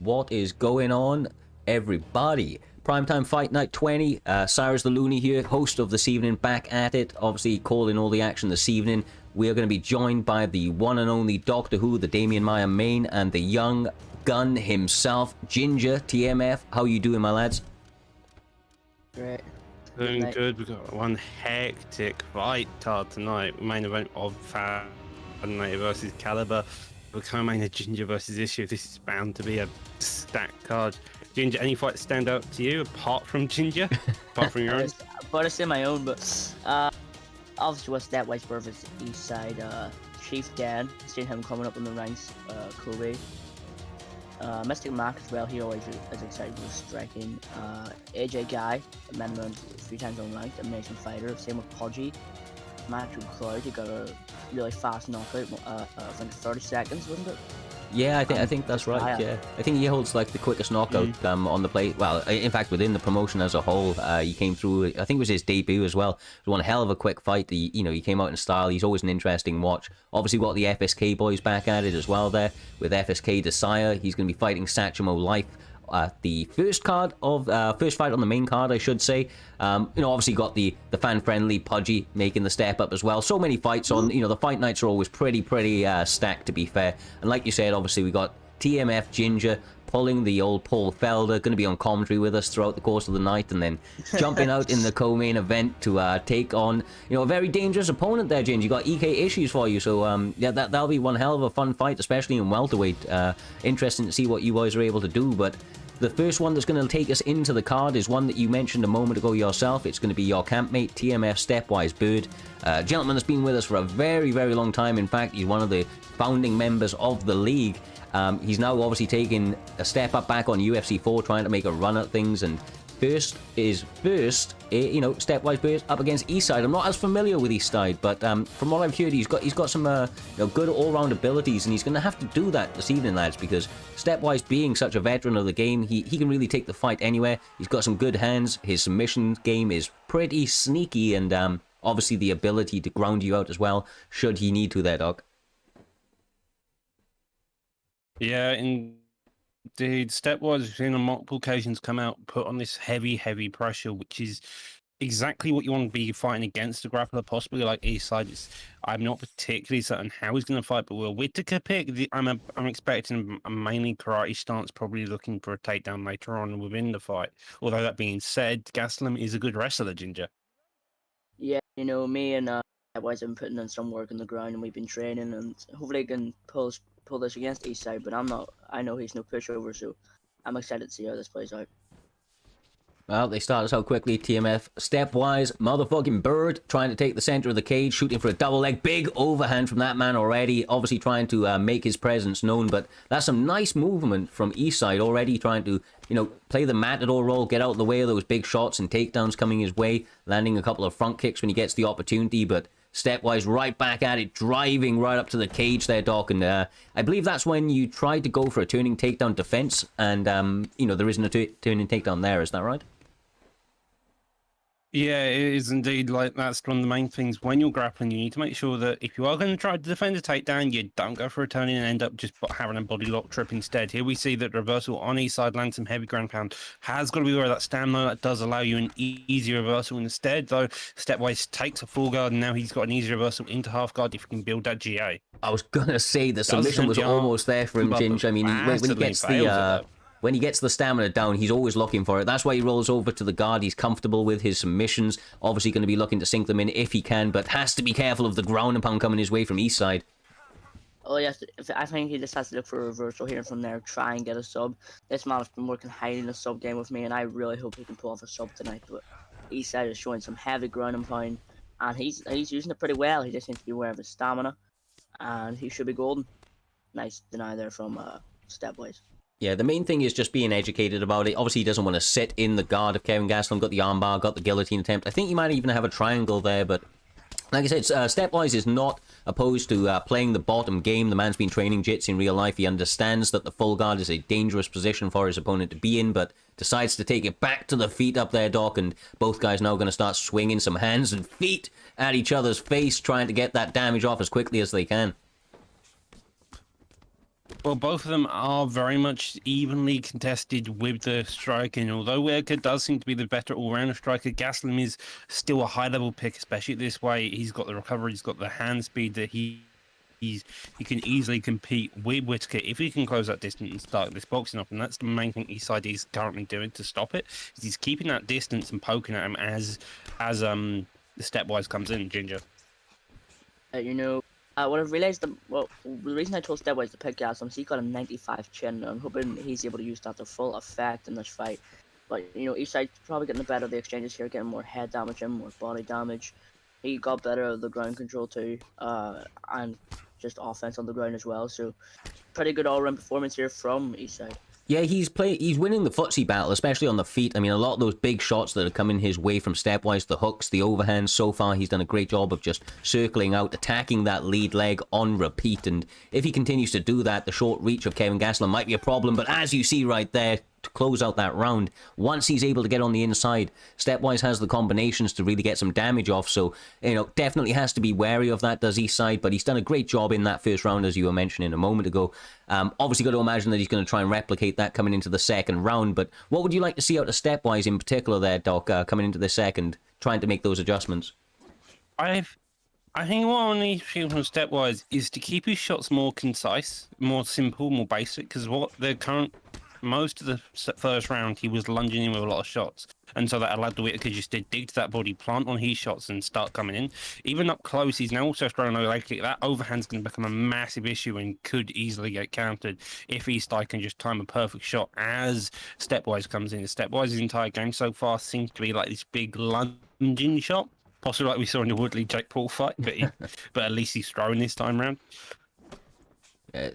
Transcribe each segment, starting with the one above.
What is going on, everybody? Primetime Fight Night 20. Cyrus the Looney here, host of this evening, back at it. Obviously, calling all the action this evening. We are going to be joined by the one and only Doctor Who, the Damien Maya main, and the young gun himself, Ginger TMF. How you doing, my lads? Great. Doing good. We've got one hectic fight card tonight. Main event of Night versus Caliber. We're coming main Ginger versus Issue. This is bound to be a stacked card. Ginger, any fights stand out to you apart from Ginger? Apart from your own? But I say my own, but obviously what's that White versus East Side, Chief Dan, seen him coming up in the ranks, Kobe. Mystic Mark as well, he always is excited with striking. AJ Guy, a man runs 3 times on ranked, amazing fighter. Same with Podgy. Match with Cloud, he got a really fast knockout, I think 30 seconds, wasn't it? Yeah, I think that's right. Yeah, I think he holds like the quickest knockout on the plate. Well, in fact, within the promotion as a whole, he came through. I think it was his debut as well. It was one hell of a quick fight. He came out in style. He's always an interesting watch. Obviously, got the FSK boys back at it as well there with FSK Desire. He's going to be fighting Sachimo Life. The first fight on the main card, I should say. Obviously got the fan-friendly Pudgy making the step up as well. So many fights on. The fight nights are always pretty stacked, to be fair. And like you said, obviously we got TMF Ginger pulling the old Paul Felder, going to be on commentary with us throughout the course of the night, and then jumping out in the co-main event to take on a very dangerous opponent there, Ginger. You got EK issues for you, so yeah, that'll be one hell of a fun fight, especially in welterweight. Interesting to see what you guys are able to do, but the first one that's going to take us into the card is one that you mentioned a moment ago yourself. It's going to be your campmate, TMF Stepwise Bird. Gentleman that's been with us for a very long time. In fact, he's one of the founding members of the league. He's now obviously taking a step up back on UFC 4, trying to make a run at things, and first, Stepwise Bird up against Eastside. I'm not as familiar with Eastside, but from what I've heard, he's got some good all-round abilities, and he's going to have to do that this evening, lads, because Stepwise, being such a veteran of the game, he can really take the fight anywhere. He's got some good hands. His submission game is pretty sneaky, and obviously the ability to ground you out as well, should he need to there, Doc. Yeah, indeed. Stepwise has seen on multiple occasions come out, put on this heavy pressure, which is exactly what you want to be fighting against a grappler, possibly like Eastside. I'm not particularly certain how he's going to fight, but will Whittaker pick? I'm expecting a mainly karate stance, probably looking for a takedown later on within the fight. Although that being said, Gastelum is a good wrestler, Ginger. Yeah, me and Stepwise have been putting in some work on the ground, and we've been training, and hopefully I can pull this against Eastside, but I know he's no pushover, so I'm excited to see how this plays out. Well, they start us out quickly. TMF Stepwise, motherfucking Bird, trying to take the center of the cage, shooting for a double leg. Big overhand from that man already, obviously trying to make his presence known, but that's some nice movement from Eastside, already trying to, play the matador role, get out of the way of those big shots and takedowns coming his way, landing a couple of front kicks when he gets the opportunity, but Stepwise right back at it, driving right up to the cage there, Doc. And I believe that's when you tried to go for a turning takedown defense, and there isn't a turning takedown there. Is that right? Yeah, it is indeed. Like, that's one of the main things when you're grappling. You need to make sure that if you are going to try to defend a takedown, you don't go for a turning and end up just having a body lock trip instead. Here we see that reversal on Eastside lands some heavy ground pound. Has got to be where that stamina that does allow you an easy reversal instead, though. Stepwise takes a full guard, and now he's got an easy reversal into half guard if you can build that GA. I was going to say the submission was almost there for him, Ginge. I mean, when he gets the stamina down, he's always looking for it. That's why he rolls over to the guard. He's comfortable with his submissions. Obviously going to be looking to sink them in if he can, but has to be careful of the ground and pound coming his way from Eastside. Oh yes, I think he just has to look for a reversal here and from there, try and get a sub. This man has been working highly in the sub game with me, and I really hope he can pull off a sub tonight. But Eastside is showing some heavy ground and pound, and he's using it pretty well. He just needs to be aware of his stamina, and he should be golden. Nice deny there from Stepwise. Yeah, the main thing is just being educated about it. Obviously, he doesn't want to sit in the guard of Kevin Gastelum. Got the armbar, got the guillotine attempt. I think he might even have a triangle there, but like I said, Stepwise is not opposed to playing the bottom game. The man's been training jits in real life. He understands that the full guard is a dangerous position for his opponent to be in, but decides to take it back to the feet up there, Doc, and both guys now going to start swinging some hands and feet at each other's face, trying to get that damage off as quickly as they can. Well, both of them are very much evenly contested with the striking. Although Whittaker does seem to be the better all-rounder striker, Gastelum is still a high-level pick, especially this way. He's got the recovery, he's got the hand speed that he can easily compete with Whittaker if he can close that distance and start this boxing up. And that's the main thing Eastside is currently doing to stop it. He's keeping that distance and poking at him as the Stepwise comes in, Ginger. What I've realized, the reason I told Stepwise to pick Gastelum is he got a 95 chin, and I'm hoping he's able to use that to full effect in this fight. But, Eastside's probably getting the better of the exchanges here, getting more head damage and more body damage. He got better of the ground control too, and just offense on the ground as well. So, pretty good all-round performance here from Eastside. Yeah, he's winning the footsie battle, especially on the feet. I mean, a lot of those big shots that are coming his way from stepwise, the hooks, the overhands, so far he's done a great job of just circling out, attacking that lead leg on repeat. And if he continues to do that, the short reach of Kevin Gastelum might be a problem. But as you see right there, to close out that round, once he's able to get on the inside, Stepwise has the combinations to really get some damage off. So, definitely has to be wary of that, does Eastside. But he's done a great job in that first round, as you were mentioning a moment ago. Obviously got to imagine that he's going to try and replicate that coming into the second round. But what would you like to see out of Stepwise in particular there, Doc, coming into the second, trying to make those adjustments? I think what I need to feel from Stepwise is to keep his shots more concise, more simple, more basic, because most of the first round, he was lunging in with a lot of shots. And so that allowed the Whittaker just to dig to that body, plant on his shots and start coming in. Even up close, he's now also throwing a leg kick. That overhand's going to become a massive issue and could easily get countered if Eastside can just time a perfect shot as Stepwise comes in. Stepwise's entire game so far seems to be like this big lunging shot, possibly like we saw in the Woodley-Jake Paul fight, but at least he's throwing this time round.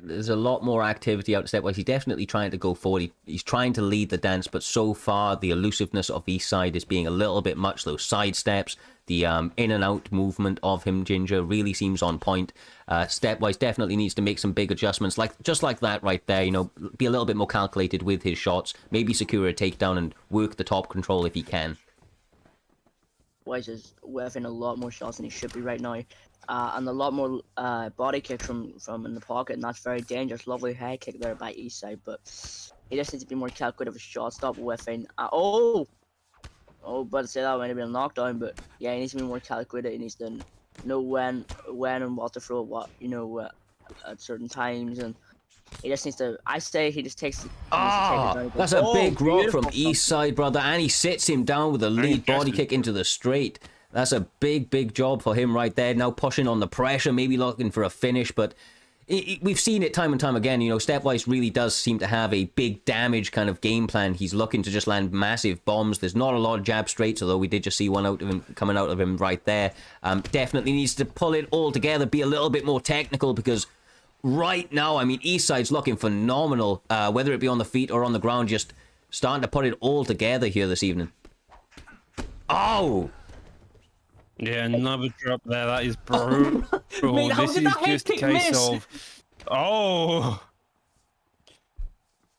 There's a lot more activity out Stepwise. He's definitely trying to go forward. He's trying to lead the dance, but so far the elusiveness of Eastside is being a little bit much. Those side steps, the in and out movement of him, Ginger, really seems on point. Stepwise definitely needs to make some big adjustments, just like that right there. Be a little bit more calculated with his shots. Maybe secure a takedown and work the top control if he can. Wise is whiffing a lot more shots than he should be right now. And a lot more body kicks from in the pocket, and that's very dangerous. Lovely head kick there by Eastside, but he just needs to be more calculative with shot. Stop whiffing. But say that might have been a knockdown, but yeah, he needs to be more calculated. He needs to know when and what to throw, at certain times, and he just needs to. I say he just takes. That's a big rock from Eastside, brother, and he sits him down with a lead body kick into the straight. That's a big job for him right there. Now pushing on the pressure, maybe looking for a finish, but we've seen it time and time again. Stepwise really does seem to have a big damage kind of game plan. He's looking to just land massive bombs. There's not a lot of jab straights, although we did just see one coming out of him right there. Definitely needs to pull it all together, be a little bit more technical, because right now, I mean, Eastside's looking phenomenal, whether it be on the feet or on the ground, just starting to put it all together here this evening. Oh! Yeah, another drop there. That is brutal. Mate, how this did is that just a head kick case miss? of... Oh!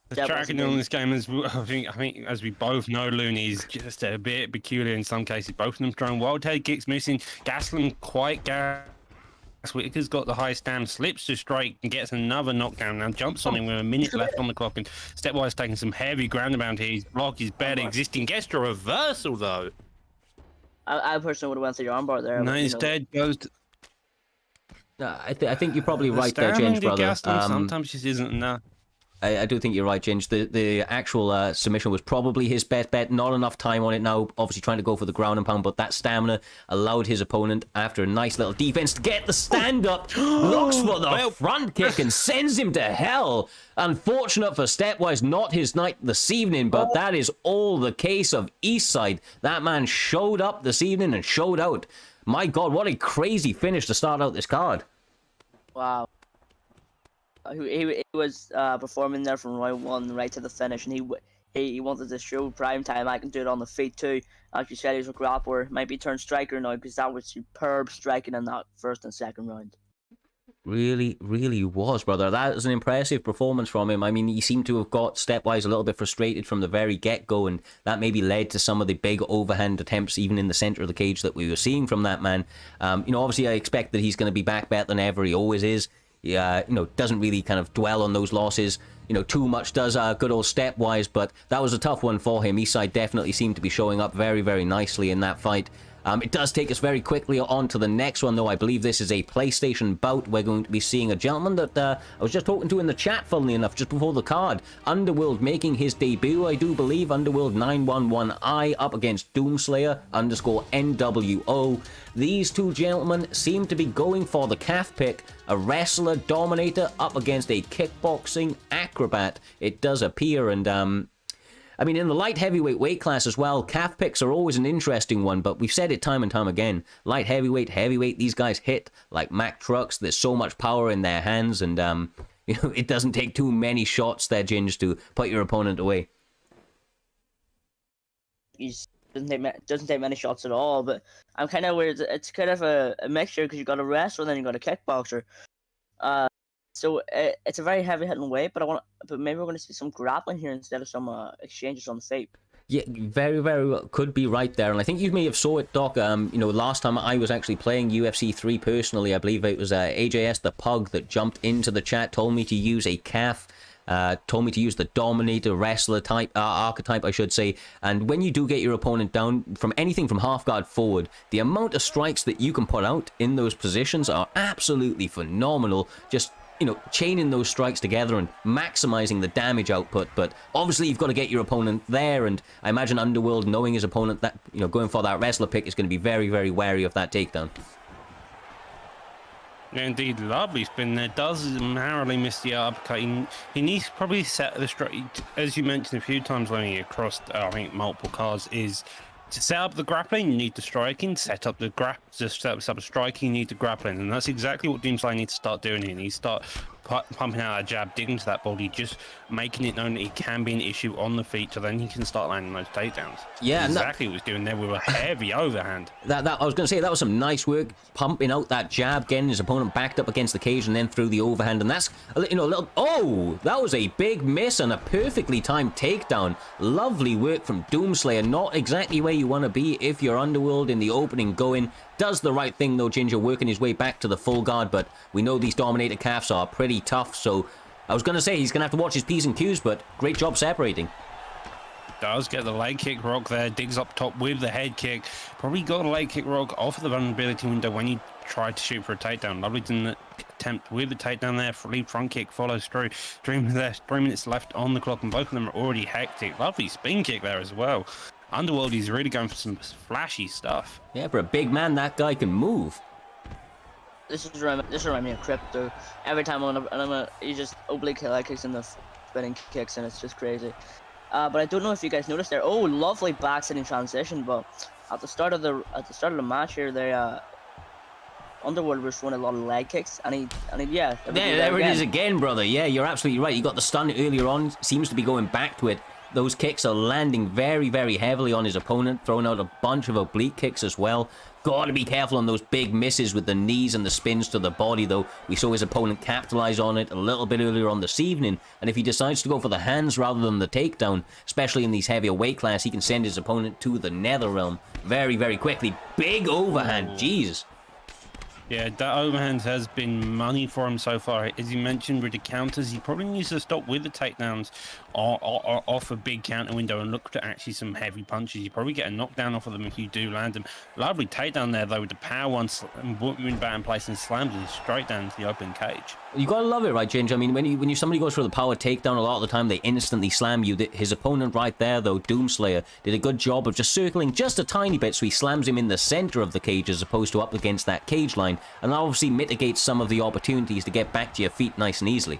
The tracking on this game, I think, as we both know, Looney is just a bit peculiar in some cases. Both of them throwing wild head kicks, missing. Gastelum quite Whittaker's got the high stand, slips to strike and gets another knockdown. Now jumps on him with a minute left on the clock, and Stepwise taking some heavy ground around here. His block is bad existing. Gets to reversal though. I personally would have went to your armbar there. No, instead goes to... I think you're probably right there, Ginge, brother. Sometimes just isn't enough. I do think you're right, Ginge. The actual submission was probably his best bet. Not enough time on it now. Obviously trying to go for the ground and pound, but that stamina allowed his opponent, after a nice little defense, to get the stand up. Looks for the front kick and sends him to hell. Unfortunate for Stepwise, not his night this evening, but that is all the case of Eastside. That man showed up this evening and showed out. My God, what a crazy finish to start out this card. Wow. He was performing there from round one right to the finish, and he wanted to show PrimeTime I can do it on the feet too. Like you said, he's a grappler, might be turned striker now, because that was superb striking in that first and second round. Really was, brother. That was an impressive performance from him. I mean, he seemed to have got Stepwise a little bit frustrated from the very get-go, and that maybe led to some of the big overhand attempts, even in the center of the cage, that we were seeing from that man. Obviously, I expect that he's going to be back better than ever. He always is. Doesn't really kind of dwell on those losses, too much, does good old Stepwise, but that was a tough one for him. Eastside definitely seemed to be showing up very, very nicely in that fight. It does take us very quickly on to the next one, though. I believe this is a PlayStation bout. We're going to be seeing a gentleman that I was just talking to in the chat, funnily enough, just before the card. Underworld making his debut, I do believe. Underworld 911I up against Doomslayer _NWO. These two gentlemen seem to be going for the calf pick. A wrestler dominator up against a kickboxing acrobat, it does appear, and in the light heavyweight weight class as well, calf picks are always an interesting one, but we've said it time and time again. Light heavyweight, these guys hit like Mack trucks. There's so much power in their hands, and You know, it doesn't take too many shots there, Ginge, to put your opponent away. He doesn't take many shots at all, but I'm kind of weird. It's kind of a mixture because you got a wrestler and then you got a kickboxer. So it's a very heavy hitting weight, but maybe we're going to see some grappling here instead of some exchanges on the feet. Yeah, very, very well could be right there. And I think you may have saw it, Doc. You know, last time I was actually playing UFC 3 personally, I believe it was AJS the Pug that jumped into the chat, told me to use a calf, told me to use the Dominator wrestler type, archetype, I should say. And when you do get your opponent down from anything from half guard forward, the amount of strikes that you can put out in those positions are absolutely phenomenal. Just, you know, chaining those strikes together and maximizing the damage output. But obviously you've got to get your opponent there, and I imagine Underworld, knowing his opponent, that, you know, going for that wrestler pick, is going to be very, very wary of that takedown. Yeah, indeed, lovely spin there. Does narrowly miss the uppercut. He needs to probably set the strike, as you mentioned a few times, learning across, I think, multiple cards, is to set up the grappling, you need the striking. Set up the set up the striking, you need the grappling, and that's exactly what Doomslayer needs to start doing here. He needs to start pumping out a jab, digging to that body, just making it known that he can be an issue on the feet, so then he can start landing those takedowns. Yeah, exactly what he was doing there with a heavy overhand. That I was going to say, that was some nice work, pumping out that jab, getting his opponent backed up against the cage, and then through the overhand. And that's, you know, a little. Oh, that was a big miss and a perfectly timed takedown. Lovely work from Doomslayer. Not exactly where you want to be if you're Underworld in the opening going. Does the right thing though, Ginger, working his way back to the full guard, but we know these Dominator calves are pretty tough, so I was going to say he's going to have to watch his P's and Q's, but great job separating. Does get the leg kick rock there, digs up top with the head kick. Probably got a leg kick rock off of the vulnerability window when he tried to shoot for a takedown. Lovely didn't attempt with the takedown there. Lead front kick follows through. 3 minutes left on the clock, and both of them are already hectic. Lovely spin kick there as well. Underworld, he's really going for some flashy stuff. Yeah, for a big man, that guy can move. This reminds me of Crypto. Every time he just oblique leg kicks and the spinning kicks, and it's just crazy. But I don't know if you guys noticed there. Oh, lovely back-sitting transition. But at the start of the match here, they Underworld was throwing a lot of leg kicks, and yeah. There it is again, brother. Yeah, you're absolutely right. You got the stun earlier on. Seems to be going back to it. Those kicks are landing very, very heavily on his opponent, throwing out a bunch of oblique kicks as well. Got to be careful on those big misses with the knees and the spins to the body, though. We saw his opponent capitalize on it a little bit earlier on this evening, and if he decides to go for the hands rather than the takedown, especially in these heavier weight class, he can send his opponent to the nether realm very, very quickly. Big overhand, jeez. Yeah, that overhand has been money for him so far. As you mentioned with the counters, he probably needs to stop with the takedowns off a big counter window and look to actually some heavy punches. You probably get a knockdown off of them if you do land them. Lovely takedown there, though, with the power one, moving back in place and slams it straight down to the open cage. You gotta love it, right, Ginger? I mean, when somebody goes for the power takedown, a lot of the time they instantly slam you. His opponent right there, though, Doomslayer, did a good job of just circling just a tiny bit, so he slams him in the center of the cage as opposed to up against that cage line, and that obviously mitigates some of the opportunities to get back to your feet nice and easily.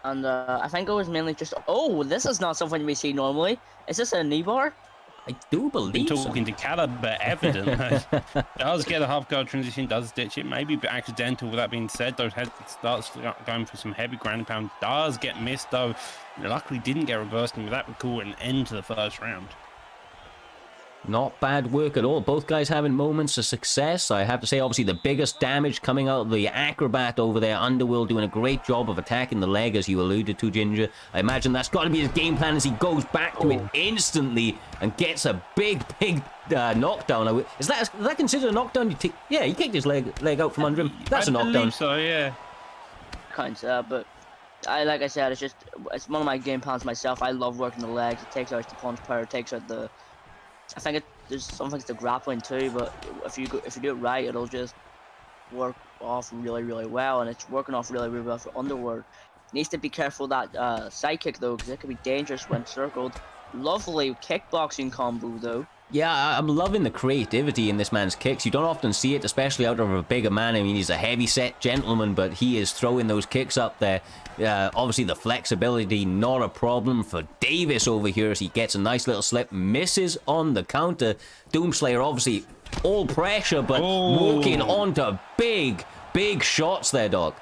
And I think it was mainly just, oh, this is not something we see normally. Is this a knee bar? I do believe so. Talking to Caliber, evidently. Does get a half guard transition, does ditch it, maybe a bit accidental. With that being said, those head starts going for some heavy ground pound. Does get missed though. Luckily didn't get reversed, and with that would call an end to the first round. Not bad work at all. Both guys having moments of success. I have to say, obviously, the biggest damage coming out of the Acrobat over there. Underworld doing a great job of attacking the leg, as you alluded to, Ginger. I imagine that's got to be his game plan as he goes back to it instantly and gets a big knockdown. Is that considered a knockdown? Yeah, he kicked his leg out from under him. That's a knockdown. I believe so, yeah. Kinda, but like I said, it's one of my game plans myself. I love working the legs. It takes out the punch power, it takes out the... I think there's some things to grappling too, but if you do it right, it'll just work off really, really well, and it's working off really, really well for Underworld. Needs to be careful that side kick though, because it can be dangerous when circled. Lovely kickboxing combo though. Yeah, I'm loving the creativity in this man's kicks. You don't often see it, especially out of a bigger man. I mean, he's a heavy-set gentleman, but he is throwing those kicks up there. Obviously, the flexibility, not a problem for Davis over here as he gets a nice little slip, misses on the counter. Doomslayer, obviously, all pressure, but walking onto big shots there, dog.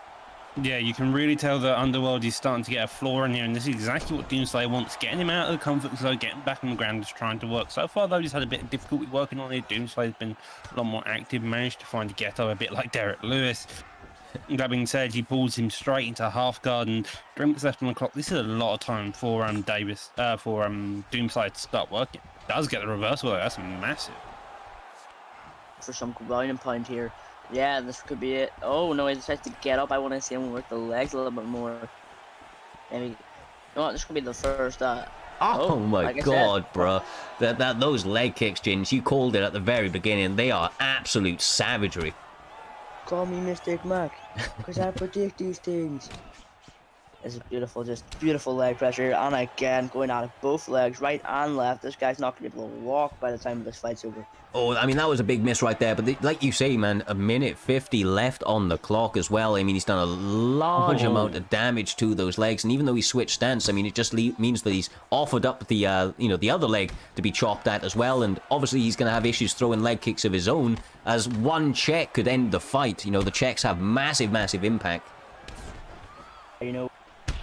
Yeah, you can really tell that Underworld is starting to get a flaw in here, and this is exactly what Doomslayer wants, getting him out of the comfort zone, getting back on the ground, just trying to work. So far, though, he's had a bit of difficulty working on it. Doomslayer's been a lot more active, managed to find a ghetto a bit like Derek Lewis. That being said, he pulls him straight into half guard, and drinks left on the clock. This is a lot of time for Doomslayer to start working. Does get the reversal, though. That's massive. For some ground and pound here. Yeah, this could be it. Oh no, he decides to get up. I want to see him work the legs a little bit more. Maybe. You know what? This could be the first. Oh my like god, bro! Those leg kicks, Jins, you called it at the very beginning. They are absolute savagery. Call me Mystic Mac, because I predict these things. This is beautiful, just beautiful leg pressure, and again going out of both legs, right and left. This guy's not going to be able to walk by the time this fight's over. Oh, I mean, that was a big miss right there. But like you say, man, a minute 50 left on the clock as well. I mean, he's done a large amount of damage to those legs. And even though he switched stance, I mean, it just means that he's offered up the, the other leg to be chopped at as well. And obviously, he's going to have issues throwing leg kicks of his own, as one check could end the fight. You know, the checks have massive, massive impact. You know,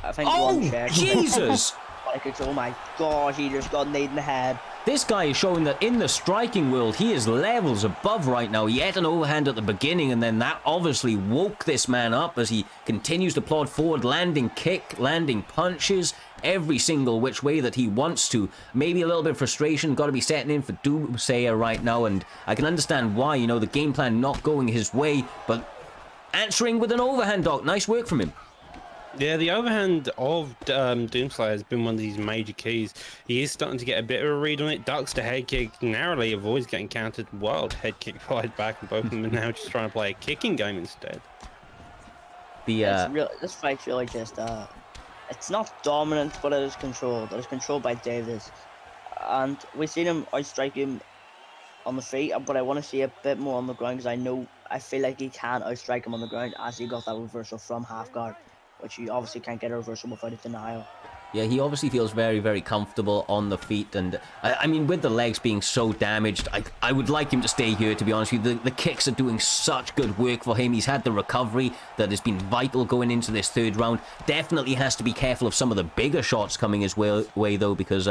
I think Oh, one check. Jesus! Oh my gosh, he just got nade in the head. This guy is showing that in the striking world, he is levels above right now. He had an overhand at the beginning, and then that obviously woke this man up as he continues to plod forward, landing kick, landing punches, every single which way that he wants to. Maybe a little bit of frustration got to be setting in for Doomsayer right now, and I can understand why, you know, the game plan not going his way, but answering with an overhand, Doc. Nice work from him. Yeah, the overhand of Doomslayer has been one of these major keys. He is starting to get a bit of a read on it. Ducks to head kick, narrowly avoids getting countered. Wild head kick fired back, and both of them are now just trying to play a kicking game instead. This fight's really just it's not dominant, but it is controlled. It is controlled by Davis, and we've seen him outstrike him on the feet, but I want to see a bit more on the ground, because I feel like he can outstrike him on the ground, as he got that reversal from half guard, which you obviously can't get a reversal without a denial. Yeah, he obviously feels very, very comfortable on the feet, and I mean, with the legs being so damaged, I would like him to stay here, to be honest with you. The kicks are doing such good work for him. He's had the recovery that has been vital going into this third round. Definitely has to be careful of some of the bigger shots coming his way though, because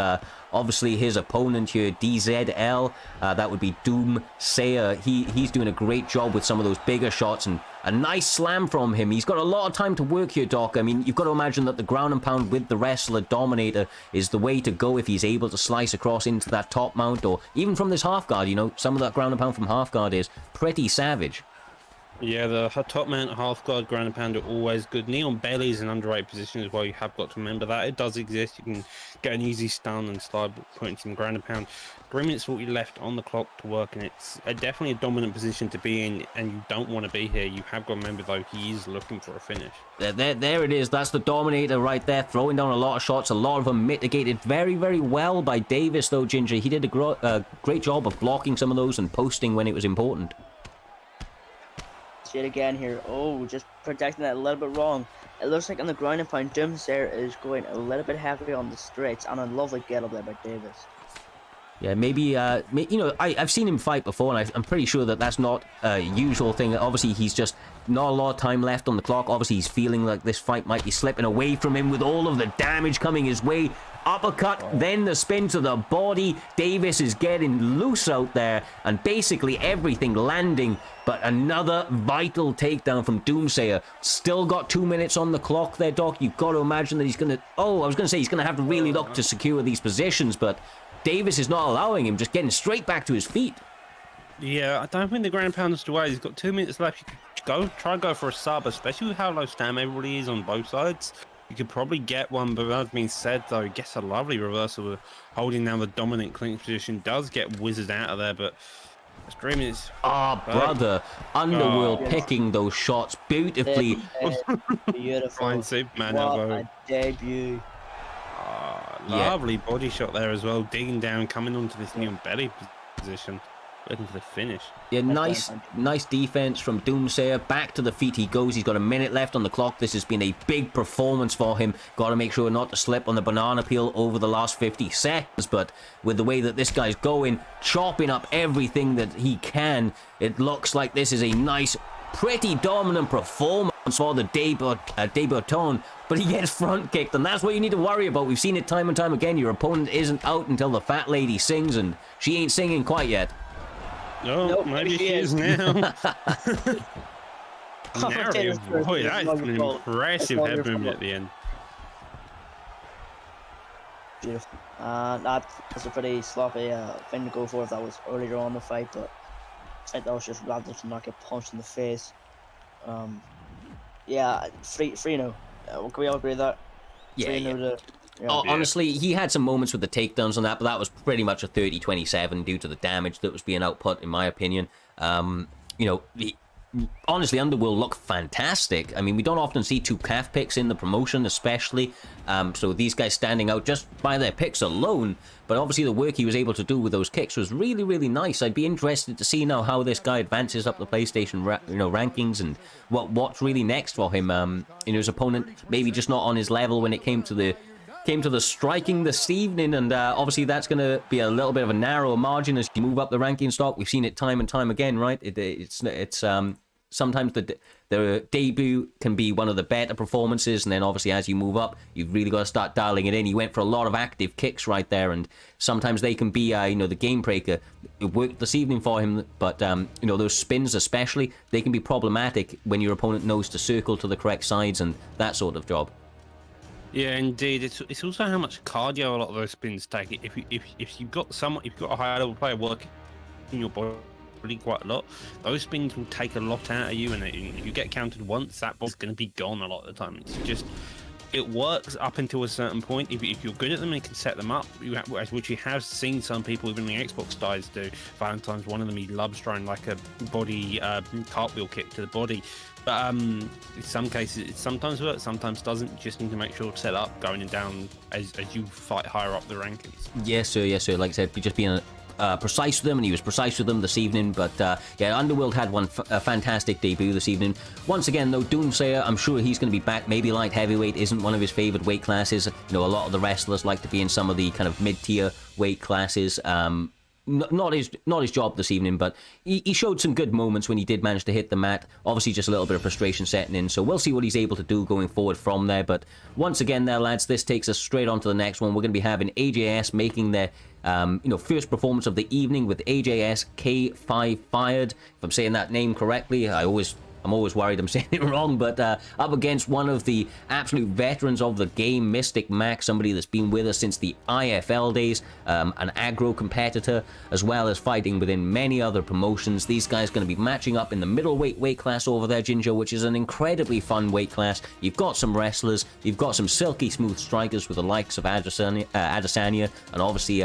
obviously his opponent here, DZL, that would be Doomsayer, he's doing a great job with some of those bigger shots, and a nice slam from him. He's got a lot of time to work here, Doc. I mean, you've got to imagine that the ground and pound with the wrestler dominator is the way to go if he's able to slice across into that top mount, or even from this half guard. You know, some of that ground and pound from half guard is pretty savage. Yeah, the top mount, half guard, ground and pound are always good. Knee on belly is an underrated position as well. You have got to remember that. It does exist. You can get an easy stun and slide putting some ground and pound. 3 minutes 40 left on the clock to work, and it's definitely a dominant position to be in, and you don't want to be here. You have got to remember, though, he is looking for a finish. There it is. That's the dominator right there, throwing down a lot of shots, a lot of them mitigated very, very well by Davis, though, Ginger. He did a great job of blocking some of those and posting when it was important. See it again here. Oh, just protecting that a little bit wrong. It looks like on the ground and pound, Doomsayer is going a little bit heavy on the straights, and a lovely get up there by Davis. Yeah, maybe, you know, I've seen him fight before, and I'm pretty sure that that's not a usual thing. Obviously, he's just not a lot of time left on the clock. Obviously, he's feeling like this fight might be slipping away from him with all of the damage coming his way. Uppercut, then the spin to the body. Davis is getting loose out there, and basically everything landing, but another vital takedown from Doomsayer. Still got 2 minutes on the clock there, Doc. You've got to imagine that he's going to... Oh, I was going to say he's going to have to really look to secure these positions, but Davis is not allowing him, just getting straight back to his feet. Yeah, I don't think the ground pound is the way. He's got 2 minutes left. You could try and go for a sub, especially with how low stamina everybody is on both sides. You could probably get one, but that being said, though, he gets a lovely reversal with holding down the dominant clinch position. Does get whizzed out of there, but it's 3 minutes. Ah, brother. Underworld picking those shots beautifully. Beautiful. Flying Superman What elbow. a debut. Lovely body shot there as well, digging down, coming onto this new belly position, looking for the finish. Yeah, nice defense from Doomsayer. Back to the feet he goes. He's got a minute left on the clock. This has been a big performance for him. Got to make sure not to slip on the banana peel over the last 50 seconds. But with the way that this guy's going, chopping up everything that he can, it looks like this is a nice, pretty dominant performance for the debutant, but he gets front kicked, and that's what you need to worry about. We've seen it time and time again. Your opponent isn't out until the fat lady sings, and she ain't singing quite yet. Oh, nope, maybe she is now. Narrative, boy, that's an impressive head movement at the end. Beautiful. That's a pretty sloppy thing to go for if that was earlier on in the fight, but I think that was just rather to not get punched in the face. Yeah, 3-0. Can we all agree with that? Yeah. 3-0 Honestly, he had some moments with the takedowns on that, but that was pretty much a 30-27 due to the damage that was being output, in my opinion. Honestly, Underworld look fantastic. I mean, we don't often see two calf picks in the promotion, especially. So these guys standing out just by their picks alone. But obviously the work he was able to do with those kicks was really, really nice. I'd be interested to see now how this guy advances up the PlayStation rankings and what's really next for him. His opponent maybe just not on his level when it came to the striking this evening, and obviously that's going to be a little bit of a narrow margin as you move up the ranking stock. We've seen it time and time again, right? It's sometimes the debut can be one of the better performances, and then obviously as you move up, you've really got to start dialing it in. He went for a lot of active kicks right there, and sometimes they can be the game breaker. It worked this evening for him, but those spins especially, they can be problematic when your opponent knows to circle to the correct sides and that sort of job. Yeah, indeed. It's also how much cardio a lot of those spins take. If you've got a high level player working in your body quite a lot, those spins will take a lot out of you, and if you get countered once, that ball's going to be gone a lot of the time. It works up until a certain point. If you're good at them and you can set them up, which you have seen some people, even the Xbox guys do. Valentine's one of them, he loves throwing like a body cartwheel kick to the body. But in some cases, it sometimes works, sometimes doesn't. You just need to make sure to set up going down as you fight higher up the rankings. Yes, sir. Yes, sir. Like I said, just being precise with them, and he was precise with them this evening. But Underworld had a fantastic debut this evening. Once again, though, Doomsayer, I'm sure he's going to be back. Maybe light heavyweight isn't one of his favorite weight classes. A lot of the wrestlers like to be in some of the kind of mid-tier weight classes. Not his job this evening, but he showed some good moments when he did manage to hit the mat. Obviously, just a little bit of frustration setting in, so we'll see what he's able to do going forward from there. But once again there, lads, this takes us straight on to the next one. We're going to be having AJS making their first performance of the evening with AJS K5 Fired. If I'm saying that name correctly, I'm always worried I'm saying it wrong, but up against one of the absolute veterans of the game, Mystic Mac, somebody that's been with us since the IFL days, an aggro competitor, as well as fighting within many other promotions. These guys going to be matching up in the middleweight weight class over there, Ginger, which is an incredibly fun weight class. You've got some wrestlers, you've got some silky smooth strikers with the likes of Adesanya and obviously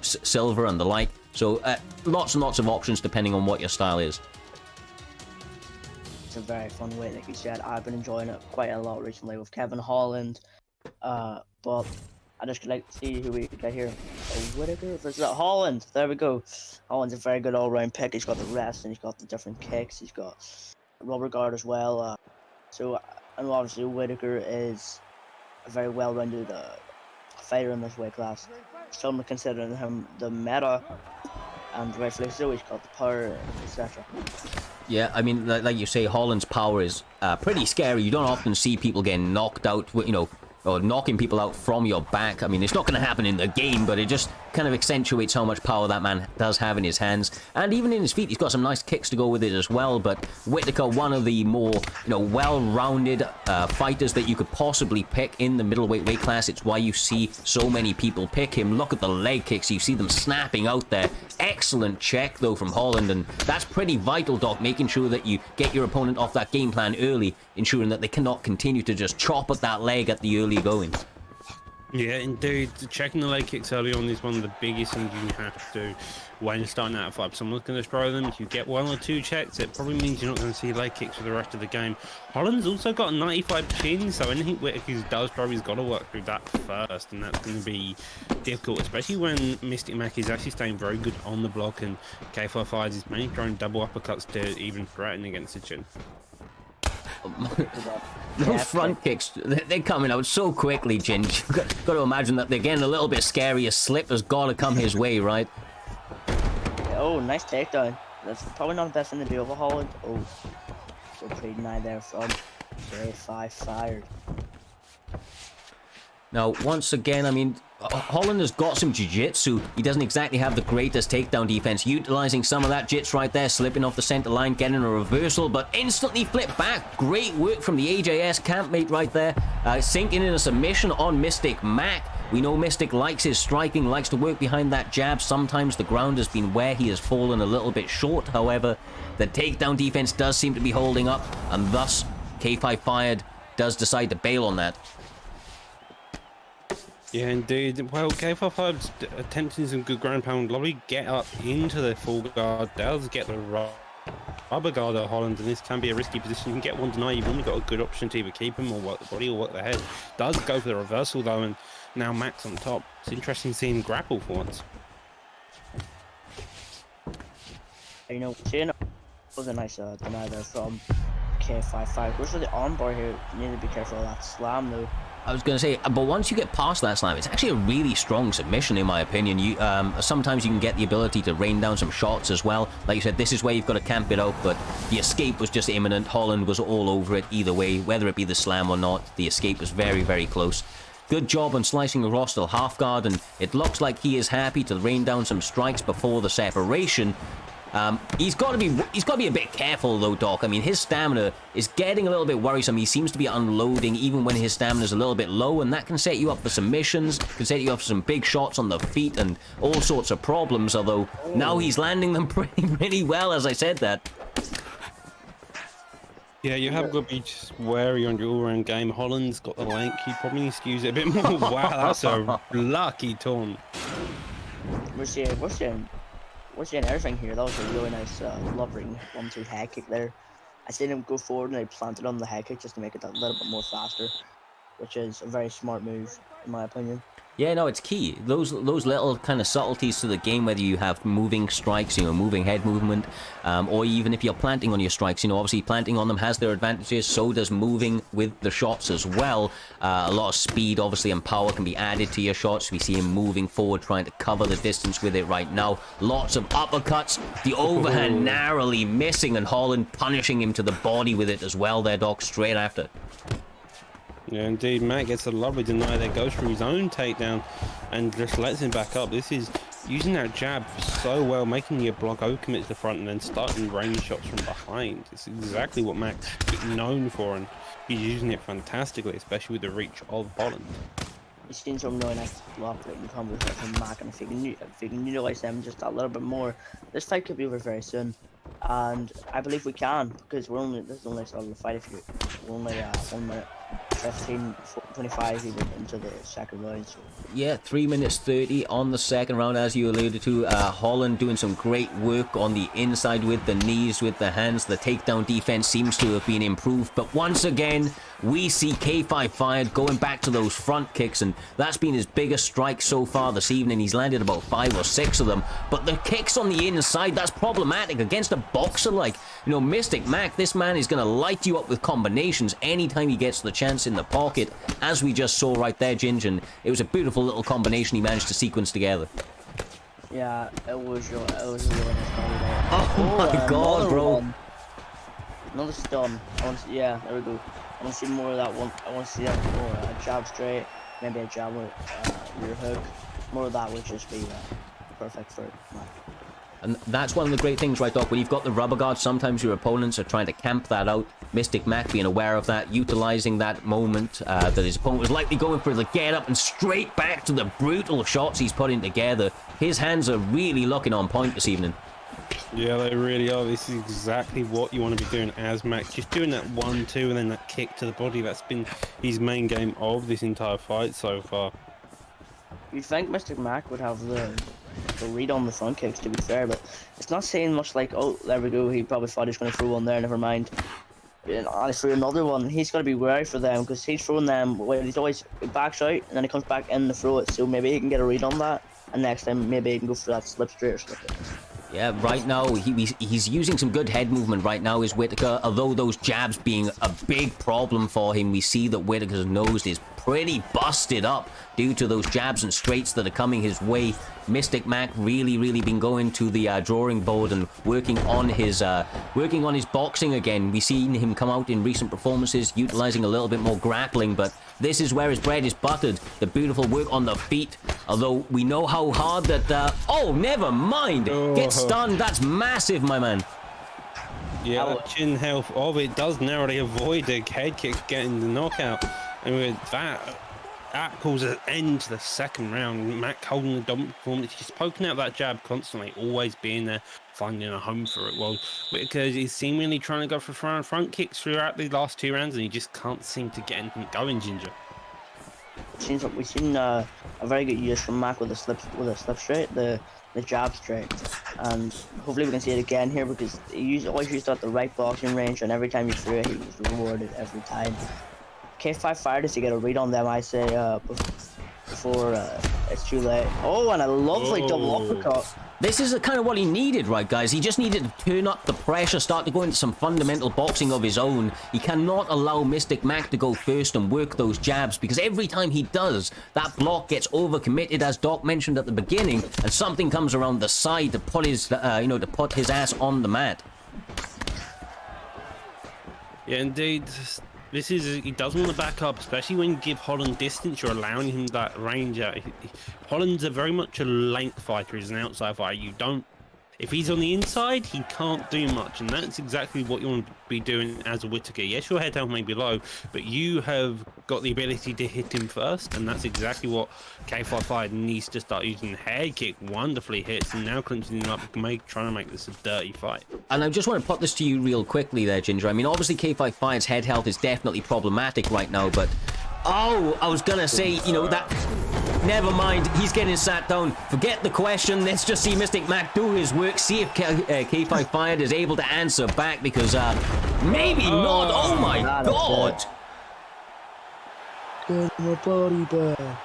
Silver and the like. So lots and lots of options depending on what your style is. A very fun weight, like you said. I've been enjoying it quite a lot recently with Kevin Holland, but I just like to see who we got here. Whittaker versus Holland. There we go. Holland's a very good all-round pick. He's got the wrestling, he's got the different kicks, he's got rubber guard as well. And obviously Whittaker is a very well-rounded fighter in this weight class. Some are considering him the meta, and rightfully so. He's got the power, etc. Yeah, I mean, like you say, Holland's power is pretty scary. You don't often see people getting knocked out, or knocking people out from your back. I mean, it's not going to happen in the game, but it just kind of accentuates how much power that man does have in his hands. And even in his feet, he's got some nice kicks to go with it as well. But Whittaker, one of the more, well-rounded fighters that you could possibly pick in the middleweight weight class. It's why you see so many people pick him. Look at the leg kicks. You see them snapping out there. Excellent check, though, from Holland. And that's pretty vital, Doc, making sure that you get your opponent off that game plan early, ensuring that they cannot continue to just chop at that leg at the early goings. Yeah, indeed. Checking the leg kicks early on is one of the biggest things you have to do when you're starting out a fight. Someone's going to throw them. If you get one or two checks, it probably means you're not going to see leg kicks for the rest of the game. Holland's also got a 95 chin, so anything Whittaker does throw, he's got to work through that first, and that's going to be difficult, especially when Mystic Mac is actually staying very good on the block, and K5 is mainly throwing double uppercuts to even threaten against the chin. Those front kicks, they're coming out so quickly, Ginge. You've got to imagine that they're getting a little bit scary. A slip has got to come his way, right? Oh, nice takedown. That's probably not the best thing to do over Holland. Oh. So pretty denied there from K5 fired. Now, once again, I mean, Holland has got some jiu-jitsu. He doesn't exactly have the greatest takedown defense. Utilizing some of that jits right there, slipping off the center line, getting a reversal, but instantly flipped back. Great work from the AJS campmate right there. Sinking in a submission on Mystic Mac. We know Mystic likes his striking, likes to work behind that jab. Sometimes the ground has been where he has fallen a little bit short. However, the takedown defense does seem to be holding up, and thus, K5 fired does decide to bail on that. Yeah, indeed. Well, K5's attempting some good ground pound lobby, get up into the full guard, does get the rubber guard at Holland, and this can be a risky position. You can get one denied, you've only got a good option to either keep him or work the body or work the head. Does go for the reversal though, and now Max on top. It's interesting seeing him grapple for once. You know, seeing it was a nice deny there from K5. Goes for the armbar here. You need to be careful of that slam though. I was going to say, but once you get past that slam, it's actually a really strong submission, in my opinion. You sometimes you can get the ability to rain down some shots as well. Like you said, this is where you've got to camp it out, but the escape was just imminent. Holland was all over it either way, whether it be the slam or not. The escape was very, very close. Good job on slicing across the half guard, and it looks like he is happy to rain down some strikes before the separation. He's got to be a bit careful though, Doc. I mean, his stamina is getting a little bit worrisome. He seems to be unloading even when his stamina is a little bit low, and that can set you up for submissions, can set you up for some big shots on the feet and all sorts of problems, although now he's landing them pretty well, as I said that. Yeah, you have got to be just wary on your all-round game. Holland's got the length. He probably needs to use it a bit more. Wow, that's a lucky taunt. We're seeing everything here. That was a really nice loving 1-2 head kick there. I seen him go forward and I planted on the head kick just to make it a little bit more faster, which is a very smart move in my opinion. Yeah, no, it's key. Those little kind of subtleties to the game, whether you have moving strikes, moving head movement, or even if you're planting on your strikes, obviously planting on them has their advantages, so does moving with the shots as well. A lot of speed, obviously, and power can be added to your shots. We see him moving forward, trying to cover the distance with it right now. Lots of uppercuts, the overhand narrowly missing, and Holland punishing him to the body with it as well there, Doc, straight after. Yeah, indeed. Matt gets a lovely deny there, goes for his own takedown and just lets him back up. This is using that jab so well, making your block overcommit to the front and then starting range shots from behind. It's exactly what Max is known for, and he's using it fantastically, especially with the reach of Holland. He's seen some really nice block that can come with from Mac, and if he can utilize them just a little bit more, this fight could be over very soon. And I believe we can, because this is only sort of the fight. If we're only 1 minute 15, 25 even into the second round. So. Yeah, 3 minutes 30 on the second round, as you alluded to. Holland doing some great work on the inside with the knees, with the hands. The takedown defense seems to have been improved, but once again, we see K5 fired going back to those front kicks, and that's been his biggest strike so far this evening. He's landed about 5 or 6 of them, but the kicks on the inside, that's problematic against a boxer like, Mystic Mac. This man is going to light you up with combinations anytime he gets the chance in the pocket, as we just saw right there, Ginge, and it was a beautiful little combination he managed to sequence together. Yeah, it was really nice combo there. Oh my god, bro. One. Another stun. Yeah, there we go. I want to see more of that one. I want to see that more. A jab straight, maybe a jab with rear hook. More of that would just be perfect for Mac. And that's one of the great things, right, Doc? When you've got the rubber guard, sometimes your opponents are trying to camp that out. Mystic Mac being aware of that, utilizing that moment that his opponent was likely going for the get up and straight back to the brutal shots he's putting together. His hands are really looking on point this evening. Yeah, they really are. This is exactly what you want to be doing as Mac. Just doing that 1-2 and then that kick to the body. That's been his main game of this entire fight so far. You'd think Mystic Mac would have the read on the front kicks, to be fair, but it's not saying much like, oh, there we go, he probably thought he was going to throw one there, never mind. And I threw another one. He's got to be wary for them, because he's throwing them, well, he's always backs out, and then he comes back in to throw it, so maybe he can get a read on that, and next time maybe he can go for that slip straight or something. Yeah, right now, he's using some good head movement right now, is Whittaker, although those jabs being a big problem for him. We see that Whittaker's nose is pretty busted up due to those jabs and straights that are coming his way. Mystic Mac really been going to the drawing board and working on his boxing again. We've seen him come out in recent performances utilizing a little bit more grappling, but this is where his bread is buttered. The beautiful work on the feet, although we know how hard that oh, never mind, get stunned. That's massive, my man. Yeah, that chin health of it does narrowly avoid a head kick getting the knockout, and with that calls an end to the second round. Mac holding the dominant performance, just poking out that jab constantly, always being there, finding a home for it. Well, because he's seemingly trying to go for front kicks throughout the last 2 rounds, and he just can't seem to get anything going, Ginger. We've seen a very good use from Mac with a slip straight, the jab straight, and hopefully we can see it again here, because he always used at the right boxing range, and every time he threw it, he was rewarded every time. K5 fighters to get a read on them, I say, before it's too late. Oh, and a lovely double uppercut. This is kind of what he needed, right, guys? He just needed to turn up the pressure, start to go into some fundamental boxing of his own. He cannot allow Mystic Mac to go first and work those jabs, because every time he does, that block gets overcommitted, as Doc mentioned at the beginning, and something comes around the side to put his, to put his ass on the mat. Yeah, indeed. He does want to back up, especially when you give Holland distance. You're allowing him that range out. Holland's very much a length fighter. He's an outside fighter. If he's on the inside, he can't do much, and that's exactly what you want to be doing as a Whittaker. Yes, your head health may be low, but you have got the ability to hit him first, and that's exactly what K55 needs to start using. Head kick wonderfully hits, and now clinching him up, trying to make this a dirty fight. And I just want to put this to you real quickly there, Ginger. I mean, obviously K55's head health is definitely problematic right now, but oh, I was gonna say, that... Never mind, he's getting sat down. Forget the question. Let's just see Mystic Mac do his work. See if K55 is able to answer back, because maybe not. Oh my god! Get my body back.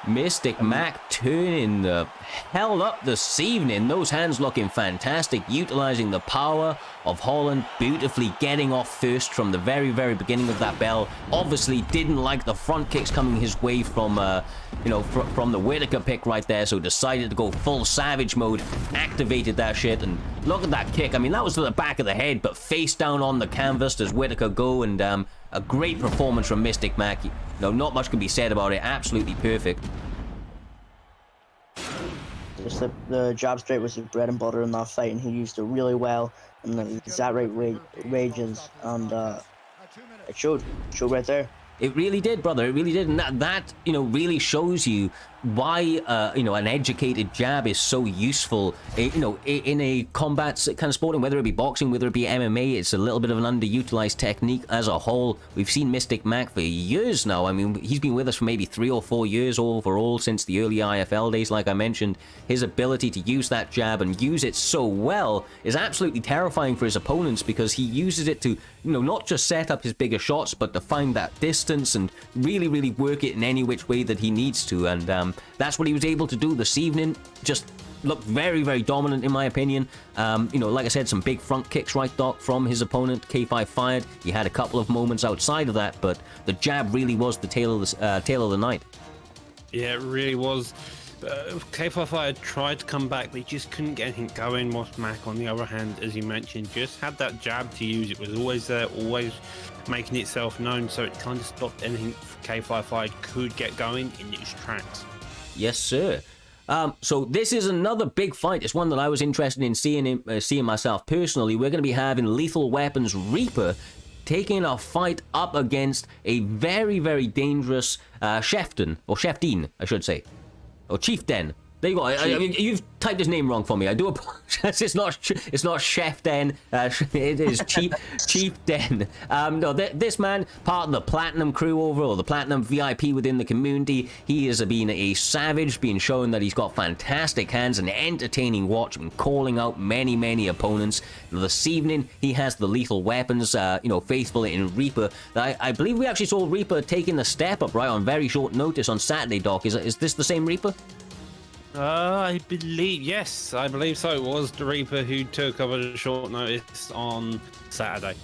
Mystic Mac turning the hell up this evening. Those hands looking fantastic, utilizing the power of Holland, beautifully getting off first from the very beginning of that bell. Obviously didn't like the front kicks coming his way from from the Whittaker pick right there, so decided to go full savage mode, activated that shit, and look at that kick. I mean, that was to the back of the head, but face down on the canvas does Whittaker go, and a great performance from Mystic Mac. Not much can be said about it. Absolutely perfect. Just the jab straight was his bread and butter in that fight, and he used it really well. And the exact right rages, and it showed right there. It really did, brother. It really did, and that really shows you why an educated jab is so useful. In a combat kind of sporting, whether it be boxing, whether it be MMA, it's a little bit of an underutilized technique as a whole. We've seen Mystic Mac for years now. I mean, he's been with us for maybe 3 or 4 years overall since the early IFL days. Like I mentioned, his ability to use that jab and use it so well is absolutely terrifying for his opponents, because he uses it to not just set up his bigger shots, but to find that distance and really work it in any which way that he needs to. And that's what he was able to do this evening. Just looked very dominant, in my opinion. Like I said, some big front kicks, right, Doc, from his opponent. K5 fired. He had a couple of moments outside of that, but the jab really was the tail of the night. Yeah, it really was. K55 had tried to come back, but he just couldn't get anything going. Whilst Mac, on the other hand, as you mentioned, just had that jab to use. It was always there, always making itself known, so it kind of stopped anything K55 could get going in its tracks. Yes, sir. So this is another big fight. It's one that I was interested in seeing myself personally. We're going to be having Lethal Weapons Reaper taking a fight up against a very dangers Cheftain, I should say. Or Chieftain. There you go. You've typed his name wrong for me. I do apologize. It's not Chef Den. It is Chief Den. No, this man, part of the Platinum crew overall, the Platinum VIP within the community. He has been a savage, being shown that he's got fantastic hands, and entertaining watch, and calling out many opponents. This evening, he has the Lethal Weapons, faithful in Reaper. I believe we actually saw Reaper taking the step up right on very short notice on Saturday, Doc. Is this the same Reaper? I believe so. It was the Reaper who took up a short notice on Saturday.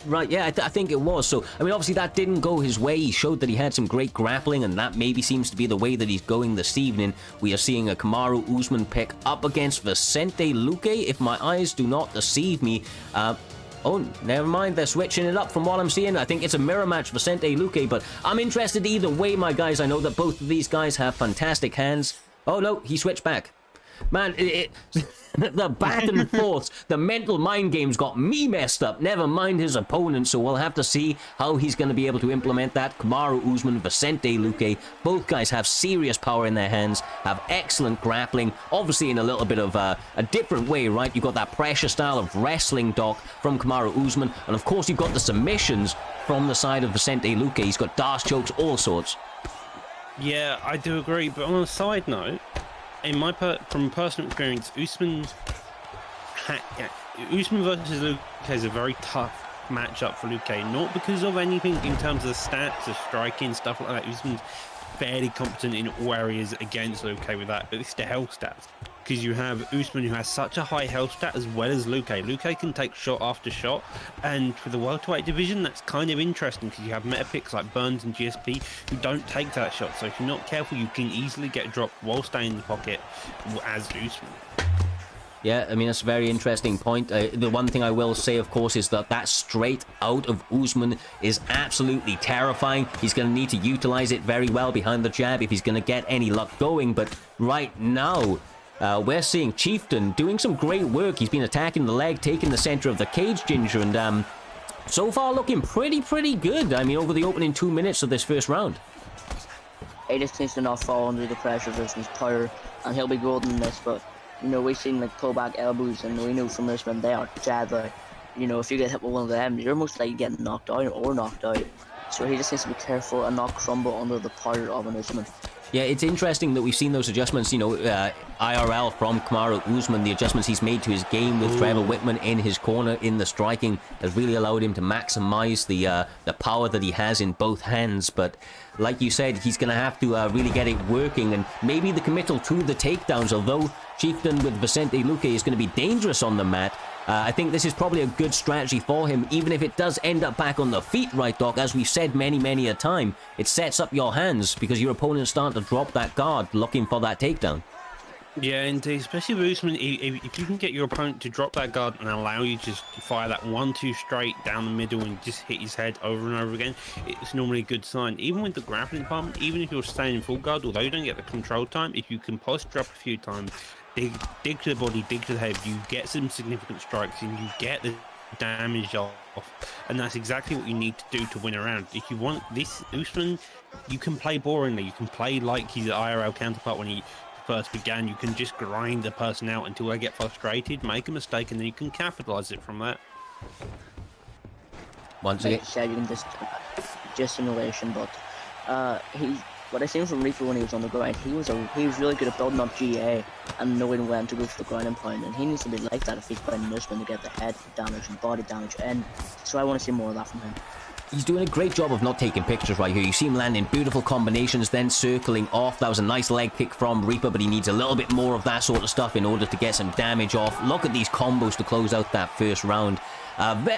Right, yeah, I think it was. So, I mean, obviously that didn't go his way. He showed that he had some great grappling, and that maybe seems to be the way that he's going this evening. We are seeing a Kamaru Usman pick up against Vicente Luque, if my eyes do not deceive me. Oh, never mind, they're switching it up from what I'm seeing. I think it's a mirror match, Vicente Luque, but I'm interested either way, my guys. I know that both of these guys have fantastic hands. Oh, no, he switched back. Man, the back and forths, the mental mind games got me messed up. Never mind his opponent, so we'll have to see how he's going to be able to implement that. Kamaru Usman, Vicente Luque, both guys have serious power in their hands, have excellent grappling, obviously in a little bit of a different way, right? You've got that pressure style of wrestling, Doc, from Kamaru Usman, and of course you've got the submissions from the side of Vicente Luque. He's got dash chokes, all sorts. Yeah, I do agree, but on a side note, in my from personal experience, Usman versus Luque is a very tough matchup for Luque. Not because of anything in terms of the stats, of striking, stuff like that. Usman's fairly competent in all areas against Luque with that, but it's the health stats. Because you have Usman, who has such a high health stat, as well as Luque. Luque can take shot after shot, and for the welterweight division, that's kind of interesting because you have meta picks like Burns and GSP who don't take that shot. So if you're not careful, you can easily get dropped while staying in the pocket as Usman. Yeah, I mean, that's a very interesting point. The one thing I will say, of course, is that straight out of Usman is absolutely terrifying. He's going to need to utilize it very well behind the jab if he's going to get any luck going. But right now, we're seeing Chieftain doing some great work. He's been attacking the leg, taking the center of the cage, Ginger, and so far looking pretty good. I mean, over the opening 2 minutes of this first round. He just needs to not fall under the pressure of his power, and he'll be golden in this, but you know, we've seen like pullback elbows, and we know from this when they are deadly. You know, if you get hit with one of them, you're most likely getting knocked out or knocked out. So he just needs to be careful and not crumble under the power of an Usman. Yeah, it's interesting that we've seen those adjustments, you know, IRL from Kamaru Usman, the adjustments he's made to his game with Trevor Whitman in his corner in the striking has really allowed him to maximize the power that he has in both hands. But like you said, he's going to have to really get it working, and maybe the committal to the takedowns, although Chieftain with Vicente Luque is going to be dangerous on the mat. I think this is probably a good strategy for him, even if it does end up back on the feet, right, Doc? As we've said many a time, it sets up your hands because your opponent's starting to drop that guard, looking for that takedown. Yeah, indeed, especially with Usman, if you can get your opponent to drop that guard and allow you to just fire that 1-2 straight down the middle and just hit his head over and over again, it's normally a good sign. Even with the grappling department, even if you're staying in full guard, although you don't get the control time, if you can posture up a few times, dig to the body, dig to the head, you get some significant strikes and you get the damage off, and that's exactly what you need to do to win a round. If you want this Usman, you can play boringly, you can play like his IRL counterpart when he first began. You can just grind the person out until they get frustrated, make a mistake, and then you can capitalize it from that. Once again, like you said, you can just simulation, but what I seen from Reaper when he was on the ground, he was really good at building up GA and knowing when to go for the ground and pound, and he needs to be like that if he's playing Usman to get the head damage and body damage in. So I want to see more of that from him. He's doing a great job of not taking pictures right here. You see him landing beautiful combinations, then circling off. That was a nice leg kick from Reaper, but he needs a little bit more of that sort of stuff in order to get some damage off. Look at these combos to close out that first round.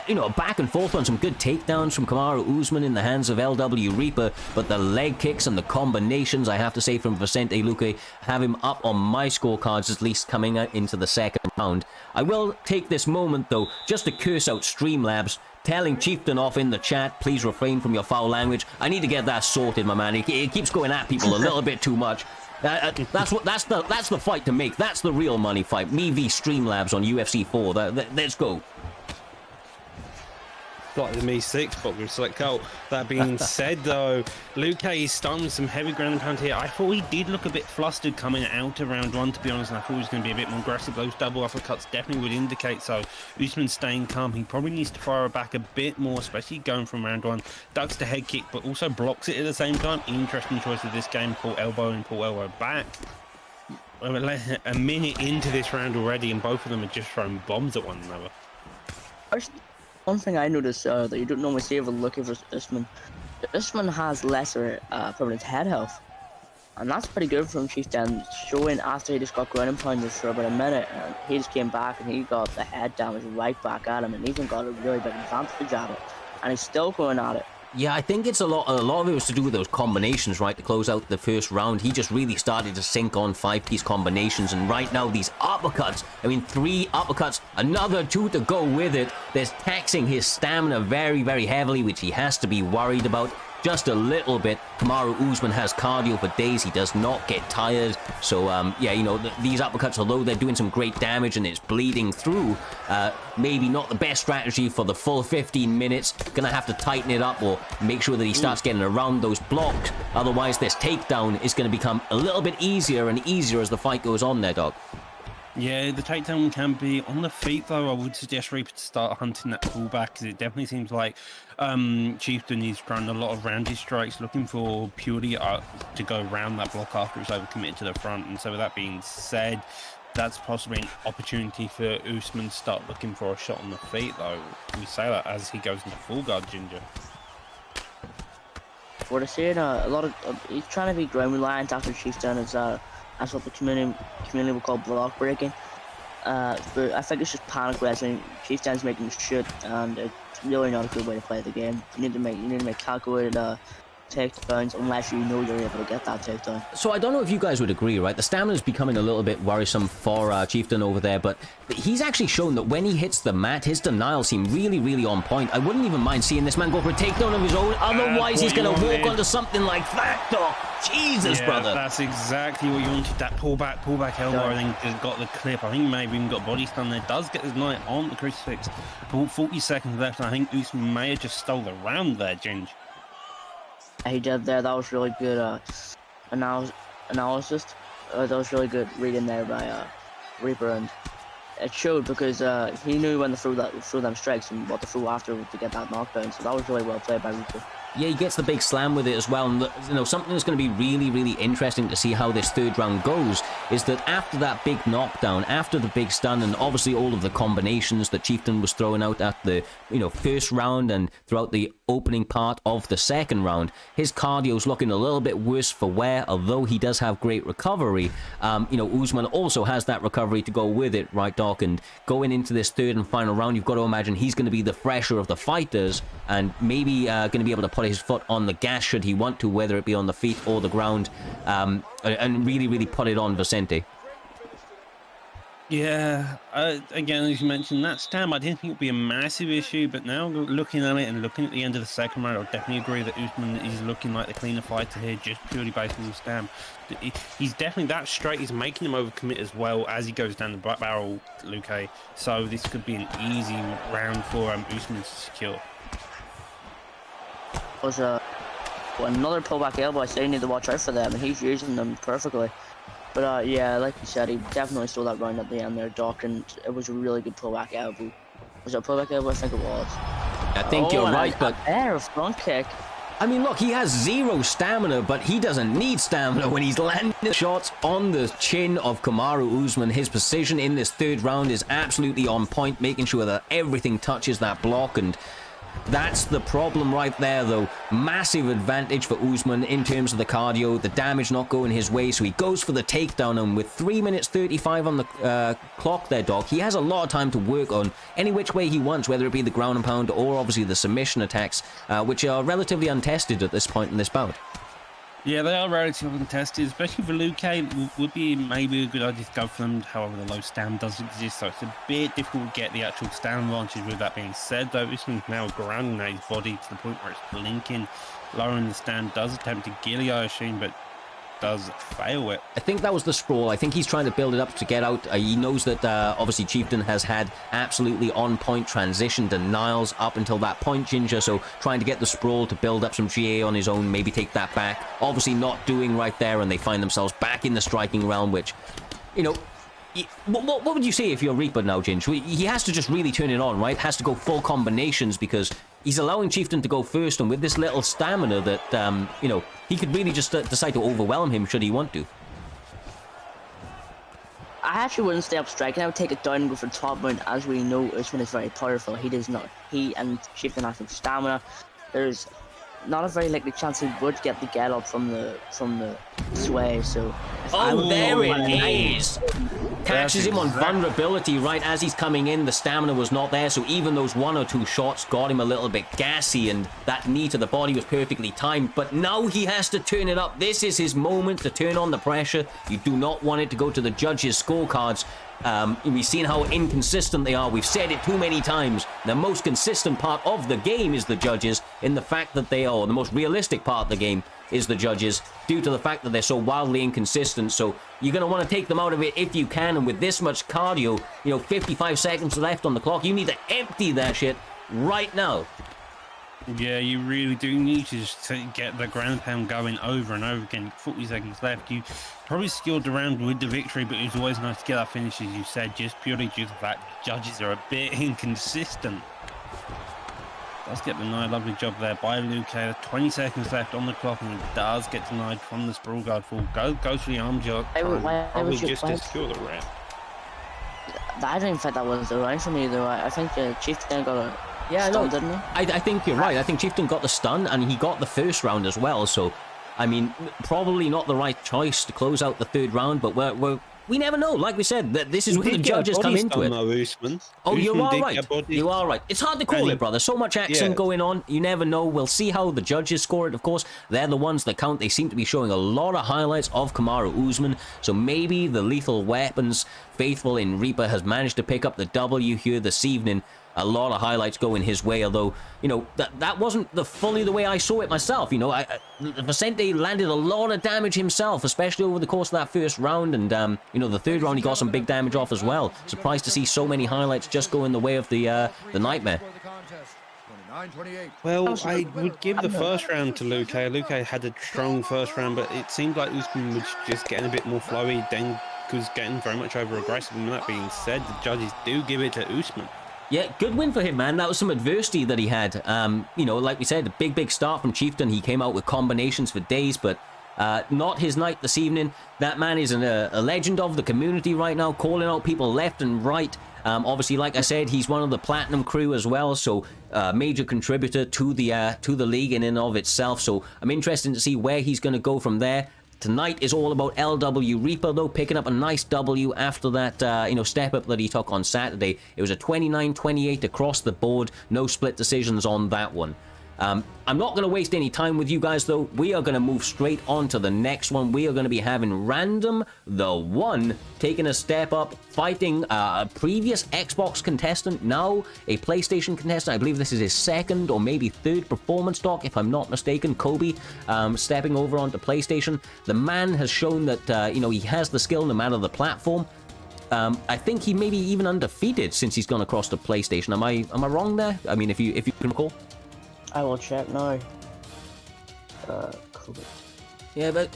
You know, back and forth on some good takedowns from Kamaru Usman in the hands of LW Reaper, but the leg kicks and the combinations, I have to say, from Vicente Luque have him up on my scorecards, at least coming out into the second round. I will take this moment, though, just to curse out Streamlabs, telling Chieftain off in the chat, please refrain from your foul language. I need to get that sorted, my man. He keeps going at people a little bit too much. That's the fight to make. That's the real money fight. Me v Streamlabs on UFC 4. Let's go. Like the Me 6, but with select cult. That being said, though, Luque is starting with some heavy ground and pound here. I thought he did look a bit flustered coming out of round one, to be honest, and I thought he was going to be a bit more aggressive. Those double uppercuts definitely would indicate so. Usman staying calm. He probably needs to fire back a bit more, especially going from round one. Ducks the head kick, but also blocks it at the same time. Interesting choice of this game. Pull elbow and pull elbow back. A minute into this round already, and both of them are just throwing bombs at one another. One thing I noticed that you don't normally see of a Luque versus Usman, Usman has lesser permanent head health, And that's pretty good from Chieftain, showing after he just got ground and pounded for about a minute, and he just came back and he got the head damage right back at him, and even got a really big advantage at it. And he's still going at it. Yeah, I think it's a lot of it was to do with those combinations, right, to close out the first round. He just really started to sink on 5-piece combinations, and right now these uppercuts, I mean, 3 uppercuts, another 2 to go with it. There's taxing his stamina very, very heavily, which he has to be worried about. Just a little bit. Kamaru Usman has cardio for days. He does not get tired. So, yeah, you know, these uppercuts, although they're doing some great damage and it's bleeding through, maybe not the best strategy for the full 15 minutes. Gonna have to tighten it up or make sure that he starts getting around those blocks. Otherwise, this takedown is going to become a little bit easier and easier as the fight goes on there, dog. Yeah, the takedown can be on the feet, though. I would suggest Reaper to start hunting that pullback, because it definitely seems like Chieftain is trying a lot of rounded strikes, looking for purely to go around that block after it's overcommitted to the front. And so with that being said, that's possibly an opportunity for Usman to start looking for a shot on the feet, though. We say that as he goes into full guard, Ginger. What I saying, a lot of he's trying to be ground reliant after Chieftain is that's what the community will call block breaking. But I think it's just panic wrestling. Chieftain's making you shoot, and it's really not a good way to play the game. You need to make calculated takedowns unless you know you're able to get that takedown. So I don't know if you guys would agree, right? The stamina is becoming a little bit worrisome for Chieftain over there, but he's actually shown that when he hits the mat, his denials seem really, really on point. I wouldn't even mind seeing this man go for a takedown of his own. Otherwise, he's going to walk onto something like that, Doc. Jesus, brother. That's exactly what you wanted. That pullback elbow, I think, has got the clip. I think maybe even got body stun there. Does get his knight on the crucifix. 40 seconds left. I think Usman may have just stole the round there, Ginge. He did there. That was really good analysis. That was really good reading there by Reaper, and it showed because he knew when to throw them strikes and what to throw after to get that knockdown. So that was really well played by Reaper. Yeah, he gets the big slam with it as well. And, you know, something that's going to be really, really interesting to see how this third round goes is that after that big knockdown, after the big stun, and obviously all of the combinations that Chieftain was throwing out at the, you know, first round and throughout the opening part of the second round, his cardio's looking a little bit worse for wear, although he does have great recovery. You know, Usman also has that recovery to go with it, right, Doc? And going into this third and final round, you've got to imagine he's going to be the fresher of the fighters and maybe going to be able to put his foot on the gas should he want to, whether it be on the feet or the ground, and really, really put it on Vicente. Yeah, again, as you mentioned, that stam, I didn't think it would be a massive issue, but now looking at it and looking at the end of the second round, I definitely agree that Usman is looking like the cleaner fighter here, just purely based on the stam. He's definitely that straight, he's making him overcommit as well as he goes down the back barrel, Luque. So this could be an easy round for Usman to secure. Was another pullback elbow. I say you need to watch out for them, and he's using them perfectly. But yeah, like you said, he definitely stole that round at the end there, Doc, and it was a really good pullback elbow. Was it a pullback elbow? I think it was. I think you're right, but a front kick. I mean, look, he has zero stamina, but he doesn't need stamina when he's landing shots on the chin of Kamaru Usman. His precision in this third round is absolutely on point, making sure that everything touches that block, and that's the problem right there, though. Massive advantage for Usman in terms of the cardio, the damage not going his way, so he goes for the takedown, and with 3 minutes 35 on the clock there, Doc, he has a lot of time to work on any which way he wants, whether it be the ground and pound or obviously the submission attacks, which are relatively untested at this point in this bout. Yeah, they are relatively untested, especially for Luque. Would be maybe a good idea to go for them. However, the low stam does exist, so it's a bit difficult to get the actual stam advantage. With that being said, though, Usman's now grounding his body to the point where it's blinking. Lowering the stand, does attempt to guillotine, but does fail it. I think that was the sprawl. I think he's trying to build it up to get out. He knows that obviously Chieftain has had absolutely on-point transition denials up until that point, Ginger, so trying to get the sprawl to build up some GA on his own, maybe take that back. Obviously not doing right there, and they find themselves back in the striking realm, which, you know, what would you say if you're Reaper now, Ginge? He has to just really turn it on, right? Has to go full combinations because he's allowing Chieftain to go first, and with this little stamina that, you know, he could really just decide to overwhelm him should he want to. I actually wouldn't stay up striking. I would take it down and go for top mount. As we know, Usman is very powerful. He does not. He and Chieftain have some stamina. There's not a very likely chance he would get the get up from the sway. So if I Oh, would there go it on a is. Catches him on vulnerability right as he's coming in. The stamina was not there, so even those 1 or 2 shots got him a little bit gassy, and that knee to the body was perfectly timed. But now he has to turn it up. This is his moment to turn on the pressure. You do not want it to go to the judges' scorecards. We've seen how inconsistent they are. We've said it too many times. The most consistent part of the game is the judges, in the fact that they are the most realistic part of the game is the judges, due to the fact that they're so wildly inconsistent. So you're going to want to take them out of it if you can, and with this much cardio, 55 seconds left on the clock, you need to empty that shit right now. Yeah, you really do need to just get the ground pound going over and over again. 40 seconds left. You probably skilled around with the victory, but it was always nice to get that finish, as you said, just purely due to the fact judges are a bit inconsistent. Does get denied. Lovely job there by Luke. 20 seconds left on the clock, and he does get denied from the sprawl guard fall. Goes for the arm jog. Probably just to secure the rep. I don't think that was the round for me, though. I think Chieftain got a stun, didn't he? I think you're right. I think Chieftain got the stun, and he got the first round as well. So, I mean, probably not the right choice to close out the third round, but we never know. Like we said, this is when the judges come into it. Oh, you are right. You are right. It's hard to call it, brother. So much action going on. You never know. We'll see how the judges score it, of course. They're the ones that count. They seem to be showing a lot of highlights of Kamaru Usman. So maybe the lethal weapons faithful in Reaper has managed to pick up the W here this evening. A lot of highlights going his way, although, that wasn't fully the way I saw it myself. Vicente landed a lot of damage himself, especially over the course of that first round, and, the third round he got some big damage off as well. Surprised to see so many highlights just go in the way of the Nightmare. Well, I would give the first round to Luke. Luke had a strong first round, but it seemed like Usman was just getting a bit more flowy, then was getting very much over-aggressive. And that being said, the judges do give it to Usman. Yeah, good win for him, man. That was some adversity that he had. Like we said, a big start from Chieftain. He came out with combinations for days, but not his night this evening. That man is a legend of the community right now, calling out people left and right. Obviously, like I said, he's one of the Platinum crew as well, so major contributor to the league in and of itself. So I'm interested to see where he's going to go from there. Tonight is all about LW Reaper, though, picking up a nice W after that, step up that he took on Saturday. It was a 29-28 across the board. No split decisions on that one. I'm not going to waste any time with you guys, though. We are going to move straight on to the next one. We are going to be having Random the One taking a step up, fighting a previous Xbox contestant, now a PlayStation contestant. I believe this is his second or maybe third performance doc, if I'm not mistaken. Kobe stepping over onto PlayStation. The man has shown that, he has the skill no matter the platform. I think he may be even undefeated since he's gone across to PlayStation. Am I wrong there? I mean, if you can recall. I will check now. Cool. Yeah, but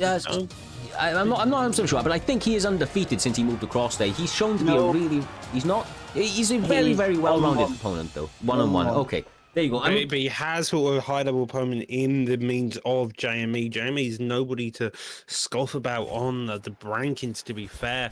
I'm not 100% sure, but I think he is undefeated since he moved across there. He's shown to be a really... He's not... He's a very, very well-rounded opponent, though. One-on-one. Okay. There you go. But he has sort of a high-level opponent in the means of JME. JME is nobody to scoff about on the rankings, to be fair.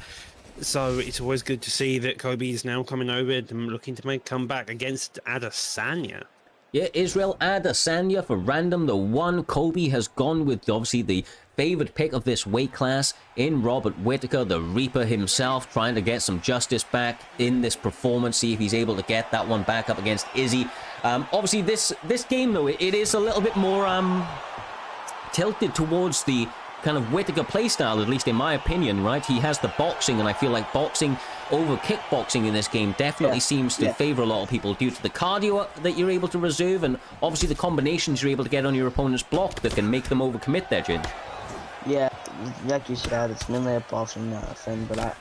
So it's always good to see that Kobe is now coming over and looking to make a comeback against Adesanya. Yeah, Israel Adesanya for Random the One. Kobe has gone with, obviously, the favored pick of this weight class in Robert Whittaker, the Reaper himself, trying to get some justice back in this performance, see if he's able to get that one back up against Izzy. Obviously, this game, though, it is a little bit more tilted towards the kind of Whittaker playstyle, at least in my opinion, right? He has the boxing, and I feel like boxing over kickboxing in this game definitely seems to favor a lot of people due to the cardio that you're able to reserve, and obviously the combinations you're able to get on your opponent's block that can make them overcommit there, Ginge. Yeah, like you said, it's mainly a boxing thing, but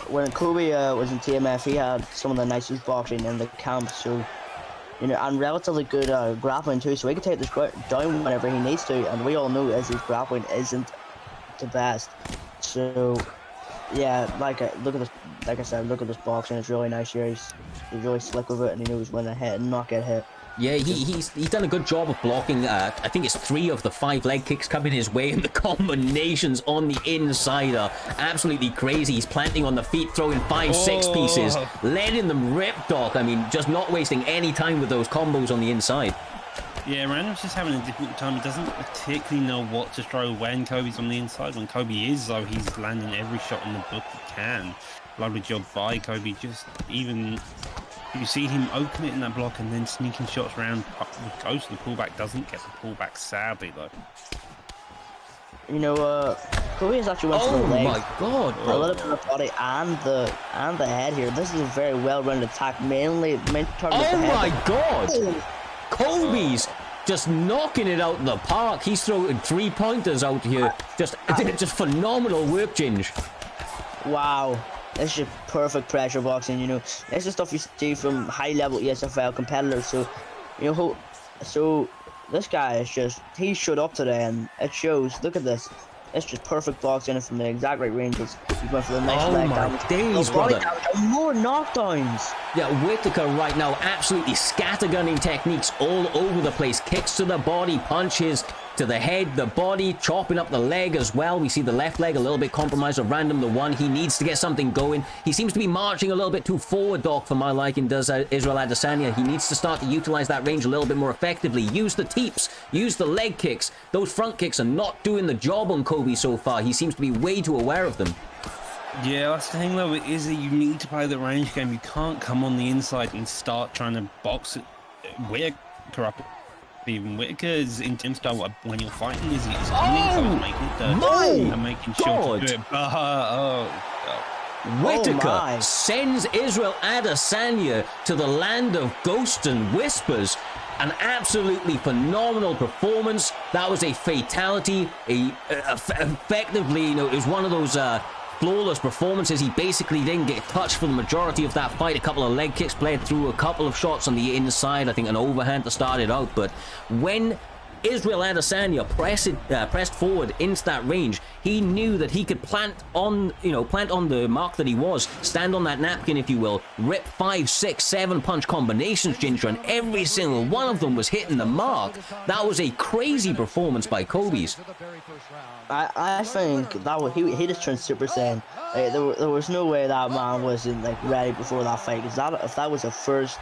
when Kobe was in TMF, he had some of the nicest boxing in the camp, so, and relatively good grappling too, so he could take this down whenever he needs to, and we all know as his grappling isn't the best. So, yeah, like I said, look at this boxing, it's really nice here. He's really slick with it, and he knows when to hit and not get hit. Yeah, he's done a good job of blocking. I think it's 3 of the 5 leg kicks coming his way, and the combinations on the inside are absolutely crazy. He's planting on the feet, throwing 5-6 pieces, letting them rip, Doc. I mean, just not wasting any time with those combos on the inside. Yeah, Random's just having a difficult time. He doesn't particularly know what to throw when Kobe's on the inside. When Kobe is, though, he's landing every shot in the book he can. Lovely job by Kobe. Just even you see him open it in that block and then sneaking shots around. Goes to the pullback, doesn't get the pullback, sadly, though. You know, Kobe has actually went for the Oh legs, my god, a bro. little bit of the body and the head here. This is a very well-run attack, mainly meant to target the Oh head. my god! Kobe's just knocking it out of the park. He's throwing 3-pointers out here. Just phenomenal work, Ginge. Wow. This is just perfect pressure boxing, you know. This is stuff you see from high-level ESFL competitors. So, you know, so this guy is just, he showed up today and it shows. Look at this. It's just perfect boxing from the exact right ranges. He went for the nice leg my damage. days, The body brother. damage and more knockdowns. Yeah, Whitaker right now absolutely scattergunning techniques all over the place. Kicks to the body, punches to the head, the body, chopping up the leg as well. We see the left leg a little bit compromised of Random the one. He needs to get something going. He seems to be marching a little bit too forward, Doc, for my liking, does Israel Adesanya. He needs to start to utilize that range a little bit more effectively. Use the teeps, use the leg kicks. Those front kicks are not doing the job on Kobe so far. He seems to be way too aware of them. Yeah, that's the thing though, it is that you need to play the range game. You can't come on the inside and start trying to box it. Whitaker up. Even Whitaker's intense style when you're fighting is coming, so he's making it dirty and making sure to do it. Whitaker sends Israel Adesanya to the land of ghosts and whispers. An absolutely phenomenal performance. That was a fatality. Effectively, you know, it was one of those flawless performances. He basically didn't get touched for the majority of that fight. A couple of leg kicks played through, a couple of shots on the inside. I think an overhand to start it out. But when Israel Adesanya pressed forward into that range, he knew that he could plant on the mark that he was, stand on that napkin, if you will, rip 5, 6, 7 punch combinations, Ginger, and every single one of them was hitting the mark. That was a crazy performance by Kobe's. I think that was, he just turned Super Saiyan. There was no way that man wasn't like ready before that fight. Because if that was a first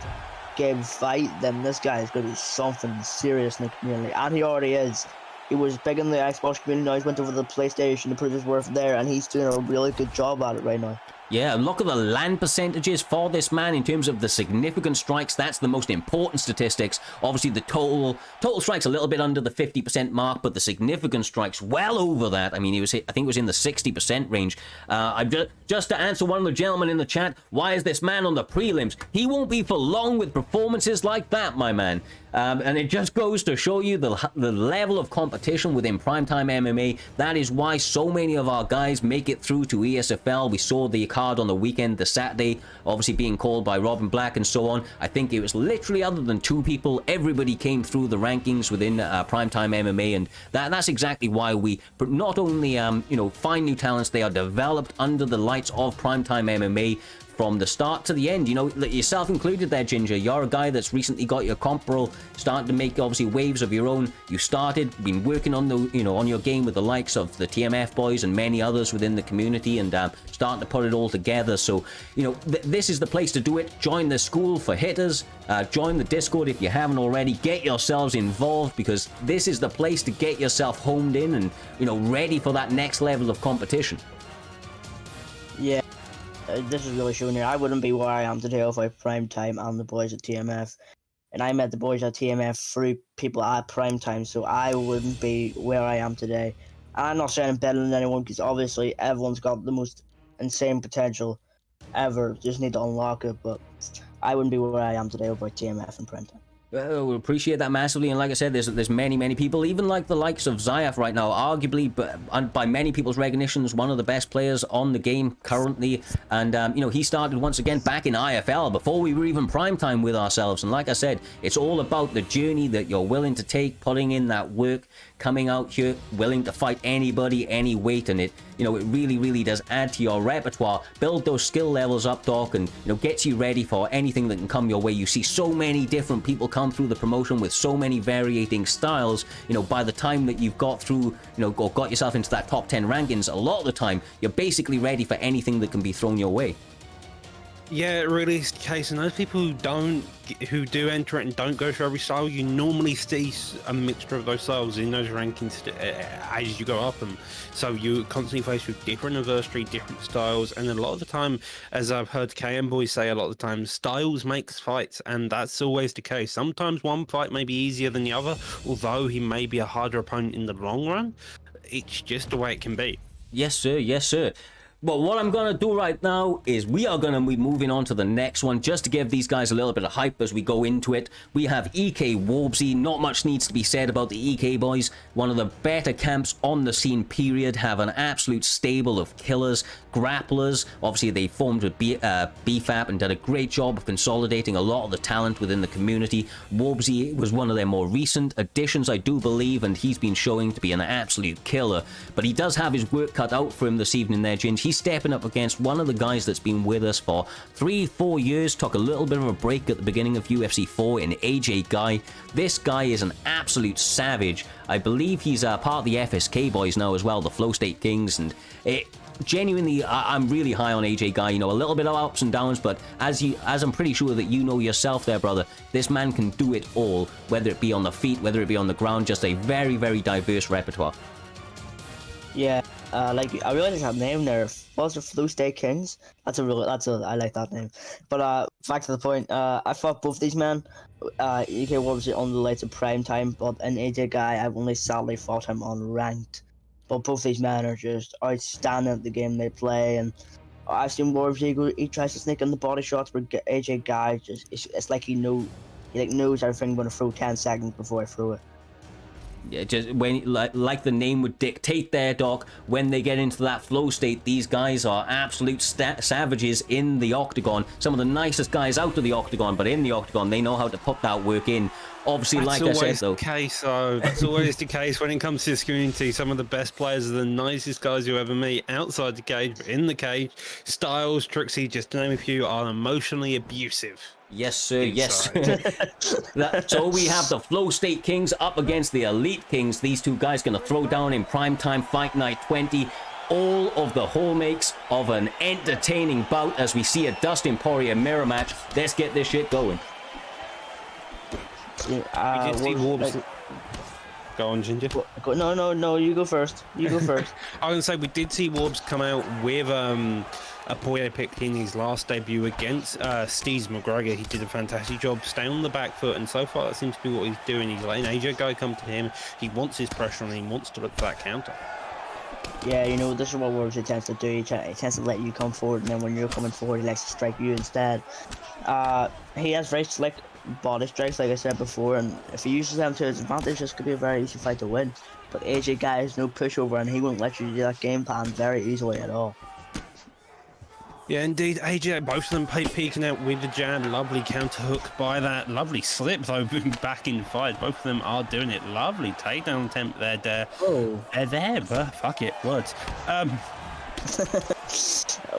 game fight, then this guy is going to be something serious in the community, and he already is. He was big in the Xbox community. Now he's went over to the PlayStation to prove his worth there, and he's doing a really good job at it right now. Yeah, look at the land percentages for this man in terms of the significant strikes. That's the most important statistics. Obviously, the total strikes a little bit under the 50% mark, but the significant strikes well over that. I mean, I think it was in the 60% range. Just to answer one of the gentlemen in the chat, why is this man on the prelims? He won't be for long with performances like that, my man. And it just goes to show you the level of competition within Primetime MMA. That is why so many of our guys make it through to ESFL. We saw the card on the weekend, the Saturday, obviously being called by Robin Black and so on. I think it was literally, other than 2 people, everybody came through the rankings within Primetime MMA, and that's exactly why we not only find new talents, they are developed under the lights of Primetime MMA from the start to the end. You know, yourself included there, Ginger. You're a guy that's recently got your comp roll, starting to make obviously waves of your own. You been working on on your game with the likes of the TMF boys and many others within the community, and starting to put it all together. So, this is the place to do it. Join the school for hitters. Join the Discord if you haven't already. Get yourselves involved, because this is the place to get yourself honed in and ready for that next level of competition. Yeah. This is really showing here. I wouldn't be where I am today without Primetime and the boys at TMF. And I met the boys at TMF through people at Primetime, so I wouldn't be where I am today. And I'm not saying I'm better than anyone, because obviously everyone's got the most insane potential ever. Just need to unlock it, but I wouldn't be where I am today without TMF and Primetime. Well, we appreciate that massively, and like I said, there's many people, even like the likes of Zayaf right now, arguably, by many people's recognitions, one of the best players on the game currently, and he started once again back in IFL before we were even Primetime with ourselves, and like I said, it's all about the journey that you're willing to take, putting in that work, coming out here, willing to fight anybody, any weight, and it really does add to your repertoire, build those skill levels up, Doc, and gets you ready for anything that can come your way. You see so many different people come through the promotion with so many varying styles. By the time that you've got through, or got yourself into that top 10 rankings, a lot of the time you're basically ready for anything that can be thrown your way. Yeah, it really is the case, and those people who do enter it and don't go through every style, you normally see a mixture of those styles in those rankings as you go up, and so you constantly face with different adversary, different styles, and a lot of the time, as I've heard KM boys say a lot of the time, styles makes fights, and that's always the case. Sometimes one fight may be easier than the other, although he may be a harder opponent in the long run. It's just the way it can be. Yes, sir. Yes, sir. Well, what I'm going to do right now is we are going to be moving on to the next one just to give these guys a little bit of hype as we go into it. We have EK Warbsy. Not much needs to be said about the EK boys. One of the better camps on the scene, period. Have an absolute stable of killers, grapplers. Obviously, they formed with BFAP and did a great job of consolidating a lot of the talent within the community. Warbsy was one of their more recent additions, I do believe, and he's been showing to be an absolute killer. But he does have his work cut out for him this evening there, Ginge. He's stepping up against one of the guys that's been with us for 3-4 years, took a little bit of a break at the beginning of UFC 4 in AJ Guy. This guy is an absolute savage. I believe he's part of the FSK boys now as well, the Flow State Kings, and genuinely, I'm really high on AJ Guy. You know, a little bit of ups and downs, but as I'm pretty sure that you know yourself there, brother, this man can do it all, whether it be on the feet, whether it be on the ground, just a very, very diverse repertoire. Yeah, like I realized that name there. Was it Flow State Kings? I like that name. But back to the point. I fought both these men. EK was on the lights of prime time, but an AJ Guy, I've only sadly fought him on ranked. But both these men are just outstanding at the game they play, and I've seen Warbsy he tries to sneak in the body shots, but AJ Guy just it's like he knows everything. I'm gonna throw 10 seconds before I throw it. Yeah, just when like the name would dictate there, Doc, when they get into that flow state, these guys are absolute savages in the octagon. Some of the nicest guys out of the octagon, but in the octagon, they know how to put that work in. Obviously, that's like I said, though. That's always the case when it comes to this community. Some of the best players are the nicest guys you ever meet outside the cage, but in the cage, Styles, Trixie, just to name a few, are emotionally abusive. Yes, sir. Yes. So we have the Flow State Kings up against the Elite Kings. These two guys going to throw down in Primetime Fight Night 20. All of the hallmarks of an entertaining bout as we see a Dustin Poirier mirror match. Let's get this shit going. We did see Warbs. Go on, Ginger. No, you go first. You go first. I was going to say, we did see Warbs come out with a Poirier pick in his last debut against Steve McGregor. He did a fantastic job staying on the back foot, and so far that seems to be what he's doing. He's letting AJ Guy come to him. He wants his pressure on him. He wants to look for that counter. Yeah, you know, this is what Warbsy tends to do. He tends to let you come forward, and then when you're coming forward, he likes to strike you instead. He has very slick body strikes, like I said before, and if he uses them to his advantage, this could be a very easy fight to win. But AJ Guy has no pushover, and he won't let you do that game plan very easily at all. Yeah, indeed. AJ, both of them peeking out with the jab. Lovely counter hook by that. Lovely slip, though, back in the fight. Both of them are doing it. Lovely takedown attempt there. Oh. They're there, but fuck it. Words.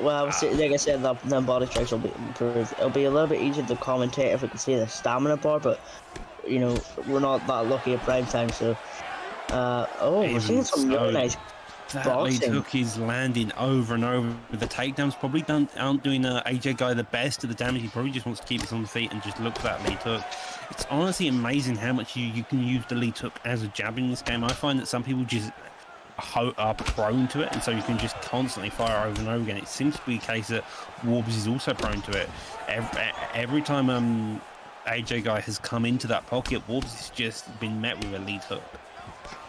Well, like I said, the body strikes will be improved. It'll be a little bit easier to commentate if we can see the stamina bar, but, you know, we're not that lucky at prime time, so... we're seeing some really nice that lead hook is landing over and over. The takedowns probably aren't doing AJ Guy the best of the damage. He probably just wants to keep us on the feet and just look for that lead hook. It's honestly amazing how much you can use the lead hook as a jab in this game. I find that some people just are prone to it, and so you can just constantly fire over and over again. It seems to be a case that Warbs is also prone to it. Every time AJ Guy has come into that pocket, Warbs has just been met with a lead hook.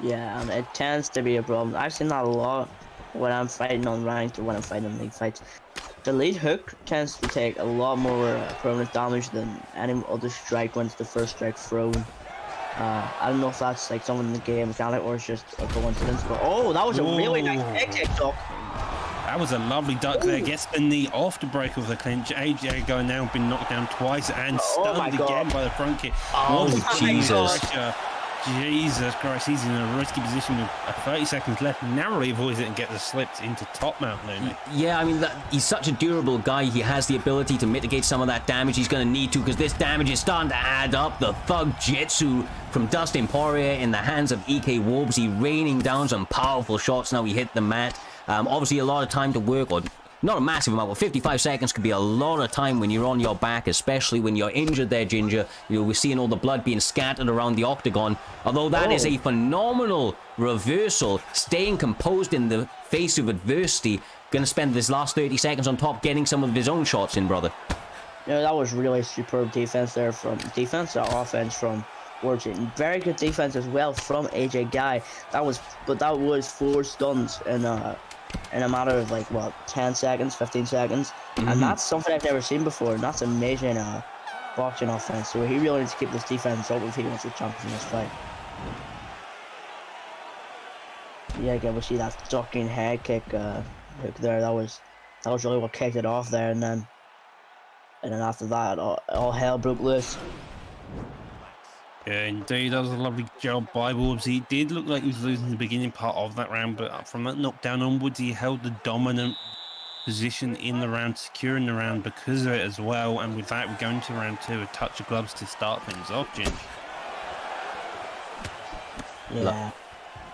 Yeah, and it tends to be a problem. I've seen that a lot when I'm fighting on ranked or when I'm fighting in league fights. The lead hook tends to take a lot more permanent damage than any other strike when it's the first strike thrown. I don't know if that's like someone in the game mechanic or it's just a coincidence, but oh, that was a really nice kick, Doc. That was a lovely duck there. Gets the knee off the break of the clinch. AJ Guy now been knocked down twice and stunned again by the front kick. Oh, Jesus. Jesus Christ, he's in a risky position with 30 seconds left. Narrowly avoids it and gets the slips into top mount, Looney. Yeah, I mean, he's such a durable guy. He has the ability to mitigate some of that damage he's going to need to, because this damage is starting to add up. The thug jitsu from Dustin Poirier in the hands of EK Warbsy, raining down some powerful shots. Now he hit the mat. Obviously, a lot of time to work on. not a massive amount, but 55 seconds could be a lot of time when you're on your back, especially when you're injured there, Ginger. You know, we're seeing all the blood being scattered around the octagon. Although that is a phenomenal reversal, staying composed in the face of adversity. Going to spend this last 30 seconds on top getting some of his own shots in, brother. Yeah, that was really superb defense there from defense or offense from Origin. Very good defense as well from AJ Guy. That was 4 stuns in a matter of like what 10 seconds, 15 seconds, and that's something I've never seen before. And that's amazing boxing offense. So he really needs to keep this defense up if he wants to champion this fight. Yeah, again we see that ducking head kick hook there. That was really what kicked it off there, and then after that all hell broke loose. Yeah, indeed, that was a lovely job by Wolves. He did look like he was losing the beginning part of that round, but from that knockdown onwards, he held the dominant position in the round, securing the round because of it as well. And with that, we're going to round 2, a touch of gloves to start things off, Ginge. Yeah.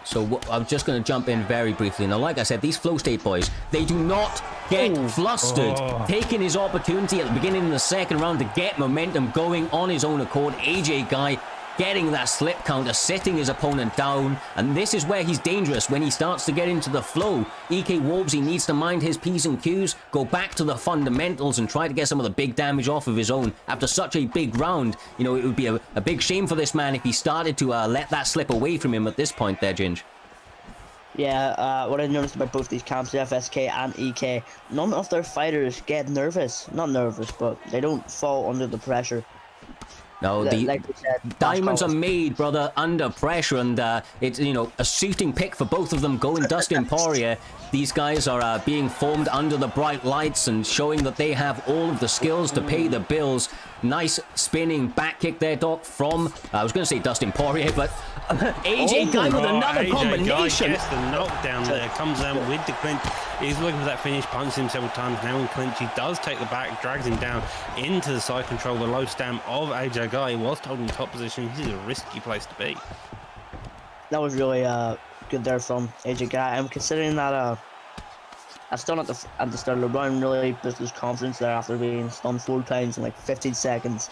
So I'm just going to jump in very briefly. Now, like I said, these Flow State boys, they do not get flustered. Taking his opportunity at the beginning of the second round to get momentum going on his own accord. AJ Guy getting that slip counter, sitting his opponent down, and this is where he's dangerous when he starts to get into the flow. EK Worbsy needs to mind his P's and Q's, go back to the fundamentals and try to get some of the big damage off of his own after such a big round. You know, it would be a big shame for this man if he started to let that slip away from him at this point there, Ginge. Yeah, what I noticed about both these camps, FSK and EK, none of their fighters get nervous. Not nervous, but they don't fall under the pressure. No, like we said, diamonds are made, brother, under pressure, and it's, you know, a suiting pick for both of them going Dustin Poirier. These guys are being formed under the bright lights and showing that they have all of the skills to pay the bills. Nice spinning back kick there, Doc, from, I was going to say Dustin Poirier, but AJ Guy with another combination. Yes, the knockdown there comes down with the clinch. He's looking for that finish, punches him several times. Now in clinch, he does take the back, drags him down into the side control, the low stamp of AJ Guy whilst holding top position. This is a risky place to be. That was really good there from AJ Guy. I'm considering that I still at the start of the round really boosted his confidence there after being stunned 4 times in like 15 seconds.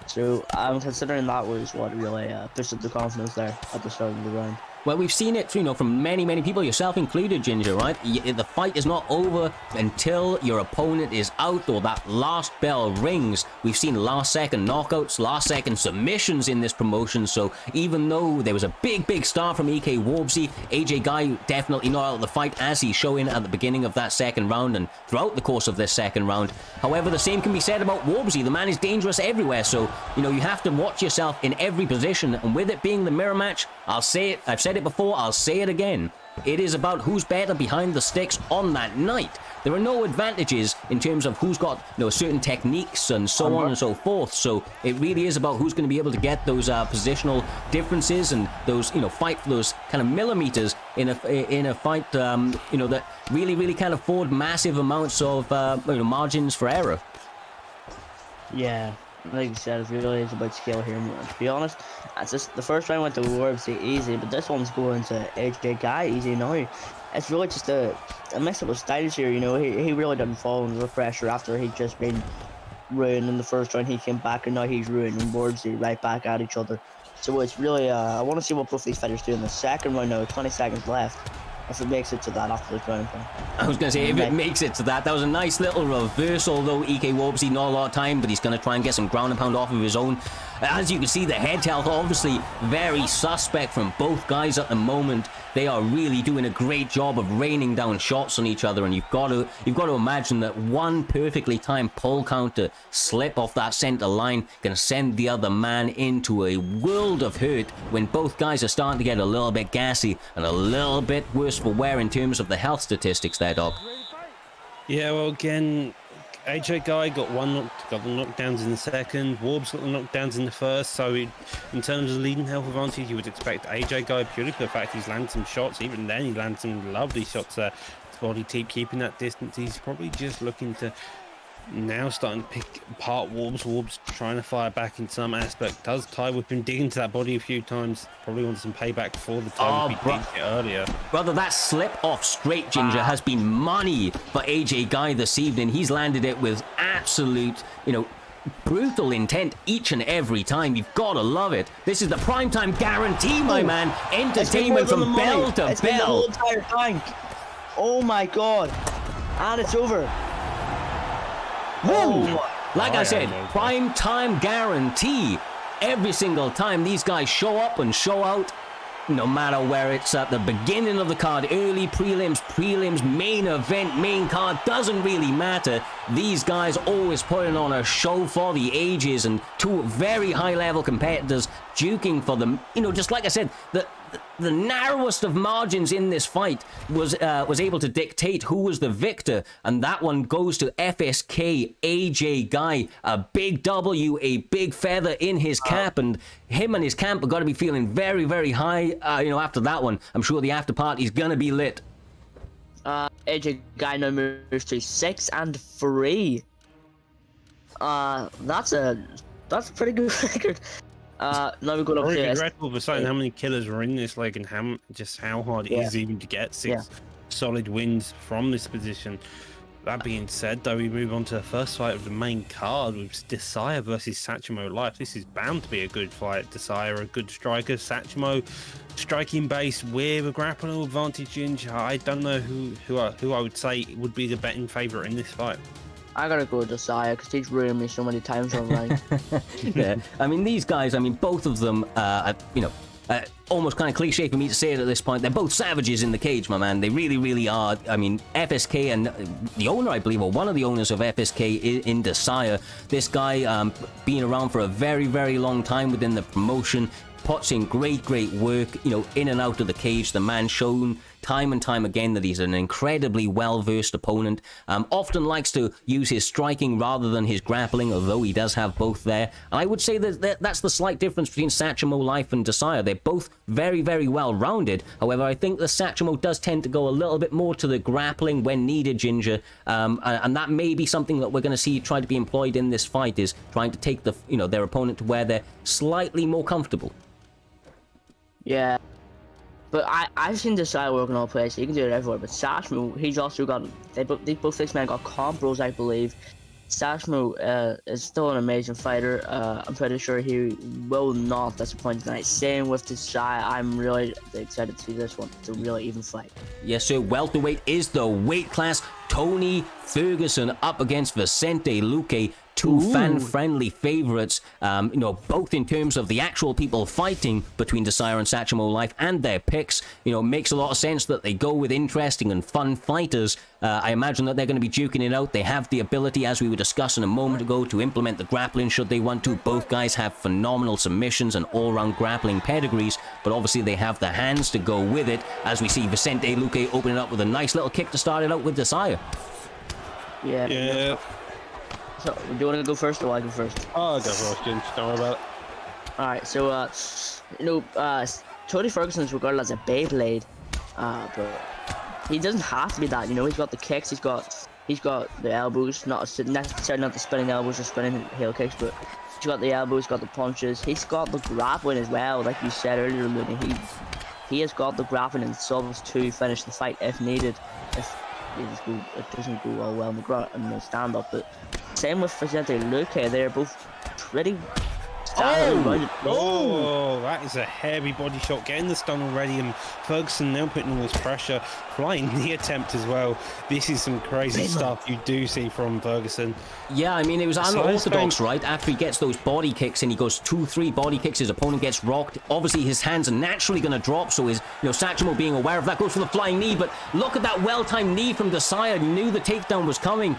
So I'm considering that was what really boosted the confidence there at the start of the round. Well, we've seen it, you know, from many, many people, yourself included, Ginger, right? The fight is not over until your opponent is out or that last bell rings. We've seen last-second knockouts, last-second submissions in this promotion, so even though there was a big, big start from EK Worbsy, AJ Guy definitely not out of the fight as he's showing at the beginning of that second round and throughout the course of this second round. However, the same can be said about Worbsy. The man is dangerous everywhere, so, you know, you have to watch yourself in every position, and with it being the mirror match, I'll say it, I've said it before, I'll say it again. It is about who's better behind the sticks on that night. There are no advantages in terms of who's got, you know, certain techniques and so on and so forth. So it really is about who's going to be able to get those positional differences and those, you know, fight for those kind of millimeters in a fight, you know, that really can't afford massive amounts of you know, margins for error. Yeah. Like you said, it really is about skill here. To be honest, it's just the first round went to Worbsy easy, but this one's going to AJ Guy easy now. It's really just a mix up of styles here. You know, he really didn't fall under the pressure after he'd just been ruined in the first round. He came back and now he's ruined and Worbsy right back at each other. So it's really I want to see what both these fighters do in the second round now. 20 seconds left. If it makes it to that after the ground thing. I was going to say, if it makes it to that, that was a nice little reversal, though. EK Worbsy, not a lot of time, but he's going to try and get some ground and pound off of his own. As you can see, the head health, obviously very suspect from both guys at the moment. They are really doing a great job of raining down shots on each other, and you've got to imagine that one perfectly timed pull counter slip off that center line can send the other man into a world of hurt when both guys are starting to get a little bit gassy and a little bit worse for wear in terms of the health statistics there, Doc. Yeah, well, again, AJ Guy got the knockdowns in the second. Worbs got the knockdowns in the first. So in terms of leading health advantage, you would expect AJ Guy purely for the fact he's landed some shots. Even then, he landed some lovely shots there. His body keeping that distance. He's probably just looking to now starting to pick apart Warbs. Warbs trying to fire back in some aspect. Does tie whip him, dig into that body a few times. Probably wants some payback for the tie whip he did it earlier. Brother, that slip off straight, Ginger, has been money for AJ Guy this evening. He's landed it with absolute, brutal intent each and every time. You've got to love it. This is the primetime guarantee, my man. Entertainment from bell to it's been the bell. whole entire tank. Oh my god. And it's over. Whoa! Like I said, primetime guarantee. Every single time these guys show up and show out, no matter where it's at the beginning of the card, early prelims, main event, main card, doesn't really matter. These guys always putting on a show for the ages, and two very high-level competitors duking for them. Just like I said, the narrowest of margins in this fight was able to dictate who was the victor, and that one goes to FSK AJ Guy. A big W, a big feather in his cap, and him and his camp are going to be feeling very, very high. After that one, I'm sure the after party's going to be lit. AJ Guy now moves to 6-3. That's a pretty good record. Now we're going up Very to regretful for saying how many killers were in this leg and how hard it is even to get 6 solid wins from this position. That being said, though, we move on to the first fight of the main card with Desire versus Satchmo Life. This is bound to be a good fight. Desire, a good striker. Satchmo, striking base with a grappling advantage. I don't know who I would say would be the betting favourite in this fight. I gotta go with Desire because he's ruined me so many times online. Yeah, these guys, both of them, almost kind of cliche for me to say it at this point. They're both savages in the cage, my man. They really, really are. FSK and the owner, I believe, or one of the owners of FSK in Desire. This guy, been around for a very, very long time within the promotion. Puts in great work, in and out of the cage. The man shown time and time again that he's an incredibly well-versed opponent. Often likes to use his striking rather than his grappling, although he does have both there. And I would say that that's the slight difference between Satchmo Life and Desire. They're both very, very well-rounded. However, I think the Satchmo does tend to go a little bit more to the grappling when needed, Ginger. And that may be something that we're going to see try to be employed in this fight, is trying to take their opponent to where they're slightly more comfortable. Yeah, but I've seen Desire work in all places. He can do it everywhere. But Satchmo, he's also got both these men got comp bros, I believe. Satchmo is still an amazing fighter. I'm pretty sure he will not disappoint tonight. Same with Desire. I'm really excited to see this one. It's a really even fight. Yes, sir. Welterweight is the weight class. Tony Ferguson up against Vicente Luque. Two fan-friendly favorites, both in terms of the actual people fighting between Desire and Satchmo Life and their picks. Makes a lot of sense that they go with interesting and fun fighters. I imagine that they're going to be duking it out. They have the ability, as we were discussing a moment ago, to implement the grappling should they want to. Both guys have phenomenal submissions and all-round grappling pedigrees, but obviously they have the hands to go with it, as we see Vicente Luque opening up with a nice little kick to start it out with Desire. Yeah. So, do you want to go first or I go first? I'll go first, Jim. Don't worry about it. Alright, so, Tony Ferguson's regarded as a Beyblade, but he doesn't have to be that, he's got the kicks, he's got the elbows, not necessarily not the spinning elbows or spinning heel kicks, but he's got the elbows, got the punches, he's got the grappling as well, like you said earlier, Looney. He has got the grappling and solves to finish the fight if needed, if it doesn't go all well in the stand-up, but same with Vicente Luque, they're both pretty Oh, that is a heavy body shot, getting the stun already, and Ferguson now putting all this pressure, flying knee attempt as well. This is some crazy stuff you do see from Ferguson. Yeah, it was unorthodox, right? After he gets those body kicks and he goes 2-3 body kicks, his opponent gets rocked. Obviously, his hands are naturally going to drop, so his, Satchmo being aware of that goes for the flying knee, but look at that well-timed knee from Desire. He knew the takedown was coming.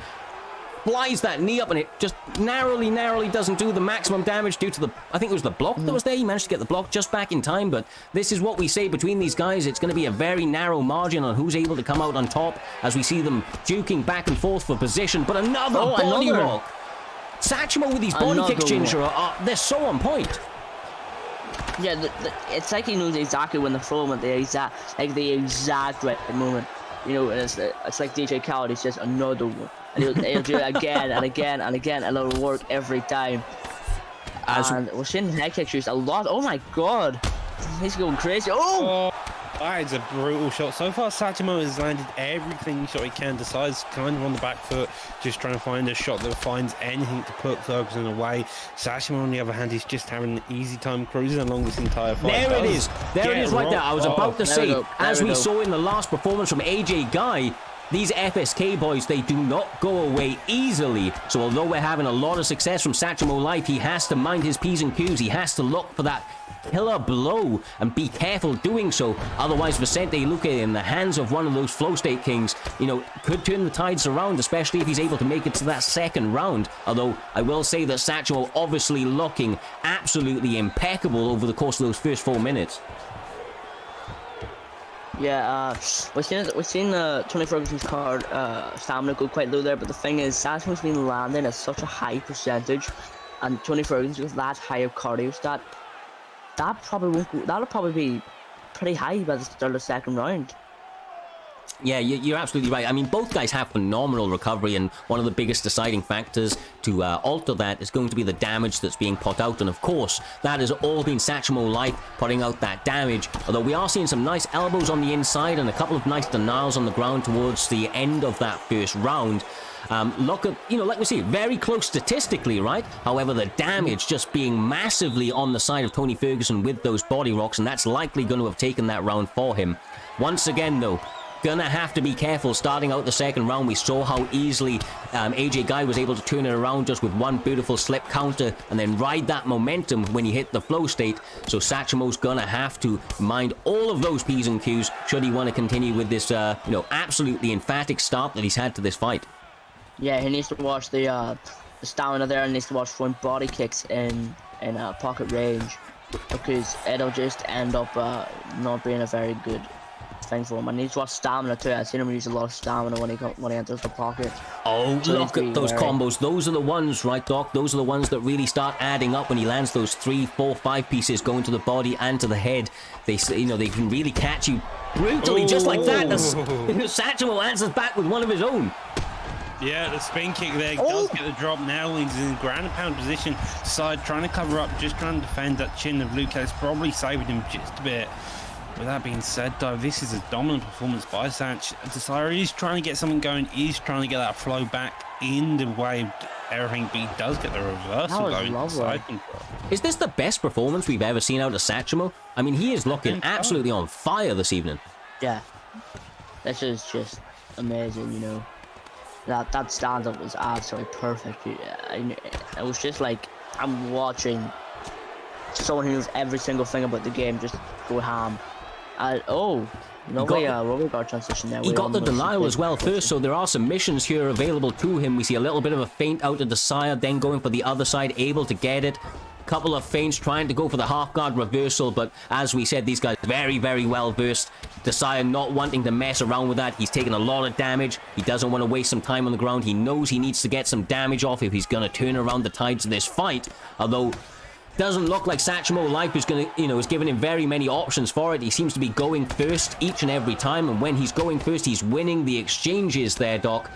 Flies that knee up and it just narrowly doesn't do the maximum damage due to I think it was the block that was there. He managed to get the block just back in time, but this is what we say between these guys. It's going to be a very narrow margin on who's able to come out on top as we see them duking back and forth for position. But another body rock. Satchmo with these body kicks, Ginger, they're so on point. Yeah, it's like he knows exactly when to throw them at the exact right moment. you know, and it's like DJ Khaled. It's just another one, and he'll do it again and again and again, and it'll work every time. And we're seeing head kicks used a lot. Oh my god, he's going crazy. Oh! That is a brutal shot. So far, Sachimo has landed everything shot he can. Decides kind of on the back foot, just trying to find a shot that finds anything to put Ferguson away. Sachimo, on the other hand, is just having an easy time cruising along this entire fight. There it is. There it is right there. I was about to say, as we saw in the last performance from AJ Guy, these FSK boys, they do not go away easily. So although we're having a lot of success from Sachimo Life, he has to mind his P's and Q's. He has to look for that killer blow and be careful doing so. Otherwise, Vicente Luque in the hands of one of those flow state kings, you know, could turn the tides around, especially if he's able to make it to that second round. Although I will say that Sachimo obviously looking absolutely impeccable over the course of those first 4 minutes. Yeah, we've seen Tony Ferguson's card stamina go quite low there, but the thing is, Sachimo's been landing at such a high percentage, and Tony Ferguson with that high of cardio stat, that probably won't go, that'll probably be pretty high by the start of the second round. Yeah, you're absolutely right. I mean, both guys have phenomenal recovery, and one of the biggest deciding factors to alter that is going to be the damage that's being put out. And of course, that has all been Sachimo Light putting out that damage. Although we are seeing some nice elbows on the inside and a couple of nice denials on the ground towards the end of that first round. Look at, you know, like we see, very close statistically, right? However, the damage just being massively on the side of Tony Ferguson with those body rocks, and that's likely going to have taken that round for him. Once again, though, gonna have to be careful starting out the second round. We saw how easily AJ Guy was able to turn it around just with one beautiful slip counter and then ride that momentum when he hit the flow state. So Sachimo's gonna have to mind all of those P's and Q's should he want to continue with this, you know, absolutely emphatic start that he's had to this fight. Yeah, he needs to watch the stamina there, and needs to watch throwing body kicks in pocket range, because it'll just end up not being a very good thing for him. I need to watch stamina too. I've seen him use a lot of stamina when he enters the pocket. Oh, so look at those combos. Those are the ones, right, Doc? Those are the ones that really start adding up when he lands those 3, 4, 5 pieces going to the body and to the head. They, you know, they can really catch you brutally, just like that. Sachimo answers back with one of his own. Yeah, the spin kick there does get the drop now. He's in ground and pound position. Side trying to cover up, just trying to defend that chin of Luque. It's probably saving him just a bit. With that being said, though, this is a dominant performance by Sach. Desire is trying to get something going. He's trying to get that flow back in the way everything, but he does get the reversal going. Is this the best performance we've ever seen out of Sachimo? I mean, he is looking absolutely on fire this evening. Yeah, this is just amazing, you know. That stand-up was absolutely perfect. It was just like I'm watching someone who knows every single thing about the game just go ham. Rubber guard transition there. He got the denial as well first, so there are submissions here available to him. We see a little bit of a feint out of Desire, then going for the other side, able to get it. Couple of feints trying to go for the half guard reversal, but as we said, these guys very, very well versed. Desire not wanting to mess around with that. He's taking a lot of damage. He doesn't want to waste some time on the ground. He knows he needs to get some damage off if he's going to turn around the tides of this fight. Although doesn't look like Sachimo Life is going to, you know, is giving him very many options for it. He seems to be going first each and every time, and when he's going first, he's winning the exchanges there, Doc.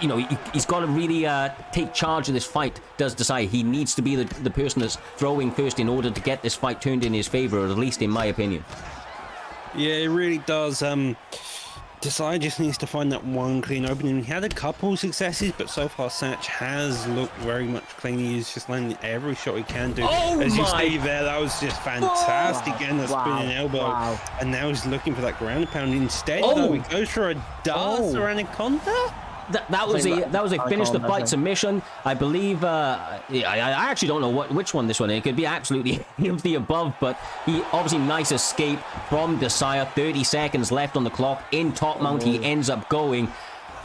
You know, he's got to really take charge of this fight, does Desire. He needs to be the person that's throwing first in order to get this fight turned in his favor, or at least in my opinion. Yeah, it really does. Desire just needs to find that one clean opening. He had a couple successes, but so far Sach has looked very much clean. He's just landing every shot he can do. As you see there, that was just fantastic. Again, that spinning elbow. And now he's looking for that ground pound. Instead, though, he goes for a dart or anaconda. That was a finish the fight submission. I believe. I actually don't know which one this one is. It could be absolutely any of the above, but he obviously nice escape from Desire. 30 seconds left on the clock. In top mount, he ends up going.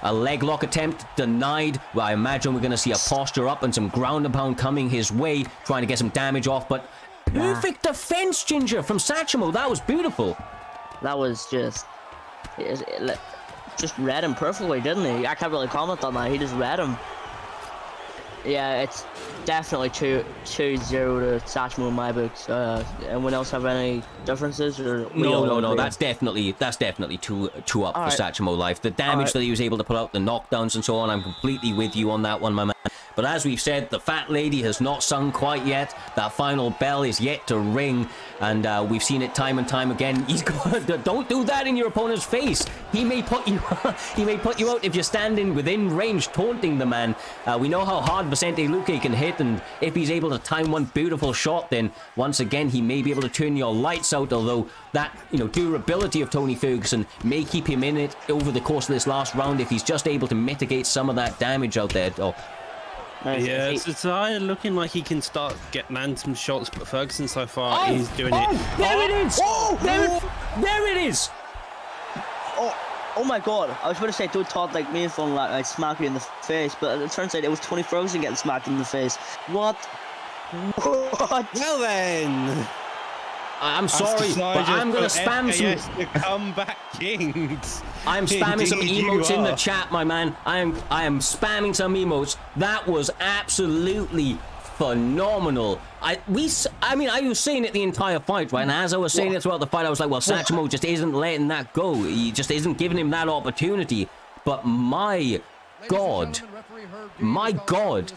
A leg lock attempt denied. Well, I imagine we're going to see a posture up and some ground and pound coming his way, trying to get some damage off. But perfect defense, Ginger, from Sachimo. That was beautiful. That was just read him perfectly, didn't he? I can't really comment on that. He just read him. Yeah, it's definitely 2-0 to Sachmo in my books. Anyone else have any differences? Or No. That's definitely two up for Alright. Sachmo Life. The damage that he was able to put out, the knockdowns and so on, I'm completely with you on that one, my man. But as we've said, the fat lady has not sung quite yet. That final bell is yet to ring, and we've seen it time and time again. He's got don't do that in your opponent's face. He may put you out if you're standing within range, taunting the man. We know how hard Vicente Luque can hit, and if he's able to time one beautiful shot, then once again he may be able to turn your lights out. Although that durability of Tony Ferguson may keep him in it over the course of this last round if he's just able to mitigate some of that damage out there. Yeah, it's looking like he can start land some shots, but Ferguson so far he's doing it. There it is! There it is! Oh my god, I was going to say don't talk like me and like I smack you in the face, but it turns out it was Tony Ferguson getting smacked in the face. What? Well then! I'm sorry, but I'm going to spam some... The comeback kings. I'm spamming some Indeed you emotes in the are. chat, my man. I am spamming some emotes. That was absolutely phenomenal. I was saying it the entire fight, right? And as I was saying it throughout the fight, I was like, well, Sachmo just isn't letting that go. He just isn't giving him that opportunity. But my God,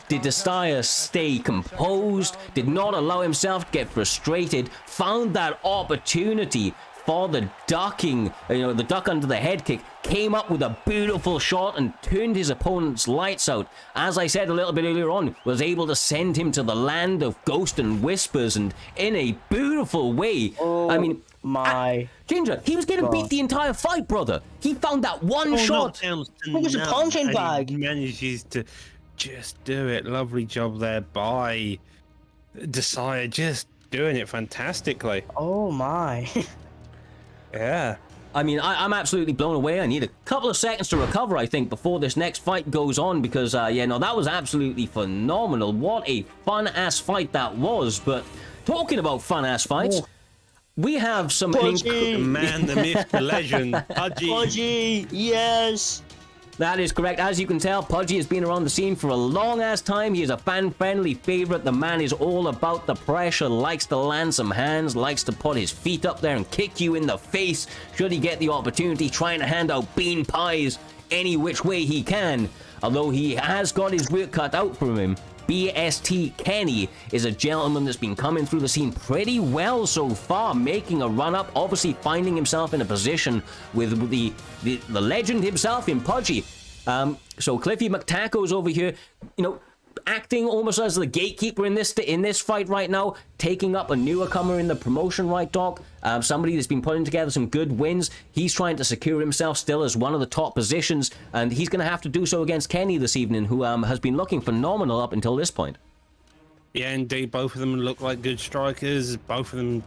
did Destaya stay composed, did not allow himself to get frustrated, found that opportunity for the ducking, the duck under the head kick, came up with a beautiful shot and turned his opponent's lights out. As I said a little bit earlier on, was able to send him to the land of ghost and whispers, and in a beautiful way. Ginger, he was getting beat the entire fight, brother. He found that one shot. It was a punching bag. He manages to just do it. Lovely job there by Desire, just doing it fantastically. Oh my. Yeah. I mean, I'm absolutely blown away. I need a couple of seconds to recover, I think, before this next fight goes on, because, that was absolutely phenomenal. What a fun-ass fight that was. But talking about fun-ass fights, we have some... The man, the myth, the legend, Pudgy, yes. That is correct. As you can tell, Pudgy has been around the scene for a long-ass time. He is a fan-friendly favorite. The man is all about the pressure, likes to land some hands, likes to put his feet up there and kick you in the face should he get the opportunity, trying to hand out bean pies any which way he can. Although he has got his work cut out for him. BST Kenny is a gentleman that's been coming through the scene pretty well so far, making a run-up, obviously finding himself in a position with the legend himself in Pudgy. So Cliffy McTacos over here, acting almost as the gatekeeper in this fight right now, taking up a newer comer in the promotion, right, Doc? Somebody that's been putting together some good wins. He's trying to secure himself still as one of the top positions, and he's going to have to do so against Kenny this evening, who has been looking phenomenal up until this point. Yeah, indeed, both of them look like good strikers. Both of them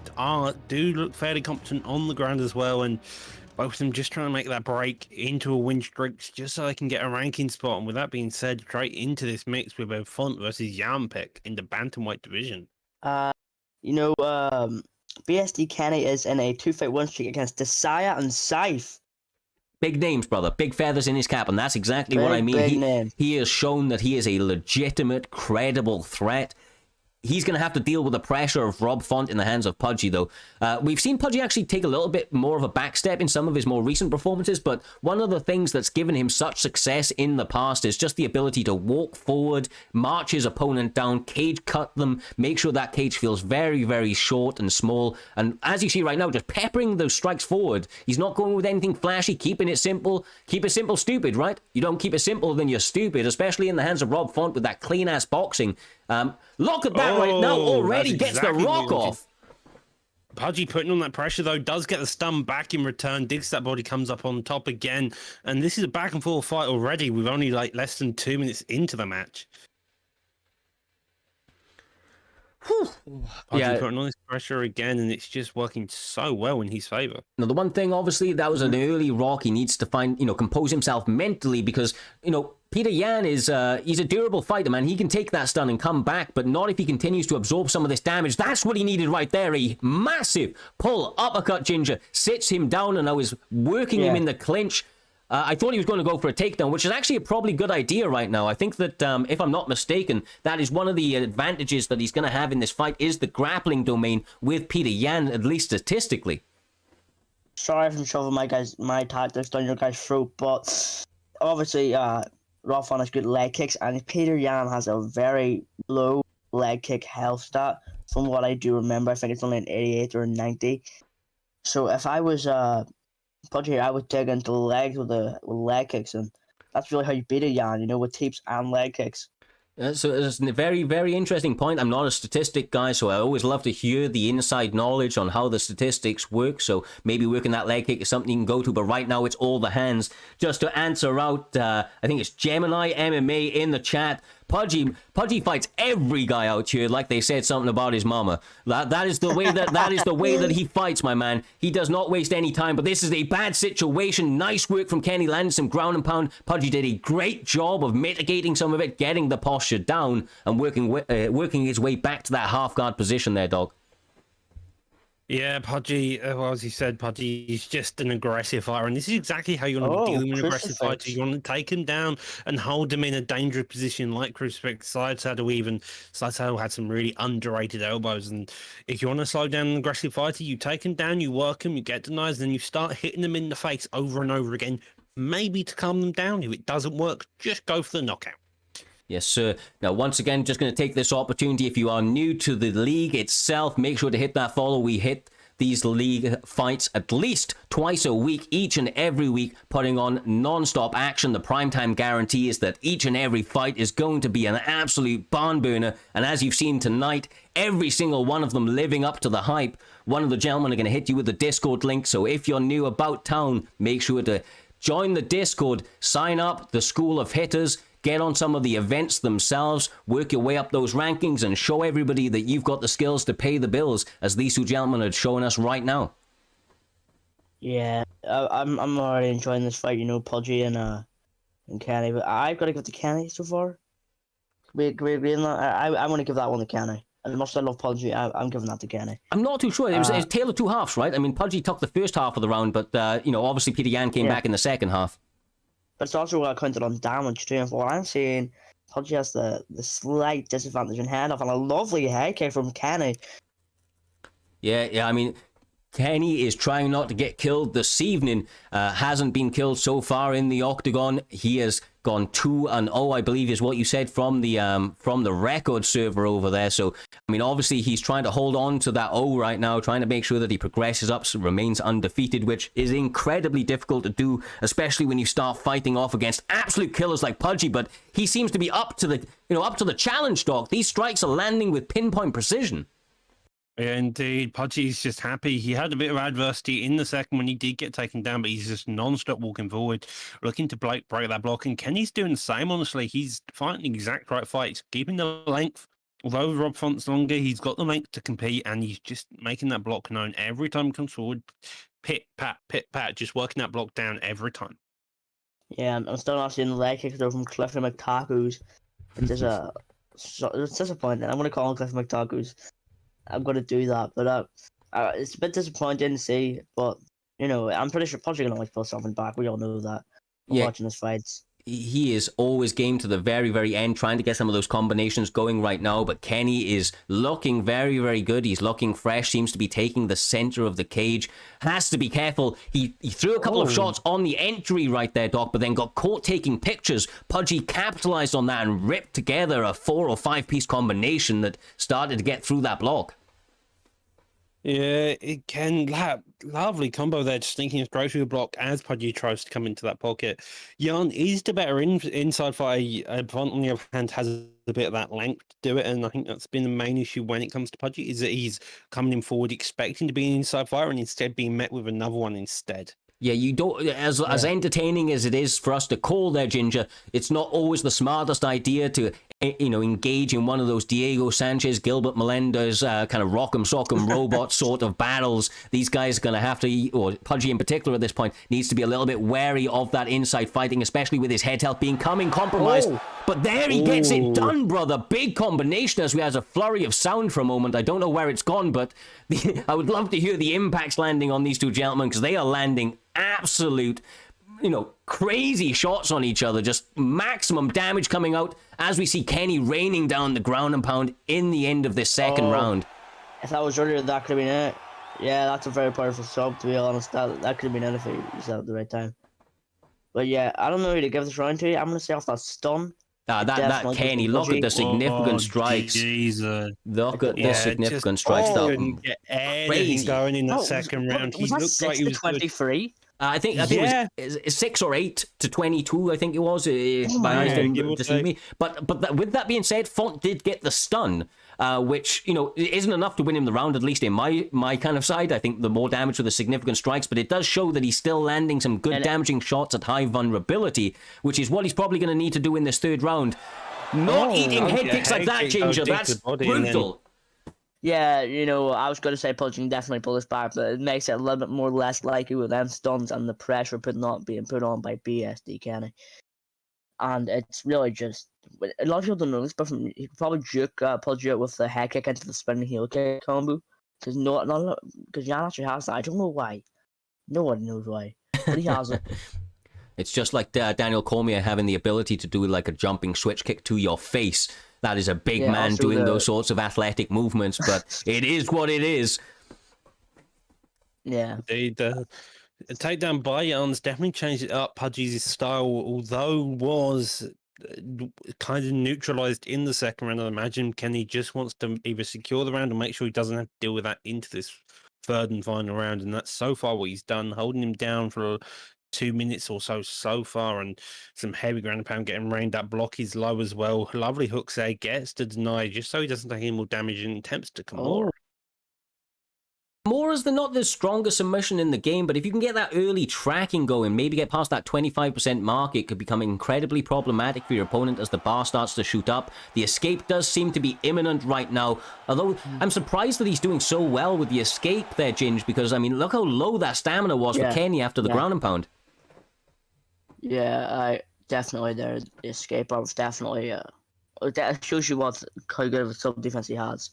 do look fairly competent on the ground as well, and both of them just trying to make that break into a win streak just so they can get a ranking spot. And with that being said, straight into this mix with both Font versus Yampik in the bantamweight division. BSD Kenny is in a 2-fight win streak against Desire and Scythe. Big names, brother. Big feathers in his cap, and that's exactly what I mean. He has shown that he is a legitimate, credible threat. He's going to have to deal with the pressure of Rob Font in the hands of Pudgy, though. We've seen Pudgy actually take a little bit more of a backstep in some of his more recent performances, but one of the things that's given him such success in the past is just the ability to walk forward, march his opponent down, cage cut them, make sure that cage feels very, very short and small, and as you see right now, just peppering those strikes forward. He's not going with anything flashy, keeping it simple. Keep it simple, stupid, right? You don't keep it simple, then you're stupid, especially in the hands of Rob Font with that clean-ass boxing. Look at that right now, already gets the rock off. Pudgy putting on that pressure, though, does get the stun back in return. Digs that body, comes up on top again. And this is a back and forth fight already. We've only less than 2 minutes into the match. Pudgy putting on this pressure again, and it's just working so well in his favor. Now, the one thing, obviously, that was an early rock. He needs to find, compose himself mentally because, Peter Yan is, he's a durable fighter, man. He can take that stun and come back, but not if he continues to absorb some of this damage. That's what he needed right there. A massive pull, uppercut, Ginger, sits him down and now is working him in the clinch. I thought he was going to go for a takedown, which is actually a probably good idea right now. I think that, if I'm not mistaken, that is one of the advantages that he's going to have in this fight is the grappling domain with Peter Yan, at least statistically. Sorry if I'm shoving my tactics down your guys' throat, but obviously, Rolfon has good leg kicks, and Peter Yan has a very low leg kick health stat. From what I do remember, I think it's only an 88 or a 90. So if I was Pudgy, I would dig into the legs with leg kicks, and that's really how you beat a Yan, you know, with teeps and leg kicks. So it's a very, very interesting point. I'm not a statistic guy, so I always love to hear the inside knowledge on how the statistics work. So maybe working that leg kick is something you can go to, but right now it's all the hands. Just to answer out, I think it's Gemini MMA in the chat. Pudgy fights every guy out here like they said something about his mama. That is the way that he fights, my man. He does not waste any time, but this is a bad situation. Nice work from Kenny, landing some ground and pound. Pudgy did a great job of mitigating some of it, getting the posture down and working his way back to that half guard position there, dog. Yeah, Pudgy, well, as you said, Pudgy is just an aggressive fighter, and this is exactly how you want to deal with an aggressive fighter. You want to take him down and hold him in a dangerous position like Crucifix. Side Saddle had some really underrated elbows, and if you want to slow down an aggressive fighter, you take him down, you work him, you get denies, then you start hitting them in the face over and over again, maybe to calm them down. If it doesn't work, just go for the knockout. Yes, sir. Now, once again, just going to take this opportunity. If you are new to the league itself, make sure to hit that follow. We hit these league fights at least twice a week, each and every week, putting on non-stop action. The primetime guarantee is that each and every fight is going to be an absolute barn burner. And as you've seen tonight, every single one of them living up to the hype. One of the gentlemen are going to hit you with the Discord link. So if you're new about town, make sure to join the Discord, sign up, the School of Hitters, get on some of the events themselves, work your way up those rankings, and show everybody that you've got the skills to pay the bills, as these two gentlemen are showing us right now. Yeah, I'm already enjoying this fight, you know, Pudgy and Kenny, but I've got to give it to Kenny so far. We agree on that? I want to give that one to Kenny. As much as I love Pudgy, I'm giving that to Kenny. I'm not too sure. It was a tale of two halves, right? I mean, Pudgy took the first half of the round, but, obviously Peter Yan came back in the second half. But it's also counted on damage too. And for what I'm saying, Pudgy has the slight disadvantage in head off, and a lovely head kick from Kenny. Yeah. I mean, Kenny is trying not to get killed this evening. Hasn't been killed so far in the octagon. He has gone 2-0, I believe, is what you said from the record server over there. So, I mean, obviously he's trying to hold on to that O right now, trying to make sure that he progresses up, so remains undefeated, which is incredibly difficult to do, especially when you start fighting off against absolute killers like Pudgy. But he seems to be up to the challenge, Doc. These strikes are landing with pinpoint precision. Yeah, indeed. Pudgy's just happy. He had a bit of adversity in the second when he did get taken down, but he's just non-stop walking forward, looking to break that block. And Kenny's doing the same, honestly. He's fighting the exact right fight. He's keeping the length. Although Rob Font's longer, he's got the length to compete, and he's just making that block known every time he comes forward. Pit, pat, just working that block down every time. Yeah, I'm still not seeing the leg kicks though from Clifford McTacos. It's disappointing. I'm going to call him Clifford McTacos. I'm going to do that, but it's a bit disappointing to see, but, you know, I'm pretty sure Pudgy going to pull something back. We all know that. Watching his fights. He is always game to the very, very end, trying to get some of those combinations going right now, but Kenny is looking very, very good. He's looking fresh, seems to be taking the center of the cage. Has to be careful. He threw a couple of shots on the entry right there, Doc, but then got caught taking pictures. Pudgy capitalized on that and ripped together a 4 or 5 piece combination that started to get through that block. Yeah, it can. Lovely combo there, just thinking of straight through the block as Pudgy tries to come into that pocket. Yan is the better inside fighter. Font, on the other hand, has a bit of that length to do it, and I think that's been the main issue when it comes to Pudgy, is that he's coming in forward expecting to be an inside fighter and instead being met with another one instead. Yeah, you don't, as entertaining as it is for us to call there, Ginger, it's not always the smartest idea to, engage in one of those Diego Sanchez, Gilbert Melendez kind of rock'em sock'em robot sort of battles. These guys are going to have to, or Pudgy in particular at this point, needs to be a little bit wary of that inside fighting, especially with his head health becoming compromised. But there he gets it done, brother. Big combination as we has a flurry of sound for a moment. I don't know where it's gone, but I would love to hear the impacts landing on these two gentlemen, because they are landing absolute crazy shots on each other, just maximum damage coming out as we see Kenny raining down the ground and pound in the end of this second round. If that was earlier, that could have been it. Yeah, that's a very powerful sub, to be honest. That could have been it if he was at the right time. But yeah, I don't know who to give this round to. I'm going to say off that stun. That Kenny, look at the significant strikes. Jesus. Look at the significant strikes. Couldn't get anything going in that second round. Was that 6 to 23? I think it was 6 or 8 to 22. I think it was. My eyes didn't deceive me. But with that being said, Font did get the stun, which isn't enough to win him the round. At least in my kind of side, I think the more damage with the significant strikes, but it does show that he's still landing some good damaging shots at high vulnerability, which is what he's probably going to need to do in this third round. Not eating head kicks like that, Ginger. That's brutal. Yeah, I was going to say Pudgy can definitely pull this back, but it makes it a little bit more less likely with them stuns and the pressure not being put on by BSD Kenny. And it's really just, a lot of people don't know this, but he could probably juke Pudgy out with the head kick into the spinning heel kick combo. Because Jan actually has that. I don't know why. No one knows why. But he has it. It's just like Daniel Cormier having the ability to do like a jumping switch kick to your face. That is a big man doing those sorts of athletic movements, but it is what it is. Yeah. The takedown by Jan's definitely changed it up. Pudgy's style, although was kind of neutralized in the second round, I imagine Kenny just wants to either secure the round or make sure he doesn't have to deal with that into this third and final round. And that's so far what he's done, holding him down for 2 minutes or so far, and some heavy ground and pound getting rained up. Block is low as well. Lovely hooks there, gets to deny just so he doesn't take any more damage and attempts to come more. Mora's not the strongest submission in the game, but if you can get that early tracking going, maybe get past that 25% mark, it could become incredibly problematic for your opponent as the bar starts to shoot up. The escape does seem to be imminent right now, although I'm surprised that he's doing so well with the escape there, Ginge, because, I mean, look how low that stamina was for Kenny after the ground and pound. Yeah, definitely there. The escape was definitely, that shows you how good of a sub-defense he has.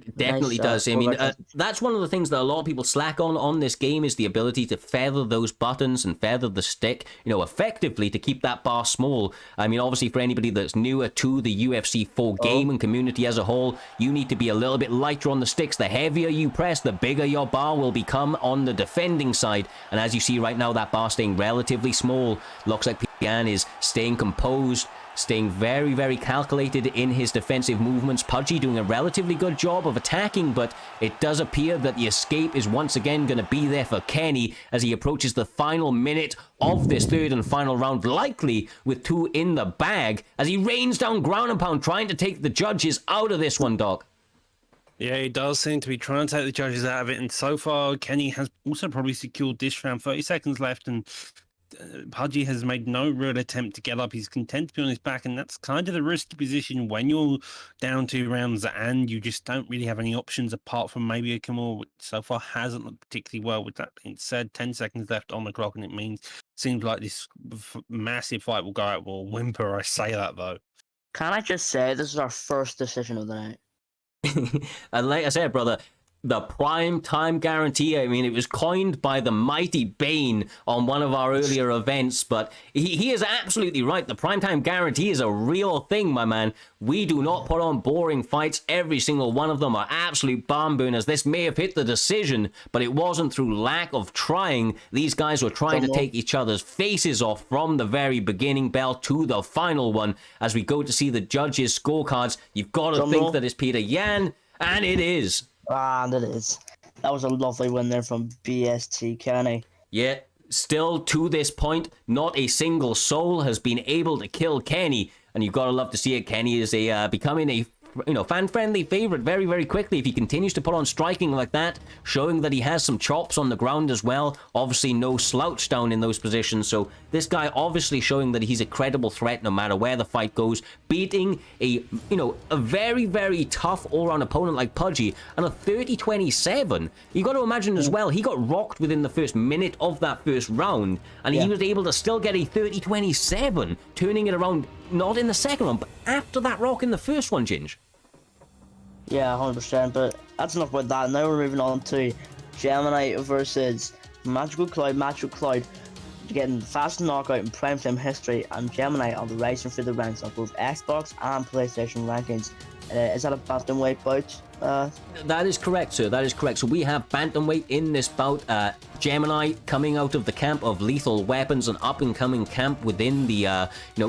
It definitely does. I mean, that's one of the things that a lot of people slack on this game is the ability to feather those buttons and feather the stick, effectively to keep that bar small. I mean, obviously for anybody that's newer to the UFC 4 game and community as a whole, you need to be a little bit lighter on the sticks. The heavier you press, the bigger your bar will become on the defending side. And as you see right now, that bar staying relatively small. Looks like Pian is staying composed, staying very, very calculated in his defensive movements. Pudgy doing a relatively good job of attacking, but it does appear that the escape is once again going to be there for Kenny as he approaches the final minute of this third and final round, likely with 2 in the bag, as he rains down ground and pound, trying to take the judges out of this one, Doc. Yeah, he does seem to be trying to take the judges out of it, and so far, Kenny has also probably secured this round. 30 seconds left, and Pudgy has made no real attempt to get up. He's content to be on his back, and that's kind of the risky position when you're down 2 rounds and you just don't really have any options apart from maybe a Kimura, which so far hasn't looked particularly well. With that being said, 10 seconds left on the clock, and it seems like this massive fight will go out with a whimper. I say that, though. Can I just say, this is our first decision of the night. And like I said, brother, the prime time guarantee, I mean, it was coined by the mighty Bane on one of our earlier events, but he is absolutely right. The prime time guarantee is a real thing, my man. We do not put on boring fights. Every single one of them are absolute barn burners. This may have hit the decision, but it wasn't through lack of trying. These guys were trying to take each other's faces off from the very beginning bell to the final one. As we go to see the judges' scorecards, you've got to think that it's Peter Yan, and it is. And it is. That was a lovely win there from BST Kenny. Yeah, still to this point, not a single soul has been able to kill Kenny, and you've got to love to see it. Kenny is becoming a fan-friendly favorite very, very quickly if he continues to put on striking like that, showing that he has some chops on the ground as well. Obviously no slouch down in those positions, so this guy obviously showing that he's a credible threat no matter where the fight goes, beating a very, very tough all-round opponent like Pudgy, and a 30-27. You got to imagine as well, he got rocked within the first minute of that first round, and he was able to still get a 30-27, turning it around not in the second one, but after that rock in the first one, Ginge. Yeah, 100%, but that's enough about that. Now we're moving on to Gemini versus Magical Cloud, getting the fastest knockout in primetime history, and Gemini on the rising through the ranks of both Xbox and PlayStation rankings. Is that a bantamweight bout? That is correct, sir. That is correct. So we have bantamweight in this bout. Gemini coming out of the camp of Lethal Weapons, an up-and-coming camp within the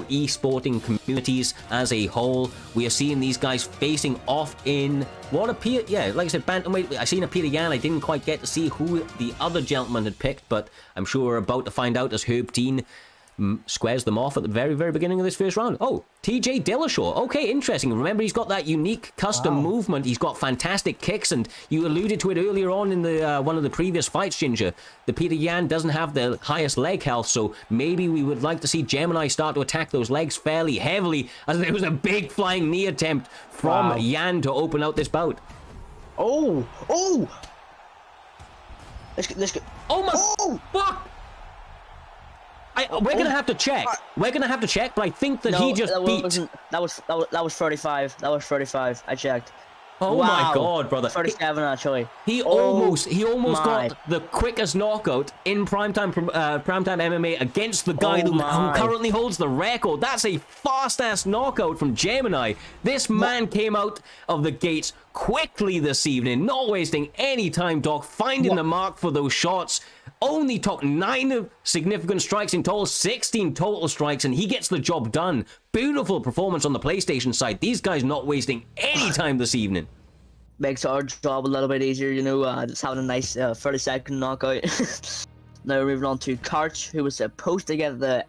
e-sporting communities as a whole. We are seeing these guys facing off in what appear, like I said, bantamweight. I seen a Peter Yan. I didn't quite get to see who the other gentleman had picked, but I'm sure we're about to find out as Herb Dean squares them off at the very, very beginning of this first round. Oh, TJ Dillashaw. Okay, interesting. Remember, he's got that unique custom movement. He's got fantastic kicks, and you alluded to it earlier on in the one of the previous fights, Ginger. The Peter Yan doesn't have the highest leg health, so maybe we would like to see Gemini start to attack those legs fairly heavily, as there was a big flying knee attempt from Yan to open out this bout. Oh! Let's go. Oh my fuck! We're gonna have to check. We're gonna have to check, but I think that he just beat. That was 35. That was 35. I checked. Oh my god, brother! 37 actually. He almost got the quickest knockout in primetime MMA against the guy who currently holds the record. That's a fast-ass knockout from Gemini. This man came out of the gates quickly this evening, not wasting any time, Doc, finding the mark for those shots. Only took 9 significant strikes in total, 16 total strikes, and he gets the job done. Beautiful performance on the PlayStation side. These guys not wasting any time this evening. Makes our job a little bit easier, just having a nice 30-second knockout. Now we're moving on to Karch, who was supposed to get the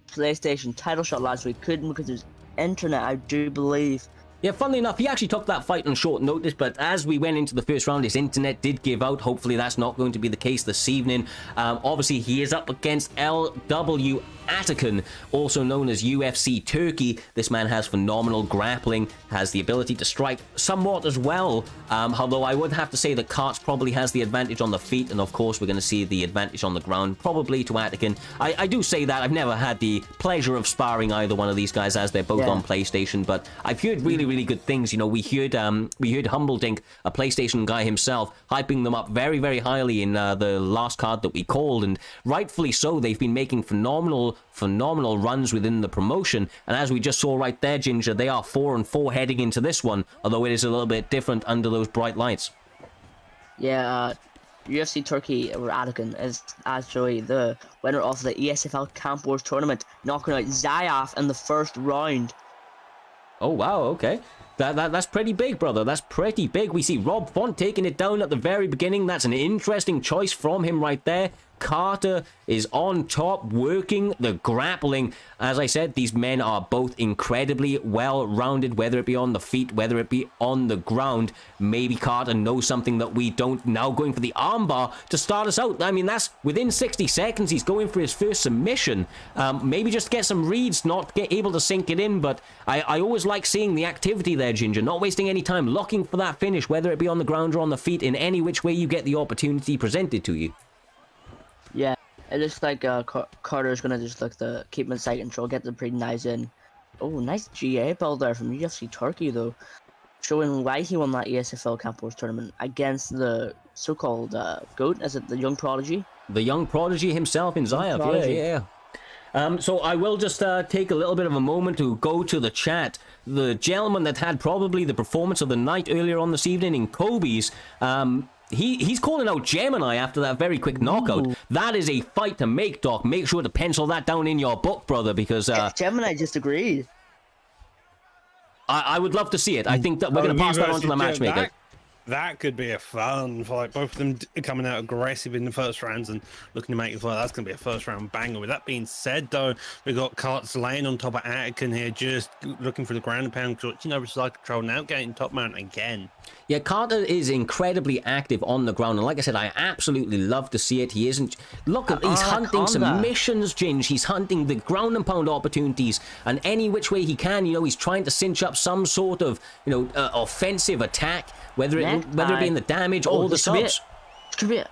PlayStation title shot last week. Couldn't because there's internet, I do believe. Yeah, funnily enough, he actually took that fight on short notice, but as we went into the first round, his internet did give out. Hopefully that's not going to be the case this evening. Obviously, he is up against LW Atakan, also known as UFC Turkey. This man has phenomenal grappling, has the ability to strike somewhat as well, although I would have to say that Karch probably has the advantage on the feet, and of course we're going to see the advantage on the ground, probably to Atakan. I do say that. I've never had the pleasure of sparring either one of these guys, as they're both on PlayStation, but I've heard really good things. We heard Humbledink, a PlayStation guy himself, hyping them up very, very highly in the last card that we called, and rightfully so. They've been making phenomenal runs within the promotion, and as we just saw right there, Ginger, they are 4-4 heading into this one, although it is a little bit different under those bright lights. Yeah, UFC Turkey, or Atakan, is actually the winner of the ESFL Camp Wars tournament, knocking out Zayaf in the first round. Oh wow, okay. That's pretty big, brother. That's pretty big. We see Rob Font taking it down at the very beginning. That's an interesting choice from him right there. Carter is on top, working the grappling. As I said, these men are both incredibly well-rounded, whether it be on the feet, whether it be on the ground. Maybe Carter knows something that we don't. Now going for the armbar to start us out. I mean, that's within 60 seconds. He's going for his first submission. Maybe just get some reads, not get able to sink it in, but I always like seeing the activity there, Ginger. Not wasting any time, looking for that finish, whether it be on the ground or on the feet, in any which way you get the opportunity presented to you. Yeah, it looks like Carter's gonna just keep him in sight control, get the pretty nice in. Oh, nice GA build there from UFC Turkey though, showing why he won that ESFL Camp Wars tournament against the so-called GOAT. Is it the Young Prodigy? The Young Prodigy himself in Zayaf. Yeah. So I will just take a little bit of a moment to go to the chat. The gentleman that had probably the performance of the night earlier on this evening in Kobe's, he's calling out Gemini after that very quick knockout. Ooh. That is a fight to make, Doc. Make sure to pencil that down in your book, brother, because Gemini just agreed. I would love to see it. I think that we're going to pass that on to the matchmaker. That could be a fun fight. Both of them coming out aggressive in the first rounds and looking to make it fight. That's going to be a first round banger. With that being said, though, we've got Karts laying on top of Atakan here, just looking for the ground and pound clutch, side control, now getting top mount again. Yeah, Carter is incredibly active on the ground, and like I said, I absolutely love to see it. He isn't... Look, he's hunting submissions, Ginge. He's hunting the ground and pound opportunities, and any which way he can, he's trying to cinch up some sort of, offensive attack, whether it be in the damage or the subs.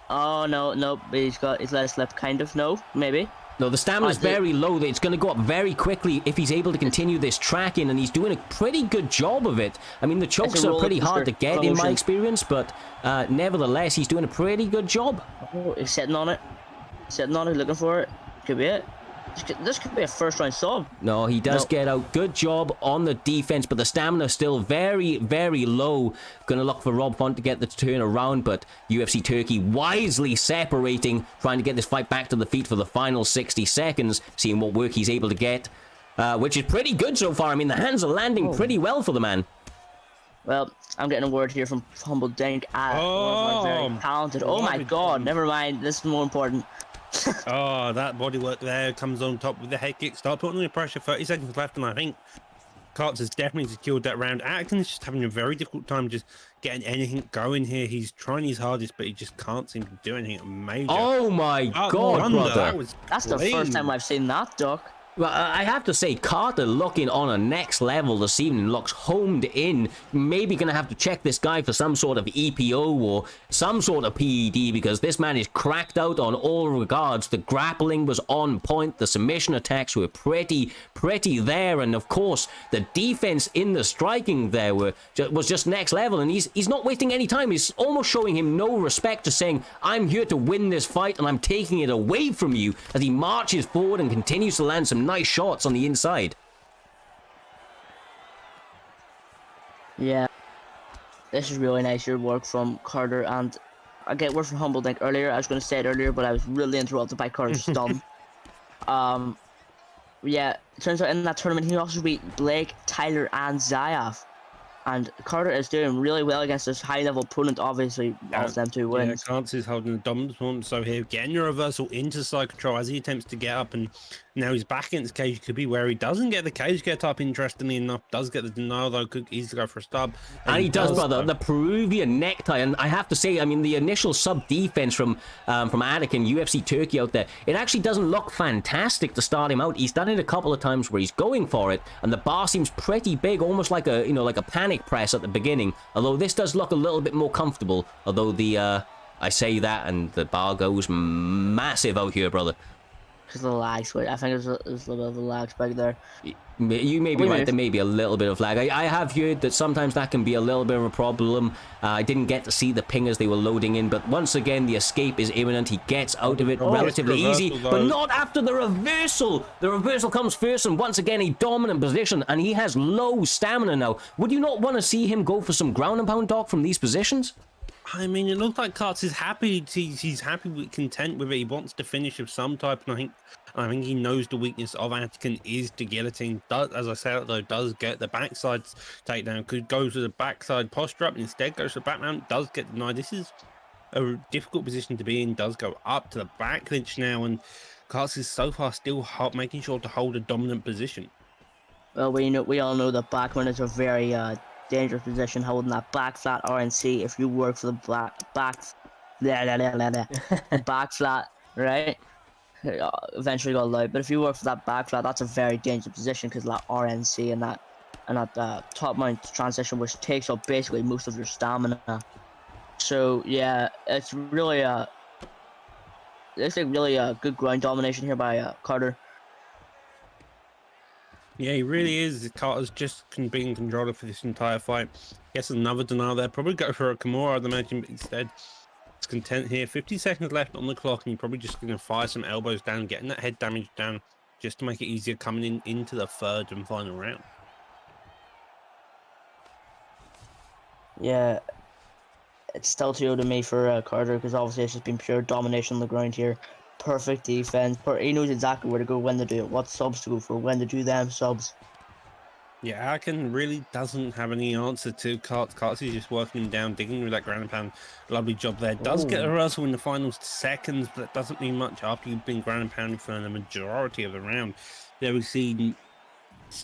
Oh, no, he's let it slip, kind of. No, maybe. No, the stamina's very low. It's going to go up very quickly if he's able to continue this tracking, and he's doing a pretty good job of it. I mean, the chokes are pretty hard to get in my experience, but nevertheless, he's doing a pretty good job. Oh, he's sitting on it. Sitting on it, looking for it. Could be it. This could be a first-round sub. No, he does No. get out. Good job on the defense, but the stamina still very, very low. Gonna look for Rob Font to get the turn around, but UFC Turkey wisely separating, trying to get this fight back to the feet for the final 60 seconds, seeing what work he's able to get, which is pretty good so far. I mean, the hands are landing pretty well for the man. Well, I'm getting a word here from Humble Dink. Very talented. Oh my god, never mind. This is more important. Oh, that bodywork there comes on top with the head kick. Start putting on the pressure. 30 seconds left, and I think Karts has definitely secured that round. Atkins just having a very difficult time just getting anything going here. He's trying his hardest, but he just can't seem to do anything major. Oh my god, wonder, brother. That's the first time I've seen that, Doc. Well, I have to say, Carter looking on a next level this evening, looks homed in. Maybe going to have to check this guy for some sort of EPO or some sort of PED, because this man is cracked out on all regards. The grappling was on point. The submission attacks were pretty there. And of course, the defense in the striking there was just next level. And he's not wasting any time. He's almost showing him no respect, just saying, I'm here to win this fight and I'm taking it away from you, as he marches forward and continues to land some nice shots on the inside. Yeah, this is really nice, your work from Carter, and I get word from Humble Dink earlier. I was going to say it earlier, but I was really interrupted by Carter's stun. Yeah, it turns out in that tournament he also beat Blake, Tyler, and Zayav. And Carter is doing really well against this high-level opponent, obviously, of them two wins. Yeah, Kance is holding the dominant one, so here, getting your reversal into side control as he attempts to get up, and now he's back against cage. Could be where he doesn't get the cage get up, interestingly enough. Does get the denial, though, could easily go for a stub. And he does, brother. The Peruvian necktie, and I have to say, I mean, the initial sub-defense from Anakin, UFC Turkey out there, it actually doesn't look fantastic to start him out. He's done it a couple of times where he's going for it, and the bar seems pretty big, almost like a, like a panic press at the beginning, although this does look a little bit more comfortable, although the I say that and the bar goes massive out here, brother. Because of the lags, I think there's a little bit of the lags back there. You may be right, there may be a little bit of lag. I have heard that sometimes that can be a little bit of a problem. I didn't get to see the ping as they were loading in, but once again, the escape is imminent. He gets out of it relatively easy, but not after the reversal. The reversal comes first, and once again, a dominant position, and he has low stamina now. Would you not want to see him go for some ground and pound, Doc, from these positions? I mean, it looks like Karts is happy. He's happy, content with it. He wants to finish of some type, and I think he knows the weakness of Anakin is the guillotine. As I said, though, does get the backside takedown. Could go to the backside posture up, and instead goes to the back mount. Does get denied. This is a difficult position to be in. Does go up to the back clinch now, and Karts is so far still making sure to hold a dominant position. Well, we all know that back mount is a very dangerous position, holding that back flat RNC. If you work for the back flat, right? Eventually got loud, but if you work for that back flat, that's a very dangerous position, because that RNC and that top mount transition, which takes up basically most of your stamina. So yeah, it's really a good ground domination here by Carter. Yeah, he really is. Carter's just being in control for this entire fight. Gets another denial there. Probably go for a Kimura, I'd imagine, but instead it's content here. 50 seconds left on the clock, and you're probably just going to fire some elbows down, getting that head damage down, just to make it easier coming into the third and final round. Yeah, it's still 2-0 to me for Carter, because obviously it's just been pure domination on the ground here. Perfect defense. He knows exactly where to go, when to do it, what subs to go for, when to do them subs. Yeah, Akin really doesn't have any answer to Karts. Karts is just working him down, digging with that ground and pound. Lovely job there. Does get a reversal in the final seconds, but that doesn't mean much after you've been ground and pounding for the majority of the round. There we see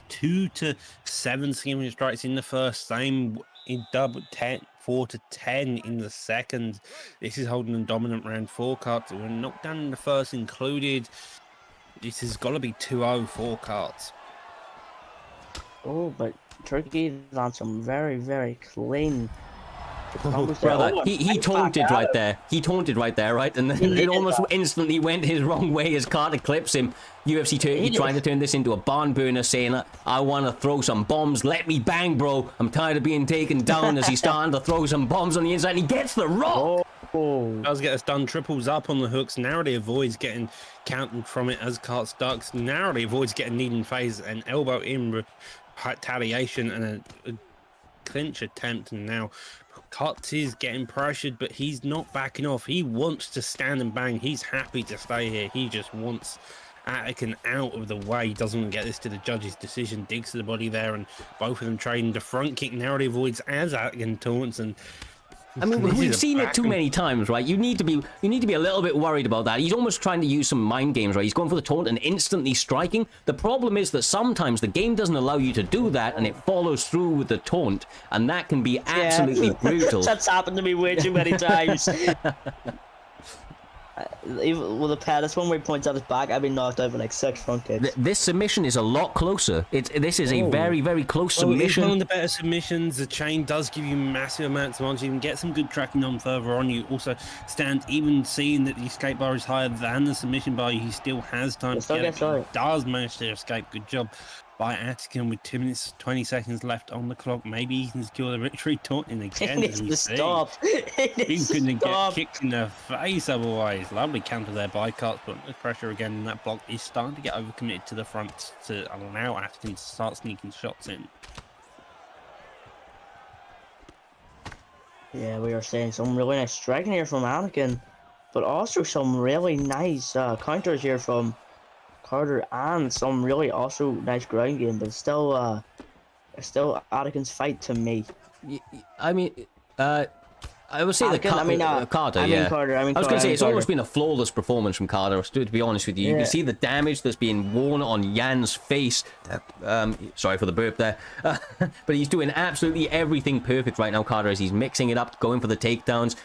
2 to 7 scheming strikes in the first, same in double 4 to 10 in the second. This is holding a dominant round for Karts. We're knocked down in the first included. This has got to be 2-0 for Karts. Oh, but Turkey is on some very, very clean. Brother, he taunted right there. He taunted right there, right? And then it almost instantly went his wrong way as Carter clips him. UFC Turkey trying to turn this into a barn burner, saying, I want to throw some bombs. Let me bang, bro. I'm tired of being taken down, as he's starting to throw some bombs on the inside. And he gets the rock. Oh. Does get us done. Triples up on the hooks. Narrowly avoids getting counted from it as Karts ducks. Narrowly avoids getting kneed in phase. An elbow in retaliation and a clinch attempt. And now Karts is getting pressured, but he's not backing off. He wants to stand and bang. He's happy to stay here. He just wants Attican out of the way. He doesn't want to get this to the judge's decision. Digs to the body there, and both of them trading. The front kick narrowly avoids as Attican taunts, and I mean, we've seen it too many times, right? You need to be a little bit worried about that. He's almost trying to use some mind games, right? He's going for the taunt and instantly striking. The problem is that sometimes the game doesn't allow you to do that, and it follows through with the taunt, and that can be absolutely brutal. That's happened to me way too many times. Even with the Pettis one where he points out his back, I've been knocked out for like 6 front kicks. This submission is a lot closer. This is a very, very close submission. It's one of the better submissions. The chain does give you massive amounts of odds. You can get some good tracking on further on. You also stand, even seeing that the escape bar is higher than the submission bar, he still has time to get it. He does manage to escape. Good job by Attican with 2 minutes 20 seconds left on the clock. Maybe he can secure the victory. Taunting again. He needs to stop. He couldn't get kicked in the face otherwise. Lovely counter there by Karts, but the pressure again in that block is starting to get overcommitted to the front to allow Attican to start sneaking shots in. Yeah, we are seeing some really nice striking here from Attican, but also some really nice counters here from Carter, and some really also nice ground game, but still Attican's fight to me. I mean, I would say Carter. I mean Carter. I was going to say it's almost been a flawless performance from Carter. To be honest with you, you can see the damage that's being worn on Jan's face. Sorry for the burp there, but he's doing absolutely everything perfect right now, Carter, as he's mixing it up, going for the takedowns,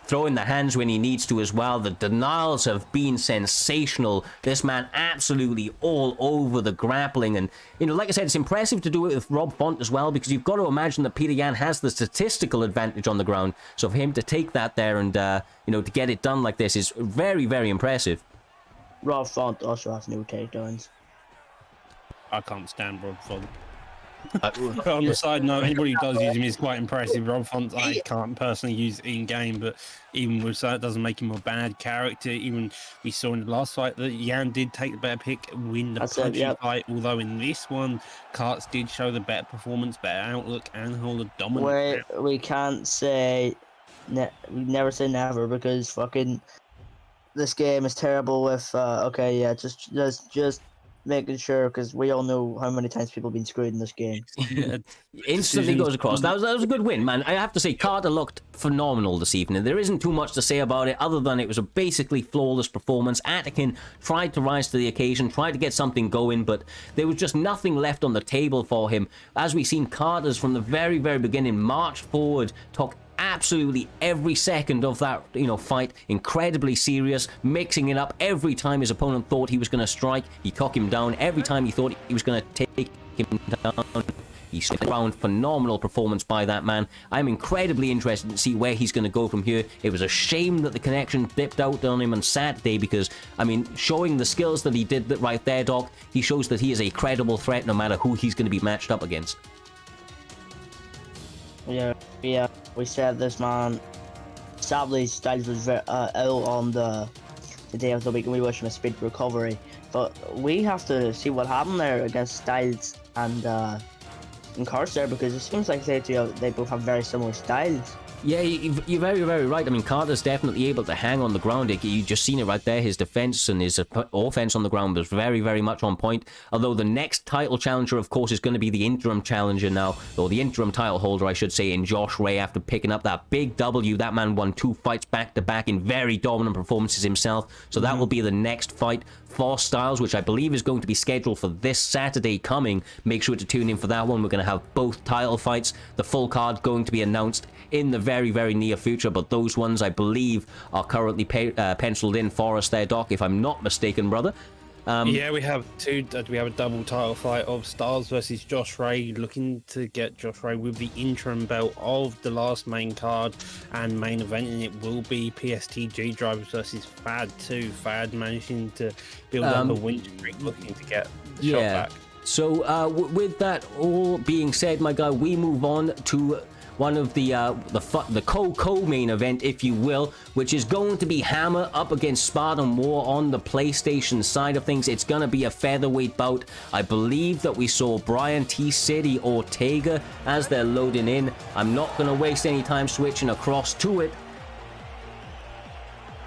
throwing the hands when he needs to as well. The denials have been sensational. This man absolutely all over the grappling. And, you know, like I said, it's impressive to do it with Rob Font as well, because you've got to imagine that Peter Yan has the statistical advantage on the ground. So for him to take that there and, you know, to get it done like this is very, very impressive. Rob Font also has no takedowns. I can't stand Rob Font. On the side note, anybody who does use him is quite impressive. Rob Font, I can't personally use in game, but even with that, doesn't make him a bad character. Even we saw in the last fight that Yan did take the better pick, win the punching fight. Although in this one, Karts did show the better performance, better outlook, and hold a dominant. We can't say, we never say never, because fucking this game is terrible with. Okay, yeah, just making sure, because we all know how many times people have been screwed in this game. Instantly goes across. That was a good win, man. I have to say, Carter looked phenomenal this evening. There isn't too much to say about it, other than it was a basically flawless performance. Attican tried to rise to the occasion, tried to get something going, but there was just nothing left on the table for him. As we've seen, Carter's from the very, very beginning march forward, took absolutely every second of that, you know, fight incredibly serious, mixing it up every time his opponent thought he was going to strike. He took him down every time he thought he was going to take him down. He found phenomenal performance by that man. I'm incredibly interested to see where he's going to go from here. It was a shame that the connection dipped out on him on Saturday, because, I mean, showing the skills that he did right there, Doc, he shows that he is a credible threat no matter who he's going to be matched up against. Yeah, we said this man. Sadly, Styles was very ill on the day of the week, and we wish him a speedy recovery. But we have to see what happened there against Styles and Karts there, because it seems like they both have very similar styles. Yeah, you're very, very right. I mean, Carter's definitely able to hang on the ground. You just seen it right there. His defense and his offense on the ground was very, very much on point. Although the next title challenger, of course, is going to be the interim challenger now, or the interim title holder, I should say, in Josh Ray, after picking up that big W. That man won 2 fights back-to-back in very dominant performances himself. So that will be the next fight for Styles, which I believe is going to be scheduled for this Saturday coming. Make sure to tune in for that one. We're going to have both title fights. The full card going to be announced in the very, very near future, but those ones I believe are currently penciled in for us there, Doc, if I'm not mistaken, brother. Yeah, we have a double title fight of Styles versus Josh Ray, looking to get Josh Ray with the interim belt of the last main card and main event, and it will be PSTG drivers versus Fad 2. Fad managing to build up a win streak, looking to get the shot back. So with that all being said, my guy, we move on to one of the co-main event, if you will, which is going to be Hammer up against Spartan War on the PlayStation side of things. It's going to be a featherweight bout. I believe that we saw Brian T-City Ortega as they're loading in. I'm not going to waste any time switching across to it.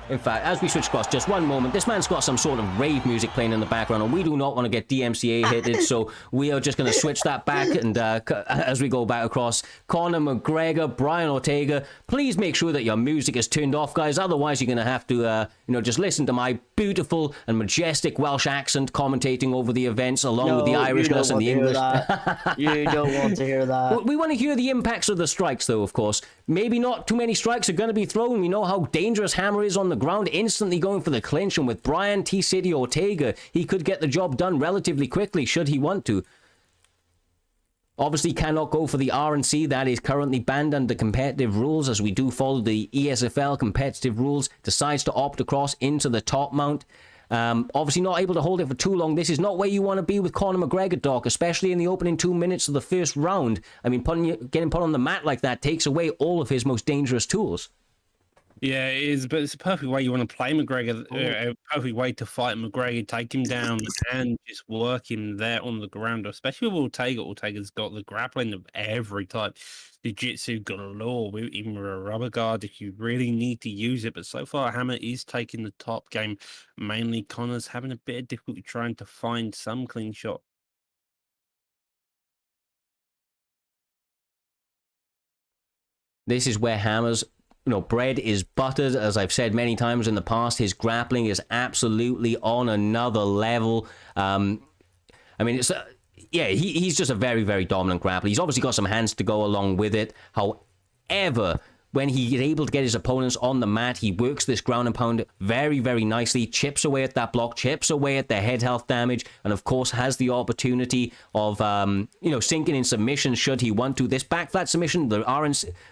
In fact, as we switch across, just one moment, this man's got some sort of rave music playing in the background, and we do not want to get DMCA hitted, so we are just going to switch that back, and as we go back across, Conor McGregor, Brian Ortega, please make sure that your music is turned off, guys, otherwise you're going to have to, just listen to my beautiful and majestic Welsh accent commentating over the events, along with the Irishness and the English. You don't want to hear that. We want to hear the impacts of the strikes, though, of course. Maybe not too many strikes are going to be thrown. We know how dangerous Hammer is on the ground, instantly going for the clinch, and with Brian T-City Ortega, he could get the job done relatively quickly, should he want to. Obviously cannot go for the RNC, that is currently banned under competitive rules, as we do follow the ESFL competitive rules. Decides to opt across into the top mount. Obviously not able to hold it for too long. This is not where you want to be with Conor McGregor, Doc, especially in the opening 2 minutes of the first round. I mean, getting put on the mat like that takes away all of his most dangerous tools. Yeah, it is, but it's a perfect way you want to play McGregor, a perfect way to fight McGregor, take him down and just work him there on the ground, especially with Ortega. Ortega's got the grappling of every type. Jiu-jitsu galore, even with a rubber guard if you really need to use it. But so far, Hammer is taking the top game. Mainly, Conor's having a bit of difficulty trying to find some clean shot. This is where Hammer's bread is buttered. As I've said many times in the past, his grappling is absolutely on another level. I mean, he's just a very, very dominant grappler. He's obviously got some hands to go along with it. However, when he is able to get his opponents on the mat, he works this ground and pound very, very nicely, chips away at that block, chips away at their head health damage, and of course has the opportunity of, sinking in submission should he want to. This back flat submission, the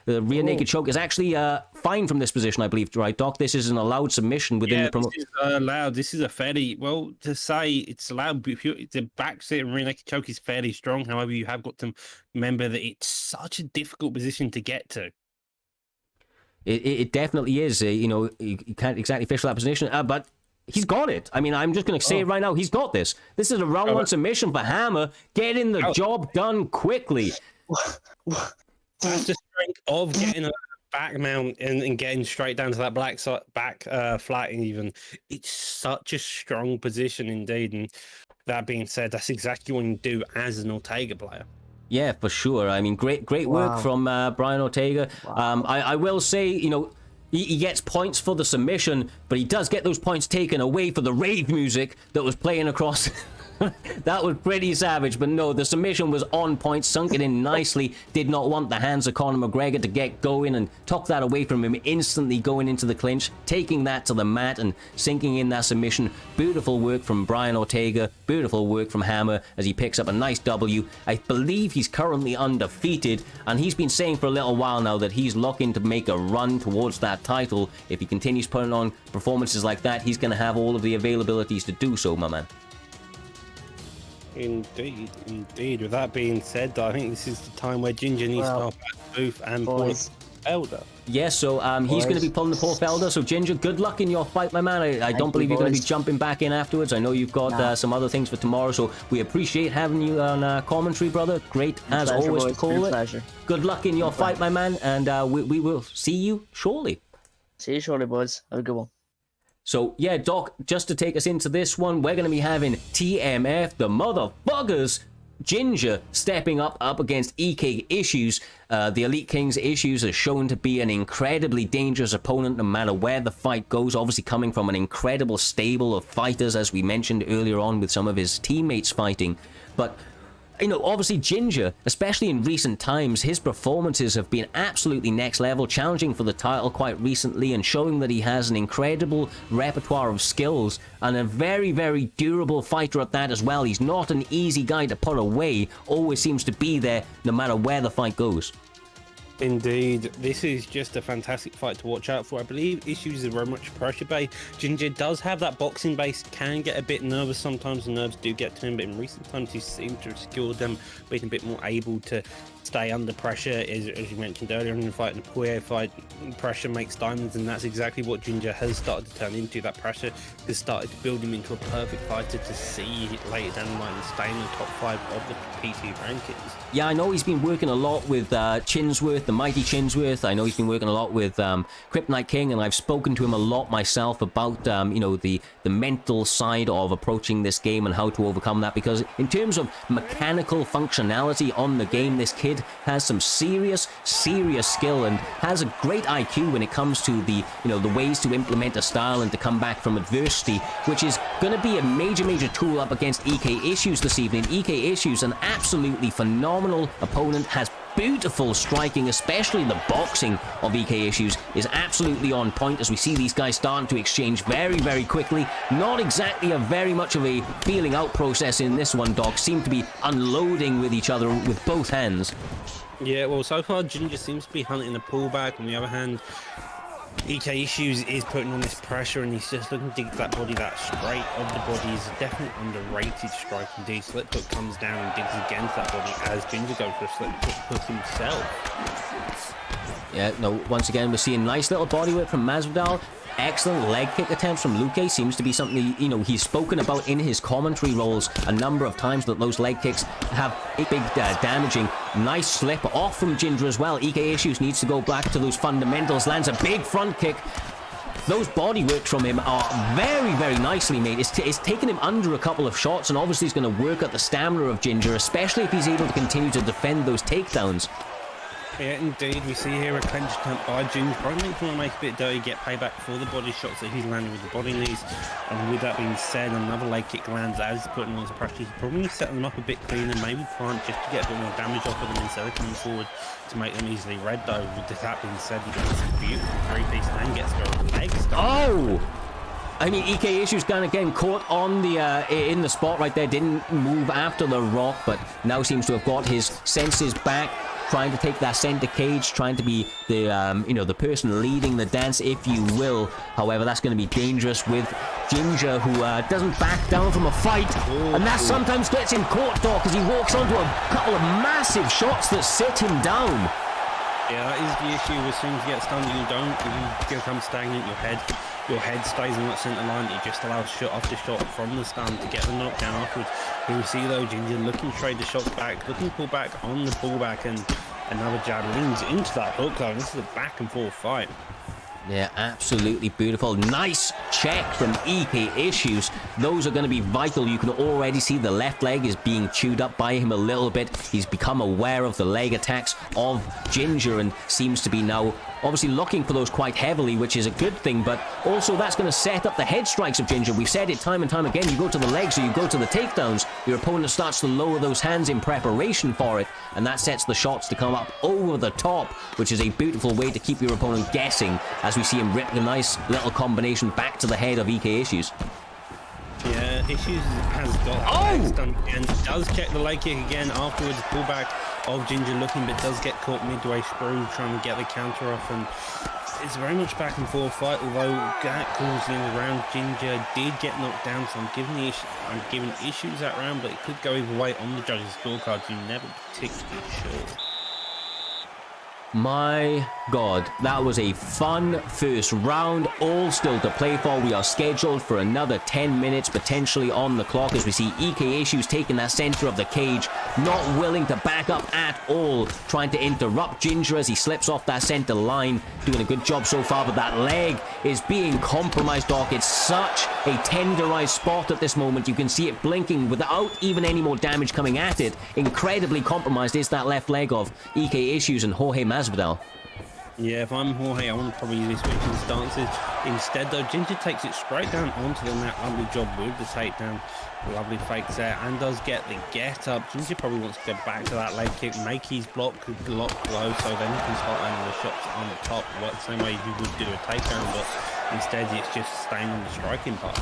rear naked choke, is actually fine from this position, I believe, right, Doc? This is an allowed submission within the promotion. This is allowed. This is a fairly, well, to say it's allowed, the back sit and rear naked choke is fairly strong. However, you have got to remember that it's such a difficult position to get to. It definitely is. You can't exactly fish for that position, but he's got it. I mean, I'm just going to say it right now. He's got this. This is a round one submission for Hammer, getting the job done quickly. That's the strength of getting a back mount and getting straight down to that back flat even. It's such a strong position indeed. And that being said, that's exactly what you do as an Ortega player. Yeah, for sure. I mean, great work from Brian Ortega. Wow. I will say, he gets points for the submission, but he does get those points taken away for the rave music that was playing across. That was pretty savage, but no, the submission was on point, sunk it in nicely. Did not want the hands of Conor McGregor to get going and took that away from him, instantly going into the clinch, taking that to the mat and sinking in that submission. Beautiful work from Brian Ortega, beautiful work from Hammer as he picks up a nice W. I believe he's currently undefeated, and he's been saying for a little while now that he's looking to make a run towards that title. If he continues putting on performances like that, he's going to have all of the availabilities to do so, my man. Indeed. With that being said, I think this is the time where Ginger needs to start at the booth and Paul Elder. Yes, so he's going to be pulling the Paul Felder. So Ginger, good luck in your fight, my man. I don't believe you're going to be jumping back in afterwards. I know you've got some other things for tomorrow, so we appreciate having you on commentary, brother. Great as always to call it. Pleasure. Good luck in your fight, my man, and we will see you shortly. See you shortly, boys. Have a good one. So, yeah, Doc, just to take us into this one, we're going to be having TMF, the motherfuckers, Ginger, stepping up against EK Issues. The Elite Kings Issues are shown to be an incredibly dangerous opponent no matter where the fight goes, obviously coming from an incredible stable of fighters, as we mentioned earlier on with some of his teammates fighting. But obviously Ginger, especially in recent times, his performances have been absolutely next level, challenging for the title quite recently and showing that he has an incredible repertoire of skills and a very, very durable fighter at that as well. He's not an easy guy to put away, always seems to be there no matter where the fight goes. Indeed, this is just a fantastic fight to watch out for. I believe Issues is very much pressure based. Ginger does have that boxing base, can get a bit nervous sometimes, the nerves do get to him, but in recent times he seems to have skilled them, being a bit more able to stay under pressure. As you mentioned earlier in the fight, in the Poirier fight, pressure makes diamonds, and that's exactly what Ginger has started to turn into. That pressure has started to build him into a perfect fighter to see later down the line and stay in the top 5 of the PT rankings. Yeah, I know he's been working a lot with Chinsworth, the mighty Chinsworth. I know he's been working a lot with Kryptonite King, and I've spoken to him a lot myself about you know, the mental side of approaching this game and how to overcome that, because in terms of mechanical functionality on the game, this kid has some serious skill and has a great IQ when it comes to the, you know, the ways to implement a style and to come back from adversity, which is going to be a major tool up against EK Issues this evening. EK Issues, an absolutely phenomenal opponent, has beautiful striking, especially the boxing of EK Issues is absolutely on point as we see these guys starting to exchange very quickly. Not exactly a very much of a feeling out process in this one, Doc. Seem to be unloading with each other with both hands. Yeah, well, so far Ginger seems to be hunting the pullback. On the other hand, EK Issues is putting on this pressure, and he's just looking to get that body, that straight of the body is definitely underrated strike indeed. Slip hook comes down and digs against that body as Ginger goes for a slip hook himself. Yeah, no, once again, we're seeing nice little body work from Masvidal. Excellent leg kick attempts from Luque. Seems to be something, you know, he's spoken about in his commentary roles a number of times, that those leg kicks have a big damaging. Nice slip off from Ginger as well. EK Issues needs to go back to those fundamentals. Lands a big front kick. Those body works from him are very nicely made. It's taken him under a couple of shots, and obviously he's going to work at the stamina of Ginger, especially if he's able to continue to defend those takedowns. Yeah, indeed. We see here a clinch attempt by Ginger. Probably want to make a bit dirty, get payback for the body shots that he's landing with the body knees. And with that being said, another leg kick lands as he's putting on his pressure. He's probably setting them up a bit cleaner, maybe plant just to get a bit more damage off of them instead of coming forward to make them easily red though. With that being said, he gets a beautiful 3-piece and gets a leg stop. Oh! I mean, EK Issues kind of getting caught on the in the spot right there. Didn't move after the rock, but now seems to have got his senses back. Trying to take that center cage, trying to be the you know, the person leading the dance, if you will. However, that's going to be dangerous with Ginger, who doesn't back down from a fight, and that sometimes gets him caught, Doc, as he walks onto a couple of massive shots that sit him down. Yeah, that is the issue. As soon as you get stunned, you become stagnant. Your head stays on that centre line. It just allows shot after shot from the stun to get the knockdown afterwards. Here we see though Ginger looking to trade the shots back, looking to pull back on the pullback, and another jab leans into that hook though. This is a back and forth fight. Yeah, absolutely beautiful. Nice check from EK Issues. Those are going to be vital. You can already see the left leg is being chewed up by him a little bit. He's become aware of the leg attacks of Ginger and seems to be now obviously looking for those quite heavily, which is a good thing, but also that's going to set up the head strikes of Ginger. We've said it time and time again, you go to the legs or you go to the takedowns, your opponent starts to lower those hands in preparation for it, and that sets the shots to come up over the top, which is a beautiful way to keep your opponent guessing, as we see him rip a nice little combination back to the head of EK Issues. Yeah, Issues has got legs done and does check the leg kick again afterwards. Pullback of Ginger looking, but does get caught midway through trying to get the counter off, and it's very much back and forth fight. Although that calls in the round, Ginger did get knocked down, so I'm giving Issues that round, but it could go either way on the judges' scorecards. You're never particularly sure. My God, that was a fun first round, all still to play for. We are scheduled for another 10 minutes potentially on the clock as we see EK Issues taking that center of the cage, not willing to back up at all, trying to interrupt Ginger as he slips off that center line. Doing a good job so far, but that leg is being compromised, Doc. It's such a tenderized spot at this moment. You can see it blinking without even any more damage coming at it. Incredibly compromised is that left leg of EK Issues and Jorge Masvidal. Yeah, if I'm Jorge, I want to probably be switching stances. Instead, though, Ginger takes it straight down onto the net. Lovely job with the takedown. Lovely fakes there and does get the get up. Ginger probably wants to get back to that leg kick, make his block low, so then he can start landing the shots on the top, the same way he would do a takedown, but instead it's just staying on the striking part.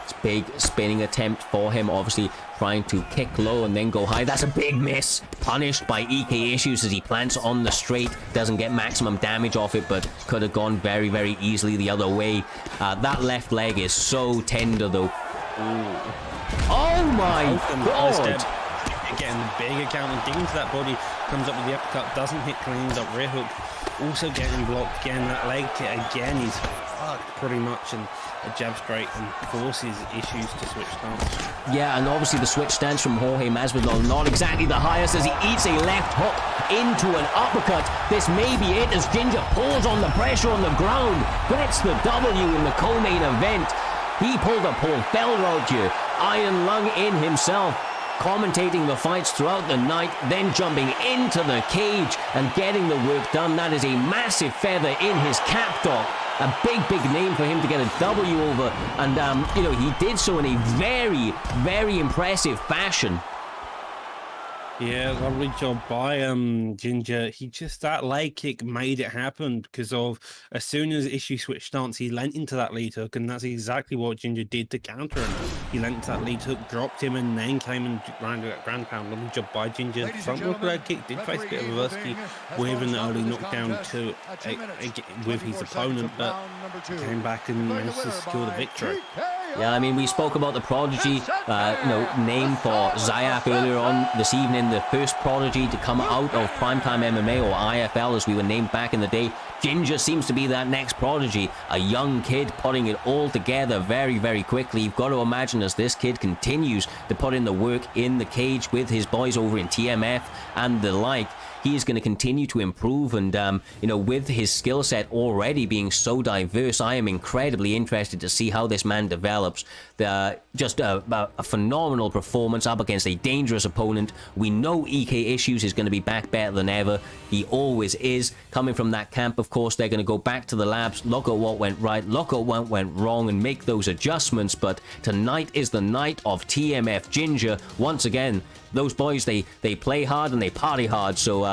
It's a big spinning attempt for him, obviously trying to kick low and then go high. That's a big miss, punished by EK Issues as he plants on the straight. Doesn't get maximum damage off it, but could have gone very, very easily the other way. That left leg is so tender though. Ooh. Oh my God! getting the bigger counter, digging to that body, comes up with the uppercut, doesn't hit cleans up rear hook, also getting blocked again. That leg kick again, he's fucked pretty much, and a jab straight and forces issues to switch stance. Yeah, and obviously the switch stance from Jorge Masvidal not exactly the highest as he eats a left hook into an uppercut. This may be it as Ginger pulls on the pressure on the ground, gets the W in the co-main event. He pulled a Paul Felder here, Iron Lung in himself, commentating the fights throughout the night, then jumping into the cage and getting the work done. That is a massive feather in his cap, Doc. A big name for him to get a W over, and you know, he did so in a very impressive fashion. Yeah, lovely job by Ginger. He just, that leg kick made it happen because of, as soon as Ishii switched stance, he leant into that lead hook, and that's exactly what Ginger did to counter him. He leant into that lead hook, dropped him, and then came and rounded that ground pound. Lovely job by Ginger. Front rock leg kick did face a bit of adversity with an early knockdown with his opponent, but he came back and managed to secure the victory. Yeah, I mean, we spoke about the prodigy, name for Zayak earlier on this evening, the first prodigy to come out of Primetime MMA, or IFL as we were named back in the day. Ginger seems to be that next prodigy, a young kid putting it all together very quickly. You've got to imagine as this kid continues to put in the work in the cage with his boys over in TMF and the like, he is going to continue to improve, and with his skill set already being so diverse, I am incredibly interested to see how this man develops. Just a phenomenal performance up against a dangerous opponent. We know EK Issues is going to be back better than ever. He always is. Coming from that camp, of course, they're going to go back to the labs, look at what went right, look at what went wrong, and make those adjustments. But tonight is the night of TMF Ginger. Once again, those boys, they play hard and they party hard. So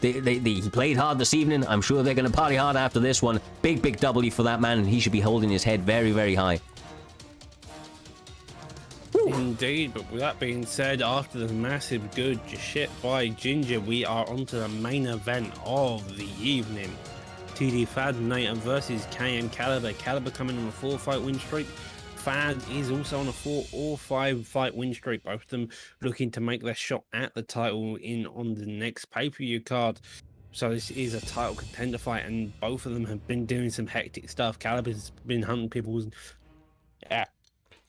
he played hard this evening. I'm sure they're going to party hard after this one. Big W for that man, and he should be holding his head very high. Indeed, but with that being said, after the massive good shit by Ginger, we are onto the main event of the evening. TD Fad Native versus KM Caliber. Caliber coming on a 4-fight win streak. Fad is also on a 4 or 5 fight win streak. Both of them looking to make their shot at the title on the next pay-per-view card. So this is a title contender fight, and both of them have been doing some hectic stuff. Caliber's been hunting people.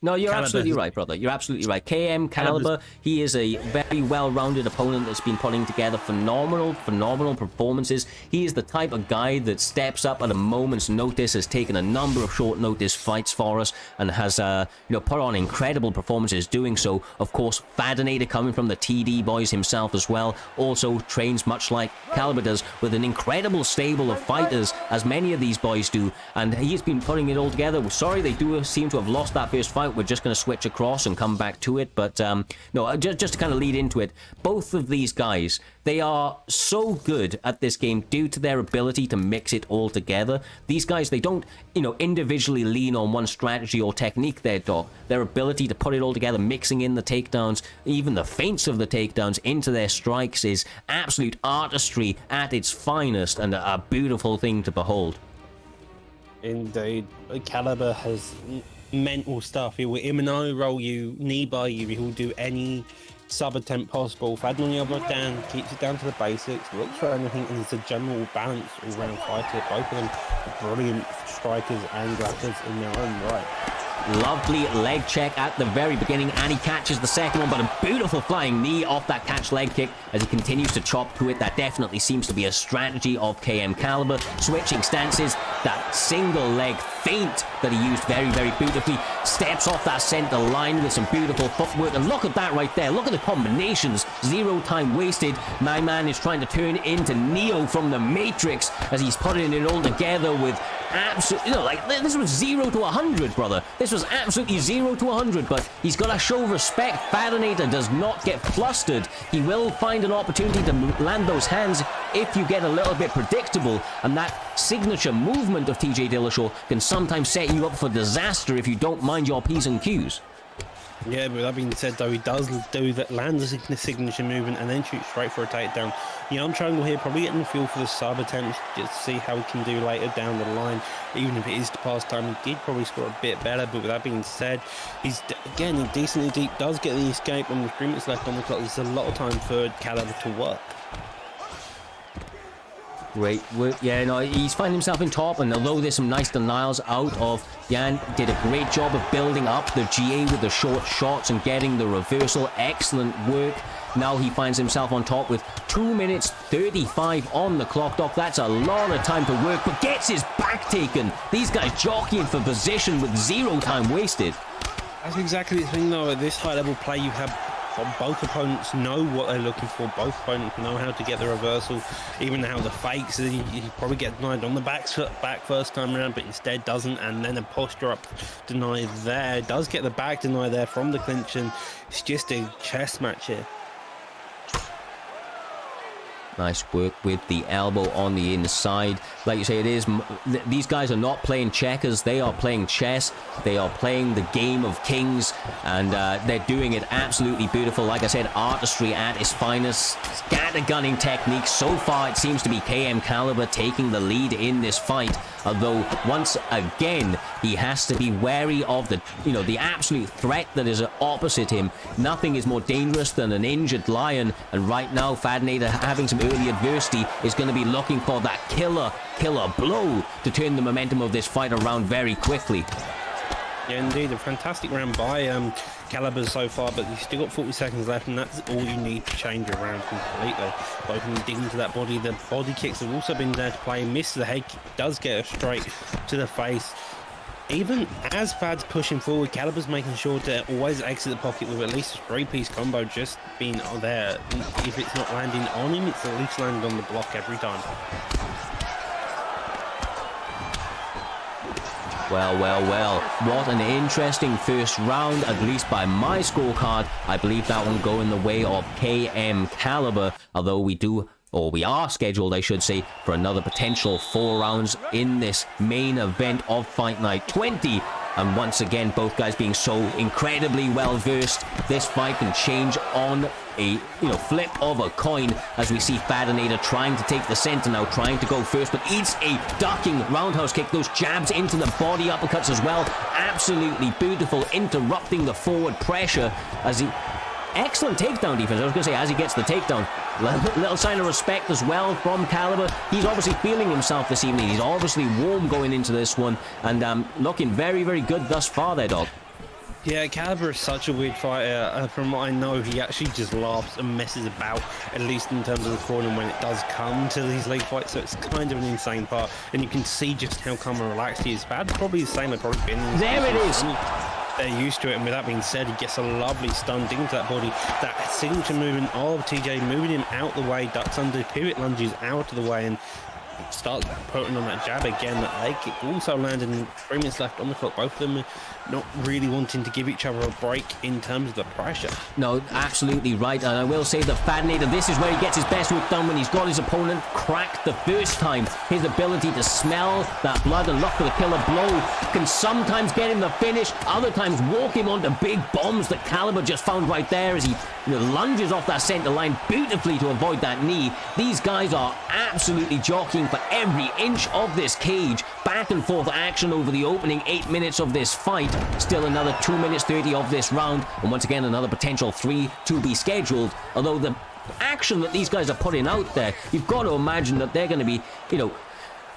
No, you're Caliber absolutely right, brother. You're absolutely right. KM Caliber, he is a very well-rounded opponent that's been putting together phenomenal performances. He is the type of guy that steps up at a moment's notice, has taken a number of short-notice fights for us, and has put on incredible performances doing so. Of course, Fadinator, coming from the TD boys himself as well, also trains much like Caliber does, with an incredible stable of fighters, as many of these boys do, and he's been putting it all together. We're sorry they do seem to have lost that first fight. We're just going to switch across and come back to it, but no, just to kind of lead into it, both of these guys, they are so good at this game due to their ability to mix it all together. These guys, they don't, individually lean on one strategy or technique there, Doc. Their ability to put it all together, mixing in the takedowns, even the feints of the takedowns into their strikes, is absolute artistry at its finest, and a beautiful thing to behold. Indeed. Caliber has mental stuff. He will Imano roll you, knee bar you, he will do any sub attempt possible. Fad on the other down, keeps it down to the basics, looks for anything, and is a general balanced all-round fighter. Both of them are brilliant strikers and grapplers in their own right. Lovely leg check at the very beginning, and he catches the second one, but a beautiful flying knee off that catch leg kick as he continues to chop to it. That definitely seems to be a strategy of KM Caliber. Switching stances, that single leg feint that he used very beautifully, steps off that center line with some beautiful footwork, and look at that right there. Look at the combinations. Zero time wasted. My man is trying to turn into Neo from the Matrix as he's putting it all together with absolutely, this was 0 to 100, brother. This was absolutely 0 to 100, but he's got to show respect. Fadinator does not get flustered. He will find an opportunity to land those hands if you get a little bit predictable, and that signature movement of TJ Dillashaw can sometimes set you up for disaster if you don't mind your P's and Q's. Yeah, but that being said, though, he does do that, land the signature movement, and then shoot straight for a takedown. Young Triangle here probably getting the feel for the sub attempt just to see how he can do later down the line. Even if it is to pass time, he did probably score a bit better. But with that being said, he's again decently deep, does get the escape, and with 3 minutes left on the clock, there's a lot of time for Caliber to work. Great work. Yeah, no, he's finding himself in top, and although there's some nice denials out of, Jan did a great job of building up the GA with the short shots and getting the reversal. Excellent work. Now he finds himself on top with 2 minutes 35 on the clock, Doc. That's a lot of time to work, but gets his back taken. These guys jockeying for position with 0 time wasted. That's exactly the thing, though. At this high-level play, you have both opponents know what they're looking for. Both opponents know how to get the reversal, even how the fakes. He probably get denied on the back first time around, but instead doesn't, and then a posture up deny there. Does get the back deny there from the clinch, and it's just a chess match here. Nice work with the elbow on the inside. Like you say, it is. These guys are not playing checkers. They are playing chess. They are playing the game of kings, and they're doing it absolutely beautiful. Like I said, artistry at its finest. Scattergunning technique. So far, it seems to be KM Caliber taking the lead in this fight. Although once again, he has to be wary of the absolute threat that is opposite him. Nothing is more dangerous than an injured lion, and right now, Fadnader having some early adversity is going to be looking for that killer blow to turn the momentum of this fight around very quickly. Yeah, indeed, a fantastic round by Caliber so far, but you've still got 40 seconds left, and that's all you need to change your round completely. Both of them dig into that body. The body kicks have also been there to play. Misses the head kick, does get a straight to the face. Even as Fad's pushing forward, Caliber's making sure to always exit the pocket with at least a 3-piece combo just being there. If it's not landing on him, it's at least landing on the block every time. Well. What an interesting first round, at least by my scorecard. I believe that one go in the way of KM Caliber, although we are scheduled, I should say, for another potential 4 rounds in this main event of Fight Night 20. And once again, both guys being so incredibly well versed, this fight can change on a flip of a coin, as we see Fadinator trying to take the center now, trying to go first, but eats a ducking roundhouse kick. Those jabs into the body, uppercuts as well. Absolutely beautiful, interrupting the forward pressure as he... Excellent takedown defense. I was going to say, as he gets the takedown, little sign of respect as well from Caliber. He's obviously feeling himself this evening. He's obviously warm going into this one, and looking very, very good thus far there, Dog. Yeah, Caliber is such a weird fighter. From what I know, he actually just laughs and messes about, at least in terms of the corner when it does come to these league fights. So it's kind of an insane part, and you can see just how calm and relaxed he is. Fad's probably the same. I've probably been in there. It is. They're used to it, and with that being said, he gets a lovely stun into that body. That signature movement of TJ, moving him out the way, ducks under, pivot lunges out of the way, and starts putting on that jab again. That leg kick also landed, and 3 minutes left on the clock. Both of them not really wanting to give each other a break in terms of the pressure. No, absolutely right. And I will say that Fadinator, this is where he gets his best work done, when he's got his opponent cracked the first time. His ability to smell that blood and look for the killer blow can sometimes get him the finish, other times walk him onto big bombs that Caliber just found right there as he lunges off that center line beautifully to avoid that knee. These guys are absolutely jockeying for every inch of this cage. Back and forth action over the opening 8 minutes of this fight. Still another 2 minutes 30 of this round, and once again another potential 3 to be scheduled. Although the action that these guys are putting out there, you've got to imagine that they're going to be,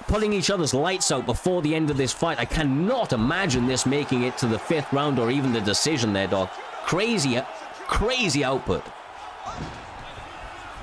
putting each other's lights out before the end of this fight. I cannot imagine this making it to the 5th round or even the decision there, Doc. Crazy output.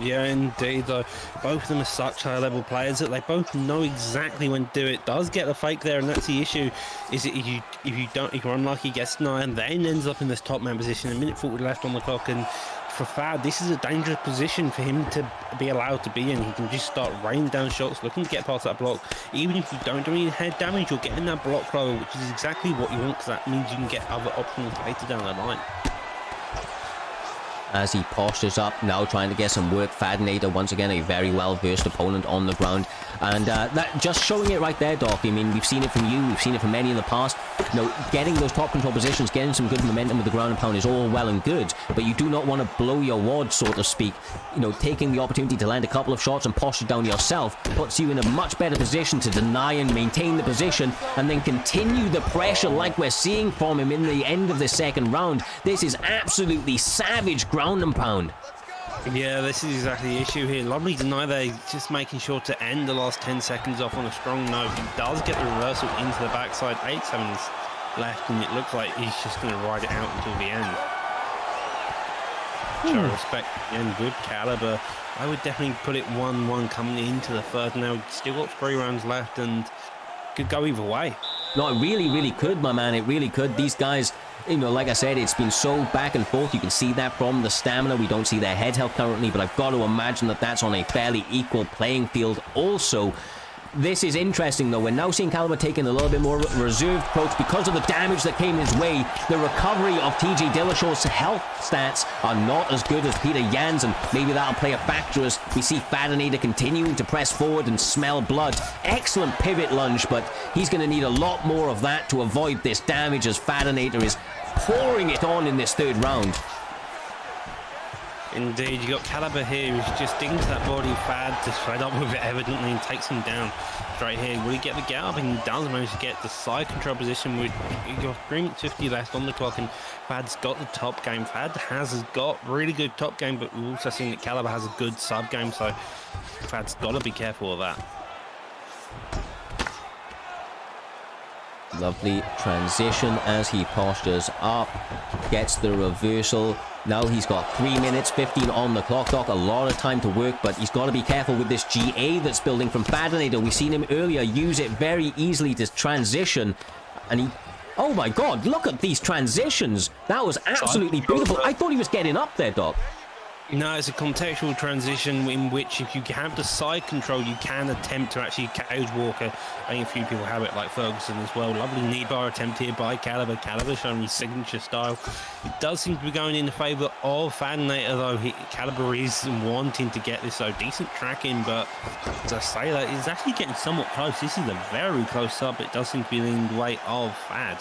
Yeah, indeed. Both of them are such high-level players that they both know exactly when to do it. Does get the fake there, and that's the issue. Is it if you're unlucky, gets denied, and then ends up in this top man position. A minute 40 left on the clock, and for Fad, this is a dangerous position for him to be allowed to be in. He can just start raining down shots, looking to get past that block. Even if you don't do any head damage, you're getting that block throw, which is exactly what you want, because that means you can get other options later down the line. as he postures up, now trying to get some work. Fadinator, once again, a very well-versed opponent on the ground. And that just showing it right there, Doc. I mean, we've seen it from you, we've seen it from many in the past. You know, getting those top control positions, getting some good momentum with the ground and pound is all well and good, but you do not want to blow your wad, so to speak. You know, taking the opportunity to land a couple of shots and posture down yourself puts you in a much better position to deny and maintain the position, and then continue the pressure like we're seeing from him in the end of the second round. This is absolutely savage ground and pound. Yeah, this is exactly the issue here. Lovely deny there, just making sure to end the last 10 seconds off on a strong note. He does get the reversal into the backside. 8 seconds left, and it looks like he's just going to ride it out until the end. Show respect and good caliber. I would definitely put it 1-1 coming into the third. Now, still got 3 rounds left and could go either way. No, it really, really could, my man. It really could. These guys, you know, like I said, it's been so back and forth. You can see that from the stamina. We don't see their head health currently, but I've got to imagine that that's on a fairly equal playing field also. This is interesting, though. We're now seeing Caliber taking a little bit more reserved approach because of the damage that came his way. The recovery of TJ Dillashaw's health stats are not as good as Peter Yan's, and maybe that'll play a factor as we see Fadinator continuing to press forward and smell blood. Excellent pivot lunge, but he's going to need a lot more of that to avoid this damage as Fadinator is pouring it on in this third round. Indeed, you got Caliber here who's just digging to that body. Fad just fed up with it evidently and takes him down straight here. Will he get the get up? And he does manage to get the side control position with your 3 minutes 50 left on the clock, and Fad's got the top game. Fad has got really good top game, but we've also seen that Caliber has a good sub game, so Fad's got to be careful of that. Lovely transition as he postures up, gets the reversal. Now he's got 3 minutes 15 on the clock, Doc. A lot of time to work, but he's got to be careful with this GA that's building from Fadinator. We've seen him earlier use it very easily to transition, and he... Oh my God, look at these transitions. That was absolutely beautiful. I thought he was getting up there, Doc. No, it's a contextual transition in which if you have the side control, you can attempt to actually cage Walker. I think a few people have it, like Ferguson as well. Lovely knee bar attempt here by Caliber. Caliber showing his signature style. It does seem to be going in the favour of Fadinator, though. Caliber is wanting to get this, so decent tracking, but as I say that, it's actually getting somewhat close. This is a very close up. It does seem to be leaning the way of Fad.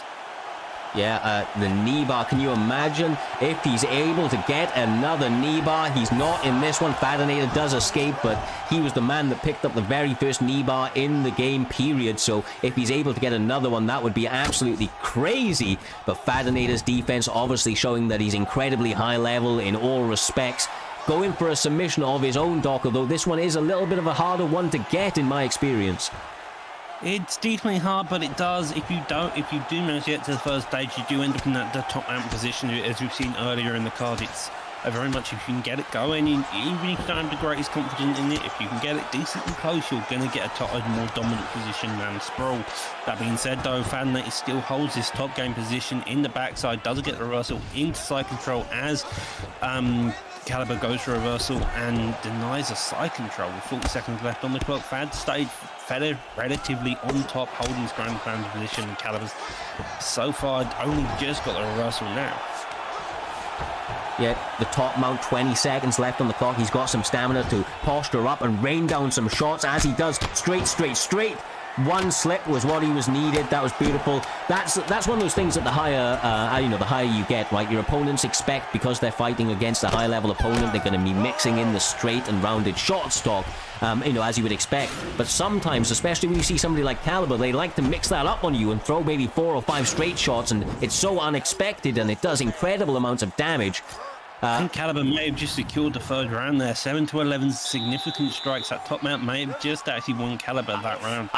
Yeah, the knee bar. Can you imagine if he's able to get another knee bar? He's not in this one. Fadinator does escape, but he was the man that picked up the very first knee bar in the game, period. So if he's able to get another one, that would be absolutely crazy. But Fadinator's defense obviously showing that he's incredibly high level in all respects. Going for a submission of his own, Doc, although this one is a little bit of a harder one to get in my experience. It's definitely hard, but it does. If you do manage to get to the first stage, you do end up in the top mount position, as we've seen earlier in the card. It's very much if you can get it going, even if you don't have the greatest confidence in it, if you can get it decently close, you're going to get a more dominant position than Sprawl. That being said, though, Fadinator still holds his top game position in the backside, does get the reversal into side control as Caliber goes for reversal and denies a side control with 40 seconds left on the clock. Fad stayed relatively on top, holding his ground and pound position, and Caliber's so far only just got the reversal now. Yeah, the top mount, 20 seconds left on the clock. He's got some stamina to posture up and rain down some shots as he does. Straight. One slip was what he was needed. That was beautiful. That's one of those things that the higher, the higher you get, right? Your opponents expect, because they're fighting against a high-level opponent, they're going to be mixing in the straight and rounded shot stock, as you would expect. But sometimes, especially when you see somebody like Caliber, they like to mix that up on you and throw maybe 4 or 5 straight shots, and it's so unexpected, and it does incredible amounts of damage. I think Caliber may have just secured the third round there. 7-11 significant strikes. That top mount may have just actually won Caliber that round.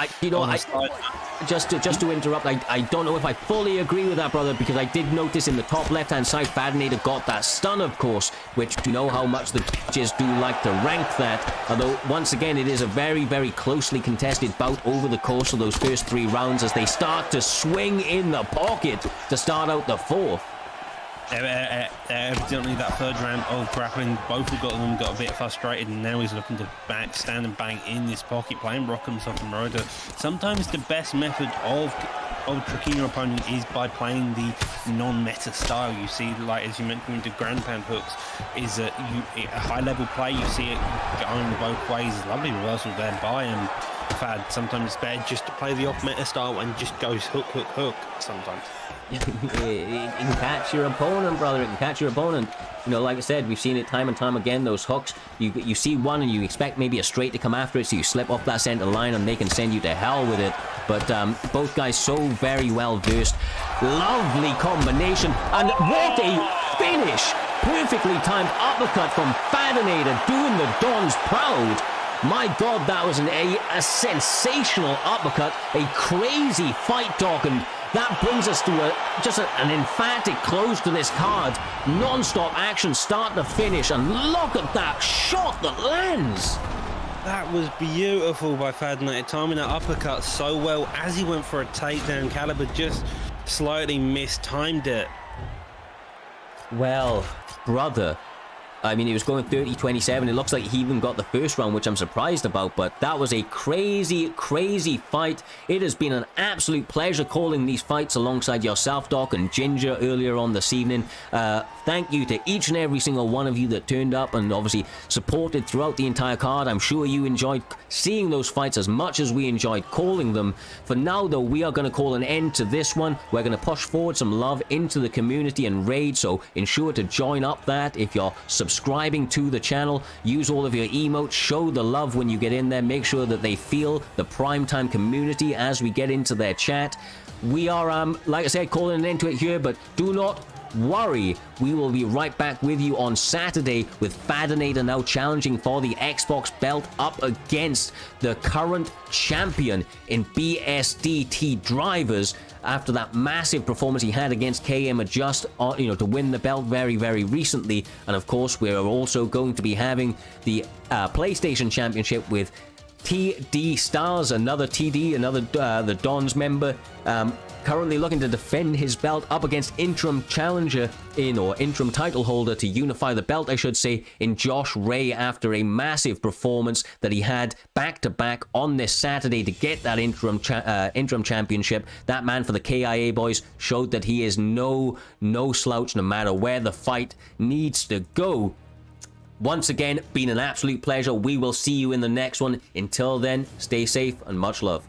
Just to interrupt, I don't know if I fully agree with that, brother, because I did notice in the top left-hand side, Fadinator got that stun, of course, which you know how much the judges do like to rank that. Although, once again, it is a very, very closely contested bout over the course of those first 3 rounds as they start to swing in the pocket to start out the fourth. Evidently that third round of grappling, both of them got a bit frustrated, and now he's looking to stand and bang in this pocket, playing Rock'em Sock'em Rotor. Sometimes the best method of tricking your opponent is by playing the non-meta style. You see, like as you mentioned with the ground pound hooks, is that a high level play, you see it going both ways. Lovely reversal there by him. Fad. Sometimes it's better just to play the off-meta style and just goes hook, hook, hook sometimes. It can catch your opponent, brother. It can catch your opponent. You know, like I said, we've seen it time and time again, those hooks. You see one and you expect maybe a straight to come after it, so you slip off that center line and they can send you to hell with it. But both guys so very well versed. Lovely combination. And what a finish! Perfectly timed uppercut from Fadinator, doing the Dons proud. My God, that was a sensational uppercut, a crazy fight, Doc, and that brings us to an emphatic close to this card. Non-stop action, start to finish, and look at that shot that lands. That was beautiful by Fadinator, timing that uppercut so well as he went for a takedown. Caliber just slightly mistimed it. Well, brother, I mean, he was going 30-27. It looks like he even got the first round, which I'm surprised about, but that was a crazy, crazy fight. It has been an absolute pleasure calling these fights alongside yourself, Doc, and Ginger earlier on this evening. Thank you to each and every single one of you that turned up and obviously supported throughout the entire card. I'm sure you enjoyed seeing those fights as much as we enjoyed calling them. For now, though, we are going to call an end to this one. We're going to push forward some love into the community and raid, so ensure to join up that. If you're subscribing to the channel, use all of your emotes, show the love when you get in there, make sure that they feel the Primetime community as we get into their chat. We are, like I said, calling an end to it here, but do not worry, we will be right back with you on Saturday with Fadinator now challenging for the Xbox belt up against the current champion in BSDT drivers after that massive performance he had against KM Adjust, to win the belt very, very recently. And of course, we're also going to be having the PlayStation Championship with TD Stars, another the Dons member, currently looking to defend his belt up against interim challenger interim title holder to unify the belt, I should say, in Josh Ray after a massive performance that he had back-to-back on this Saturday to get that interim championship. That man for the KIA boys showed that he is no slouch no matter where the fight needs to go. Once again, been an absolute pleasure. We will see you in the next one. Until then, stay safe and much love.